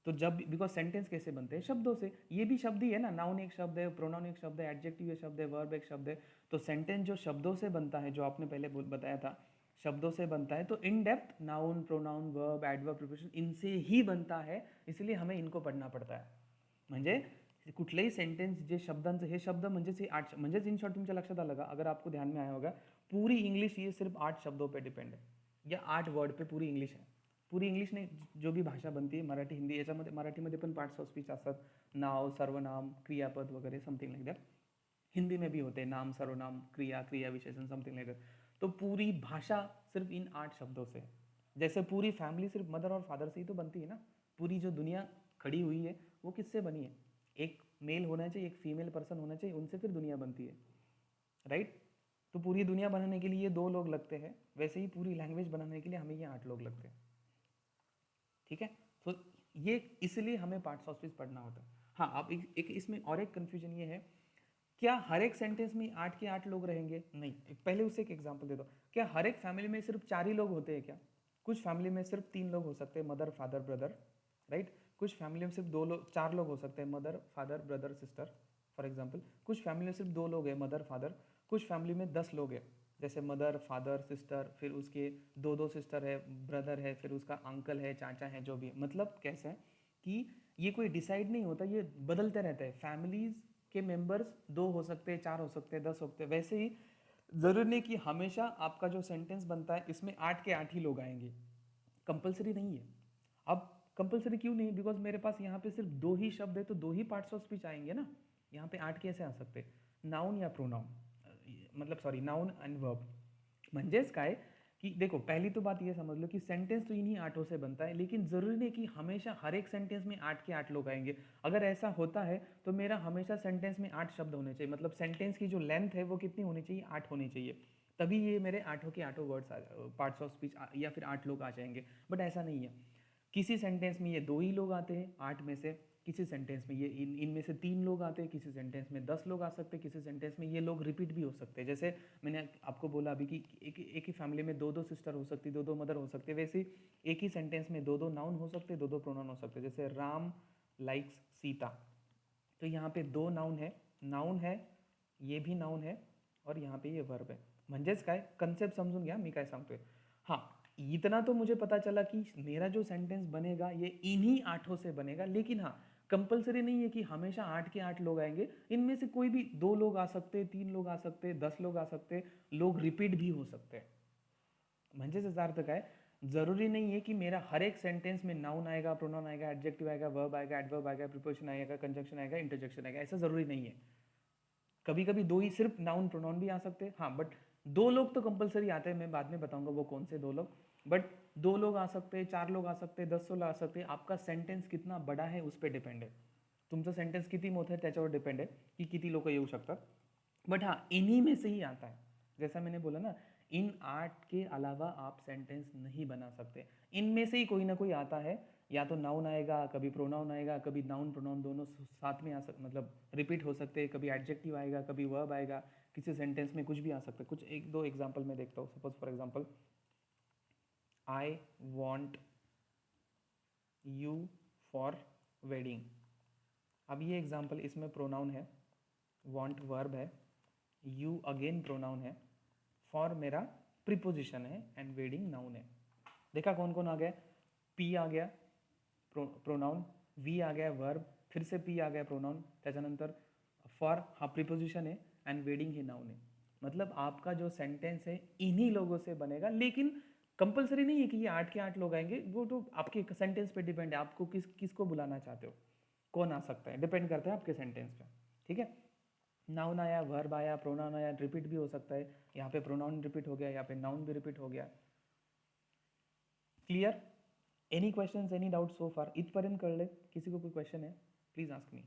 तो जब, बिकॉज सेंटेंस कैसे बनते हैं, शब्दों से, ये भी शब्द ही है ना, नाउन एक शब्द है, प्रोनाउन एक शब्द है, एडजेक्टिव एक शब्द है, वर्ब एक शब्द है। तो सेंटेंस जो शब्दों से बनता है, जो आपने पहले बताया था, शब्दों से बनता है, तो in depth noun, pronoun, verb, adverb, preposition इनसे ही बनता है, इसलिए हमें इनको पढ़ना पड़ता है। म्हणजे कुठलेही सेंटेंस जे शब्दांचं, हे शब्द म्हणजेच हे 8, म्हणजेच इन शॉर्ट तुमच्या लक्षात आलं का, अगर आपको ध्यान में आया होगा, पूरी इंग्लिश ये सिर्फ 8 शब्दों पे डिपेंड है, या 8 वर्ड पे पूरी इंग्लिश है। पूरी इंग्लिश नाही, जो भी भाषा बनती है, मराठी, हिंदी, याच्यामध्ये मराठीमध्ये पण पार्ट्स ऑफ स्पीच असतात, नाव, सर्वनाम, क्रियापद वगैरह, समथिंग लाइक दैट। हिंदी में भी होते हैं नाम, सर्वनाम, क्रिया, क्रिया विशेषण, समथिंग लाइक दैट। तो पूरी भाषा सिर्फ इन 8 शब्दों से है। जैसे पूरी फैमिली सिर्फ मदर और फादर से ही तो बनती है ना। पूरी जो दुनिया खड़ी हुई है वो किससे बनी है? एक मेल होना चाहिए, एक फीमेल पर्सन होना चाहिए, उनसे फिर दुनिया बनती है, राइट। तो पूरी दुनिया बनाने के लिए ये 2 लोग लगते हैं, वैसे ही पूरी लैंग्वेज बनाने के लिए हमें ये 8 लोग लगते हैं। ठीक है, तो ये इसलिए हमें पार्ट्स ऑफ स्पीच पढ़ना होता है। हाँ, अब एक इसमें और एक कन्फ्यूजन ये है, क्या हर एक सेंटेंस में 8 के 8 लोग रहेंगे? नहीं। पहले उससे एक एग्जांपल दे दो, क्या हर एक फैमिली में सिर्फ 4 ही लोग होते हैं क्या? कुछ फैमिली में सिर्फ 3 लोग हो सकते हैं, मदर, फादर, ब्रदर, राइट। कुछ फैमिली में सिर्फ 2 लोग, 4 लोग हो सकते हैं, mother, father, brother, sister, for example. कुछ फैमिली में सिर्फ 2 लोग हैं, मदर, फादर। कुछ फैमिली में 10 लोग हैं, जैसे मदर, फादर, सिस्टर, फिर उसके 2 सिस्टर है, ब्रदर है, फिर उसका अंकल है, चाचा है, जो भी। मतलब कैसे है कि ये कोई डिसाइड नहीं होता, ये बदलते रहते हैं। फैमिलीज के मेंबर्स 2 हो सकते हैं, 4 हो सकते हैं, 10 हो सकते हैं। वैसे ही ज़रूरी नहीं कि हमेशा आपका जो सेंटेंस बनता है इसमें 8 के 8 ही लोग आएंगे, कंपलसरी नहीं है। अब कंपलसरी क्यों नहीं? बिकॉज मेरे पास यहाँ पे सिर्फ 2 ही शब्द है, तो 2 ही पार्ट्स ऑफ स्पीच आएंगे ना। यहाँ पे 8 कैसे आ सकते? नाउन या प्रोनाउन, मतलब सॉरी, नाउन एंड वर्ब। म्हणजेच काय कि देखो पहली तो बात ये समझ लो कि सेंटेंस तो इन्हीं आठों से बनता है, लेकिन ज़रूरी नहीं कि हमेशा हर एक सेंटेंस में 8 के 8 लोग आएंगे। अगर ऐसा होता है तो मेरा हमेशा सेंटेंस में 8 शब्द होने चाहिए, मतलब सेंटेंस की जो लेंथ है वो कितनी होनी चाहिए, 8 होनी चाहिए, तभी ये मेरे आठों के आठों वर्ड्स पार्ट्स ऑफ स्पीच या फिर 8 लोग आ जाएंगे। बट ऐसा नहीं है, किसी सेंटेंस में ये 2 ही लोग आते हैं 8 में से, किसी सेंटेंस में ये इनमें से 3 लोग आते हैं, किसी सेंटेंस में 10 लोग आ सकते हैं, किसी सेंटेंस में ये लोग रिपीट भी हो सकते हैं। जैसे मैंने आपको बोला अभी कि एक ही फैमिली में दो दो सिस्टर हो सकती, दो दो मदर हो सकते, वैसे ही एक ही सेंटेंस में दो दो नाउन हो सकते, दो दो प्रोनाउन हो सकते। जैसे राम लाइक्स सीता, तो यहाँ पे 2 नाउन है, ये भी नाउन है, और यहाँ पे ये वर्ब है। म्हणजेच काय कन्सेप्ट समजून घ्या मी काय सांगतोय। हाँ, इतना तो मुझे पता चला कि मेरा जो सेंटेंस बनेगा ये इन्हीं आठों से बनेगा, लेकिन हाँ कंपलसरी नहीं है कि हमेशा 8 के 8 लोग आएंगे। इनमें से कोई भी 2 लोग आ सकते, 3 लोग आ सकते, 10 लोग आ सकते, लोग रिपीट भी हो सकते हैं। म्हणजेच याचा अर्थ काय, जरूरी नहीं है कि मेरा हर एक सेंटेंस में नाउन आएगा, प्रोनाउन आएगा, एडजेक्टिव आएगा, वर्ब आएगा, एडवर्ब आएगा, प्रीपोजिशन आएगा, कंजंक्शन आएगा, इंटरजेक्शन आएगा, ऐसा जरूरी नहीं है। कभी कभी 2 ही सिर्फ नाउन प्रोनाउन भी आ सकते हैं, हाँ, बट 2 लोग तो कंपलसरी आते हैं। मैं बाद में बताऊंगा वो कौन से 2 लोग। बट 2 लोग आ सकते हैं, 4 लोग आ सकते हैं, 10 लोग आ सकते हैं। आपका सेंटेंस कितना बड़ा है उस पर डिपेंड है, तुमचं सेंटेंस किती मोठं आहे त्याच्यावर डिपेंड आहे की किती लोक येऊ शकतात। बट हाँ, इन्हीं में से ही आता है। जैसा मैंने बोला ना, इन 8 के अलावा आप सेंटेंस नहीं बना सकते, इनमें से ही कोई ना कोई आता है। या तो नाउन आएगा, कभी प्रोनाउन आएगा, कभी नाउन प्रोनाउन दोनों साथ में मतलब रिपीट हो सकते हैं, कभी एडजेक्टिव आएगा, कभी वर्ब आएगा, किसी सेंटेंस में कुछ भी आ सकता है। कुछ एक दो एग्जांपल मैं देखता हूँ। Suppose for example, I want you for wedding. अब ये एग्जांपल, इसमें प्रोनाउन है, वॉन्ट वर्ब है, यू अगेन प्रोनाउन है, फॉर मेरा प्रीपोजिशन है, एंड वेडिंग नाउन है। देखा कौन कौन आ गया, पी आ गया प्रोनाउन, वी आ गया वर्ब, फिर से पी आ गया प्रोनाउन, त्याच्यानंतर फॉर हा प्रीपोजिशन है, एंड वेडिंग ही नाउन है। मतलब आपका जो सेंटेंस है इन्हीं लोगों से बनेगा, लेकिन कंपलसरी नहीं है कि ये 8 के 8 लोग आएंगे, वो तो आपके सेंटेंस पे डिपेंड है, आपको किसको बुलाना चाहते हो, कौन आ सकता है, डिपेंड करता है आपके सेंटेंस पे। ठीक है, नाउन आया, वर्ब आया, प्रोनाउन आया, रिपीट भी हो सकता है। यहाँ पे प्रोनाउन रिपीट हो गया, यहाँ पे नाउन भी रिपीट हो गया। Clear? Any question, any doubt so far? इथपर्यंत कळले? किसी को कोई क्वेश्चन है, please ask me.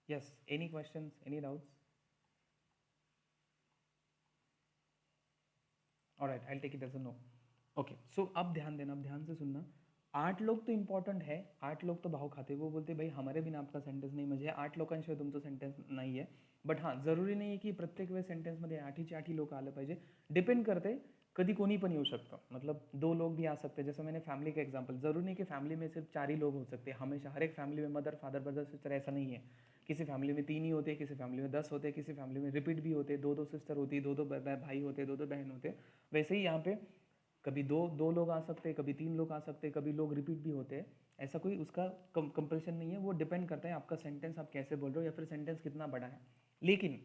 Yes, any question, any doubts? Alright, I take it as a no. Okay, so अब ध्यान देना, अब ध्यान से सुनना। 8 लोग तो इंपॉर्टंट है, 8 लोग तो भाव खाते, वो बोलते भाई हमारे बिना आपका सेंटेन्स नाही, म्हणजे 8 लोकांशिवाय तुमचं सेंटेन्स नाही आहे। बट हां, जरुरी नाही आहे की प्रत्येक वेळेस सेंटेन्समध्ये 8हीचे 8 ही लोक आलं पाहिजे, डिपेंड करते, कधी कोणी पण येऊ शकतं। मतलब 2 लोग भी आ सकते हैं, जैसे मैंने फैमिली का एग्जांपल, जरूरी नहीं कि फैमिली में सिर्फ 4 ही लोग हो सकते हैं हमेशा। हर एक फैमिली में मदर फादर ब्रदर सिस्टर ऐसा नहीं है, किसी फैमिली में 3 ही होते हैं, किसी फैमिली में 10 होते हैं, किसी फैमिली में रिपीट भी होते हैं, 2-2 सिस्टर होती है, 2-2 भाई होते हैं, 2-2 बहन होते हैं। वैसे ही यहाँ पे कभी दो लोग आ सकते हैं, कभी 3 लोग आ सकते हैं, कभी लोग रिपीट भी होते हैं। ऐसा कोई उसका कंपल्शन नहीं है, वो डिपेंड करता है आपका सेंटेंस आप कैसे बोल रहे हो, या फिर सेंटेंस कितना बड़ा है। लेकिन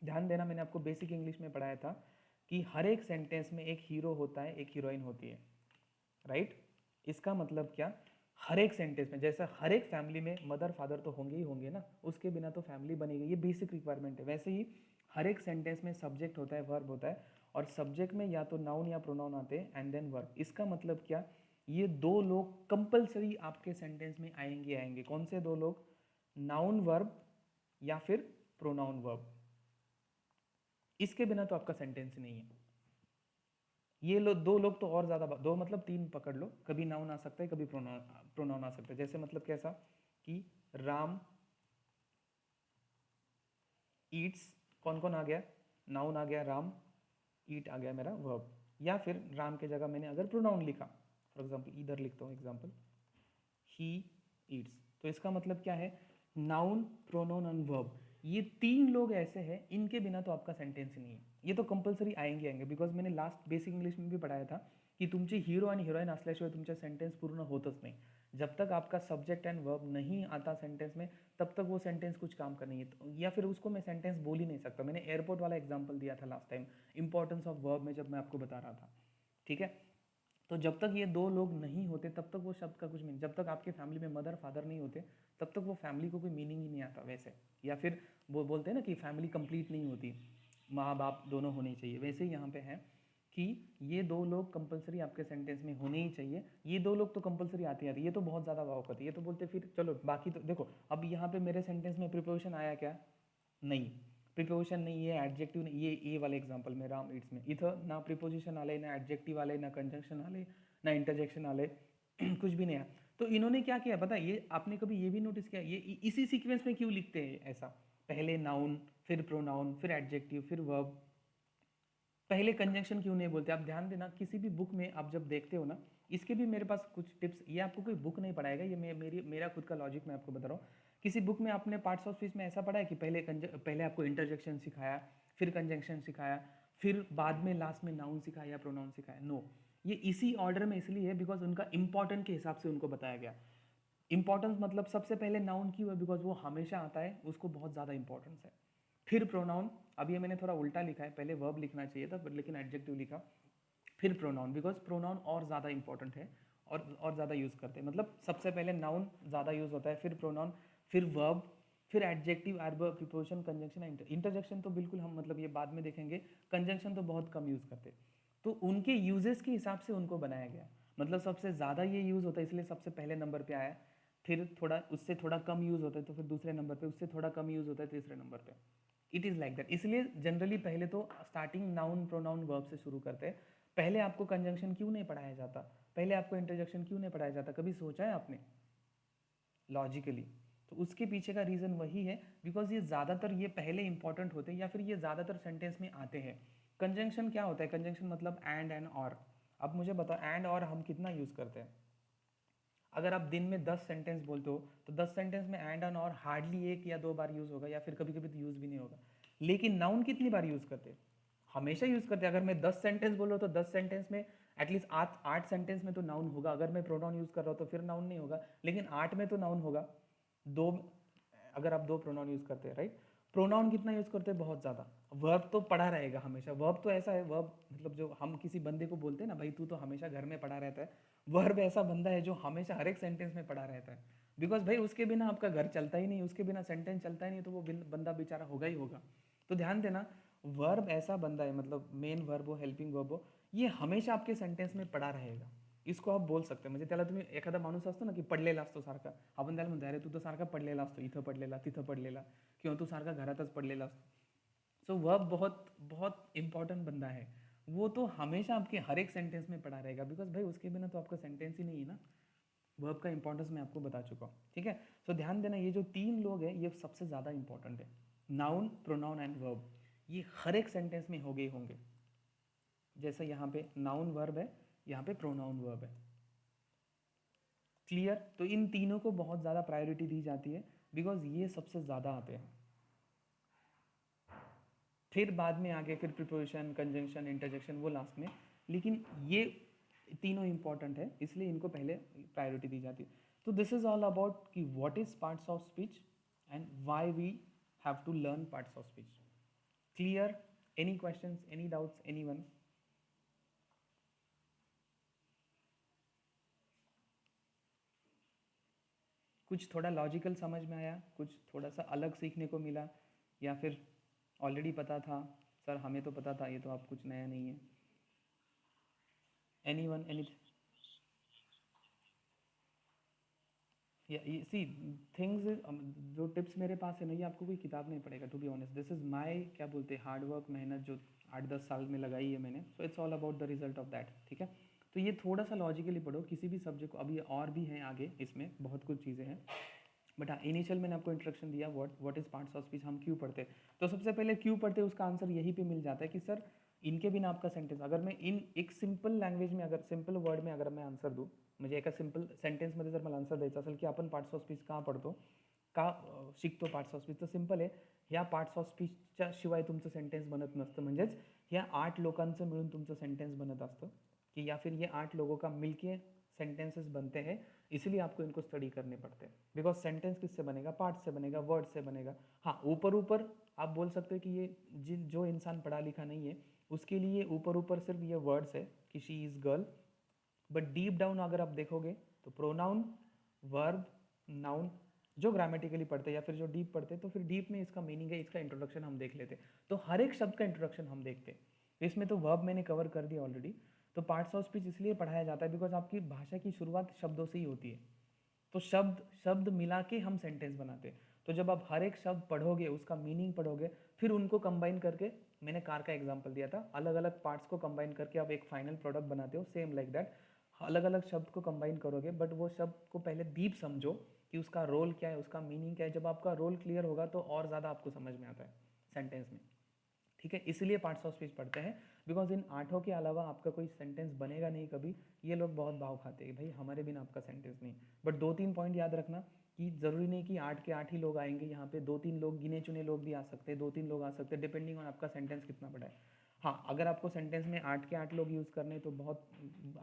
ध्यान देना, मैंने आपको बेसिक इंग्लिश में पढ़ाया था कि हर एक सेंटेंस में एक हीरो होता है, एक हीरोइन होती है, राइट? इसका मतलब क्या, हर एक सेंटेंस में, जैसा हर एक फैमिली में मदर फादर तो होंगे ही होंगे ना, उसके बिना तो फैमिली बनेगी, ये बेसिक रिक्वायरमेंट है। वैसे ही हर एक सेंटेंस में सब्जेक्ट होता है, वर्ब होता है, और सब्जेक्ट में या तो नाउन या प्रोनाउन आते हैं, एंड देन वर्ब। इसका मतलब क्या, ये 2 लोग कंपलसरी आपके सेंटेंस में आएंगे आएंगे। कौन से 2 लोग? नाउन वर्ब या फिर प्रोनाउन वर्ब। इसके बिना तो आपका सेंटेंस नहीं है। ये 2 लोग तो और ज़्यादा, 2 मतलब 3 पकड़ लो, कभी नाउन आ सकता है, कभी प्रोनाउन आ सकता है। जैसे मतलब कैसा कि राम ईट्स, कौन कौन आ गया, नाउन आ गया राम, ईट आ गया मेरा वर्ब। या फिर राम के जगह मैंने अगर प्रोनाउन लिखा, फॉर एग्जाम्पल इधर लिखता हूँ एग्जाम्पल, ही ईट्स, तो इसका मतलब क्या है, नाउन प्रोनाउन एंड वर्ब, ये 3 लोग ऐसे हैं, इनके बिना तो आपका सेंटेंस ही नहीं है। ये तो कंपल्सरी आएंगे आएंगे, बिकॉज मैंने लास्ट बेसिक इंग्लिश में भी पढ़ाया था की तुमची हीरो आणि हिरोईन असल्याशिवाय तुमचा सेंटेंस पूर्ण होतच नाही। जब तक आपका सब्जेक्ट एंड वर्ब नहीं आता सेंटेंस में, तब तक वो सेंटेंस कुछ काम का नहीं है, या फिर उसको मैं सेंटेंस बोल ही नहीं सकता। मैंने एयरपोर्ट वाला एग्जाम्पल दिया था last time, importance of verb में, जब मैं आपको बता रहा था। ठीक है, तो जब तक ये दो लोग नहीं होते तब तक वो शब्द का कुछ मीनिंग, जब तक आपके फैमिली में मदर फादर नहीं होते तब तक वो फैमिली को कोई मीनिंग ही नहीं आता वैसे। या फिर वो बोलते हैं ना कि फैमिली कंप्लीट नहीं होती, माँ बाप दोनों होने चाहिए, वैसे ही यहाँ पे है कि ये दो लोग कंपलसरी आपके सेंटेंस में होने ही चाहिए। ये दो लोग तो कंपलसरी आते हैं, ये तो बहुत ज़्यादा वाव करती है, ये तो बोलते फिर चलो बाकी तो देखो। अब यहाँ पे मेरे सेंटेंस में प्रिपोजिशन आया क्या? नहीं, प्रिपोजिशन नहीं, ये एडजेक्टिव नहीं। ये वाले एग्जांपल में राम ईट्स में इथं ना प्रिपोजिशन आले, ना एडजेक्टिव आले, ना कंजंक्शन आले, ना इंटरजेक्शन आले कुछ भी नहीं आया। तो इन्होंने क्या किया पता है, ये आपने कभी ये भी नोटिस किया, ये इसी सीक्वेंस में क्यों लिखते हैं ऐसा? पहले नाउन, फिर प्रोनाउन, फिर एडजेक्टिव, फिर वर्ब, पहले कंजंक्शन क्यों नहीं बोलते? आप ध्यान देना, किसी भी बुक में आप जब देखते हो ना, इसके भी मेरे पास कुछ टिप्स, ये आपको कोई बुक नहीं पढ़ाएगा, ये मेरा खुद का लॉजिक मैं आपको बता रहा हूँ। किसी बुक में आपने पार्ट्स ऑफ स्पीच में ऐसा पढ़ा है कि पहले आपको इंटरजेक्शन सिखाया, फिर कंजंक्शन सिखाया, फिर बाद में लास्ट में नाउन सिखाया या प्रोनाउन सिखाया? नो, ये इसी ऑर्डर में इसलिए है बिकॉज उनका इंपॉर्टेंट के हिसाब से उनको बताया गया। इंपॉर्टेंस मतलब सबसे पहले नाउन क्यों है? बिकॉज वो हमेशा आता है, उसको बहुत ज़्यादा इंपॉर्टेंस है। फिर प्रोनाउन, अब ये मैंने थोड़ा उल्टा लिखा है, पहले वर्ब लिखना चाहिए था लेकिन एडजेक्टिव लिखा, फिर प्रोनाउन, बिकॉज प्रोनाउन और ज़्यादा इंपॉर्टेंट है और ज़्यादा यूज़ करते हैं। मतलब सबसे पहले नाउन ज़्यादा यूज़ होता है, फिर प्रोनाउन, फिर वर्ब, फिर adjective, adverb, preposition, conjunction, interjection तो बिल्कुल हम मतलब ये बाद में देखेंगे, कंजंक्शन तो बहुत कम यूज़ करते। तो उनके यूजेस के हिसाब से उनको बनाया गया, मतलब सबसे ज़्यादा ये यूज़ होता है इसलिए सबसे पहले नंबर पे आया, फिर थोड़ा उससे थोड़ा कम यूज़ होता है तो फिर दूसरे नंबर पे, उससे थोड़ा कम यूज़ होता है तीसरे नंबर पे। It is like that. इसलिए जनरली पहले तो स्टार्टिंग नाउन प्रोनाउन वर्ब से शुरू करते हैं। पहले आपको कंजंक्शन क्यों नहीं पढ़ाया जाता? पहले आपको इंटरजेक्शन क्यों नहीं पढ़ाया जाता? कभी सोचा है आपने लॉजिकली? तो उसके पीछे का रीज़न वही है बिकॉज ये ज़्यादातर ये पहले इंपॉर्टेंट होते हैं या फिर ये ज़्यादातर सेंटेंस में आते हैं। कंजंक्शन क्या होता है? कंजंक्शन मतलब एंड और। अब मुझे बताओ एंड और हम कितना यूज़ करते हैं? अगर आप दिन में 10 सेंटेंस बोलते हो तो 10 सेंटेंस में एंड एंड और हार्डली 1 या 2 बार यूज़ होगा, या फिर कभी कभी तो यूज़ भी नहीं होगा। लेकिन नाउन कितनी बार यूज़ करते हैं? हमेशा यूज़ करते हैं। अगर मैं 10 सेंटेंस बोल रहा हूँ तो 10 सेंटेंस में एटलीस्ट 8 सेंटेंस में तो नाउन होगा। अगर मैं प्रोनाउन यूज़ कर रहा हूँ तो फिर नाउन नहीं होगा, लेकिन 8 में तो नाउन होगा। दो, अगर आप 2 प्रोनाउन यूज़ करते हैं, राइट? प्रोनाउन कितना यूज़ करते हैं? बहुत ज़्यादा। वर्ब तो पड़ा रहेगा हमेशा। वर्ब तो ऐसा है, वर्ब मतलब जो हम किसी बंदे को बोलते हैं ना, भाई तू तो हमेशा घर में पड़ा रहता है, वर्ब ऐसा बंदा है जो हमेशा हर एक सेंटेंस में पड़ा रहता है। बिकॉज भाई उसके बिना आपका घर चलता ही नहीं, उसके बिना सेंटेंस चलता ही नहीं, तो वो बंदा बेचारा होगा ही होगा। तो ध्यान देना, वर्ब ऐसा बंदा है, मतलब मेन वर्ब हो, हेल्पिंग वर्ब हो, ये हमेशा आपके सेंटेंस में पड़ा रहेगा। इसको आप बोल सकते हैं, म्हणजे त्याला तुम्ही एखादा माणूस असतो ना की पडलेला असतो सारखा, आपण त्याला म्हणतो अरे तू तर सारखा पडलेला असतो, इथं पडलेला तिथं पडलेला, किंवा तू सारखा घरातच पडलेला असतो। सो वर्ब बहुत बहुत इंपॉर्टेंट बंदा है, वो तो हमेशा आपके हर एक सेंटेंस में पड़ा रहेगा बिकॉज भाई उसके बिना तो आपका सेंटेंस ही नहीं है ना। वर्ब का इंपॉर्टेंस मैं आपको बता चुका हूँ, ठीक है। सो ध्यान देना, ये जो 3 लोग हैं ये सबसे ज़्यादा इंपॉर्टेंट है, नाउन प्रोनाउन एंड वर्ब। ये हर एक सेंटेंस में हो गए होंगे। जैसे यहाँ पे नाउन वर्ब है, यहाँ पे प्रोनाउन वर्ब है। क्लियर? तो इन तीनों को बहुत ज़्यादा प्रायोरिटी दी जाती है बिकॉज ये सबसे ज़्यादा आते हैं। फिर बाद में आगे फिर प्रिपोजिशन, कंजंक्शन, इंटरजेक्शन वो लास्ट में, लेकिन ये तीनों इंपॉर्टेंट है इसलिए इनको पहले प्रायोरिटी दी जाती है। तो दिस इज ऑल अबाउट कि what is parts of speech and why we have to learn parts of speech. Clear? Any questions, any doubts, anyone? कुछ थोड़ा लॉजिकल समझ में आया, कुछ थोड़ा सा अलग सीखने को मिला, या फिर ऑलरेडी पता था? सर हमें तो पता था, ये तो आप कुछ नया नहीं है। Anyone, any? या सी थिंग्स, जो टिप्स मेरे पास है ना, ये आपको कोई किताब नहीं पड़ेगा to be honest. This is my क्या बोलते हैं हार्ड वर्क, मेहनत जो 8-10 साल में लगाई है मैंने। So it's all about the result of that, ठीक है। तो ये थोड़ा सा लॉजिकली पढ़ो किसी भी सब्जेक्ट को, अभी और भी हैं आगे, इसमें बहुत कुछ चीज़ें हैं, बट हाँ इनिशियल मैंने आपको इंट्रोडक्शन दिया what is parts of speech, हम क्यों पढ़ते हैं। तो सबसे पहले क्यों पढ़ते हैं उसका आंसर यहीं पे मिल जाता है कि सर इनके बिना आपका सेंटेंस, अगर मैं इन एक सिंपल लँग्वेज में, अगर सिंपल वर्ड में अगर मैं आन्सर दूँ, म्हणजे एका सिंपल सेंटेन्समध्ये जर मला आन्सर द्यायचा असेल की आपण पार्ट्स ऑफ स्पीच का पढ़तो, का शिकतो पार्ट्स ऑफ स्पीच, तर सिंपल आहे, ह्या पार्ट्स ऑफ स्पीचच्या शिवाय तुमचं सेंटेन्स बनत नसतं। म्हणजेच ह्या 8 लोकांचं मिळून तुमचं सेंटेन्स बनत असतं, कि या फिर ये 8 लोगों का मिलके सेंटेंसेस बनते हैं, इसलिए आपको इनको स्टडी करने पड़ते हैं। बिकॉज सेंटेंस किससे बनेगा? पार्ट से बनेगा, वर्ड से बनेगा। हाँ ऊपर ऊपर आप बोल सकते हो कि ये जो इंसान पढ़ा लिखा नहीं है उसके लिए ऊपर ऊपर सिर्फ ये वर्ड्स है कि she is girl, but deep down अगर आप देखोगे तो प्रोनाउन, वर्ब, नाउन जो ग्रामेटिकली पढ़ते हैं या फिर जो डीप पढ़ते हैं, तो फिर डीप में इसका मीनिंग है, इसका इंट्रोडक्शन हम देख लेते। तो हर एक शब्द का इंट्रोडक्शन हम देखते। तो इसमें तो वर्ब मैंने कवर कर दिया ऑलरेडी। तो पार्ट्स ऑफ स्पीच इसलिए पढ़ाया जाता है बिकॉज आपकी भाषा की शुरुआत शब्दों से ही होती है। तो शब्द शब्द मिला के हम सेंटेंस बनाते हैं। तो जब आप हर एक शब्द पढ़ोगे, उसका मीनिंग पढ़ोगे, फिर उनको कंबाइन करके, मैंने कार का एग्जांपल दिया था, अलग अलग पार्ट्स को कंबाइन करके आप एक फाइनल प्रोडक्ट बनाते हो। सेम लाइक दैट, अलग अलग शब्द को कंबाइन करोगे, बट वो शब्द को पहले डीप समझो कि उसका रोल क्या है, उसका मीनिंग क्या है। जब आपका रोल क्लियर होगा तो और ज़्यादा आपको समझ में आता है सेंटेंस में। ठीक है, इसलिए पार्ट्स ऑफ स्पीच पढ़ते हैं, बिकॉज इन आठों के अलावा आपका कोई सेंटेंस बनेगा नहीं कभी। ये लोग बहुत भाव खाते हैं, भाई हमारे बिना आपका सेंटेंस नहीं। बट 2-3 पॉइंट याद रखना कि ज़रूरी नहीं कि 8 के 8 ही लोग आएंगे यहाँ पे, 2-3 लोग, गिने चुने लोग भी आ सकते हैं, 2-3 लोग आ सकते हैं, डिपेंडिंग ऑन आपका सेंटेंस कितना बड़ा है। हाँ, अगर आपको सेंटेंस में 8 के 8 लोग यूज़ करने तो बहुत,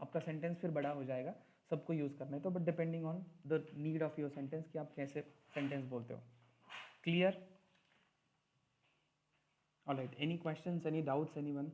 आपका सेंटेंस फिर बड़ा हो जाएगा, सबको यूज़ करना है तो। But depending on the need of your sentence कि आप कैसे सेंटेंस बोलते हो। Clear? Alright, any questions, any doubts, anyone?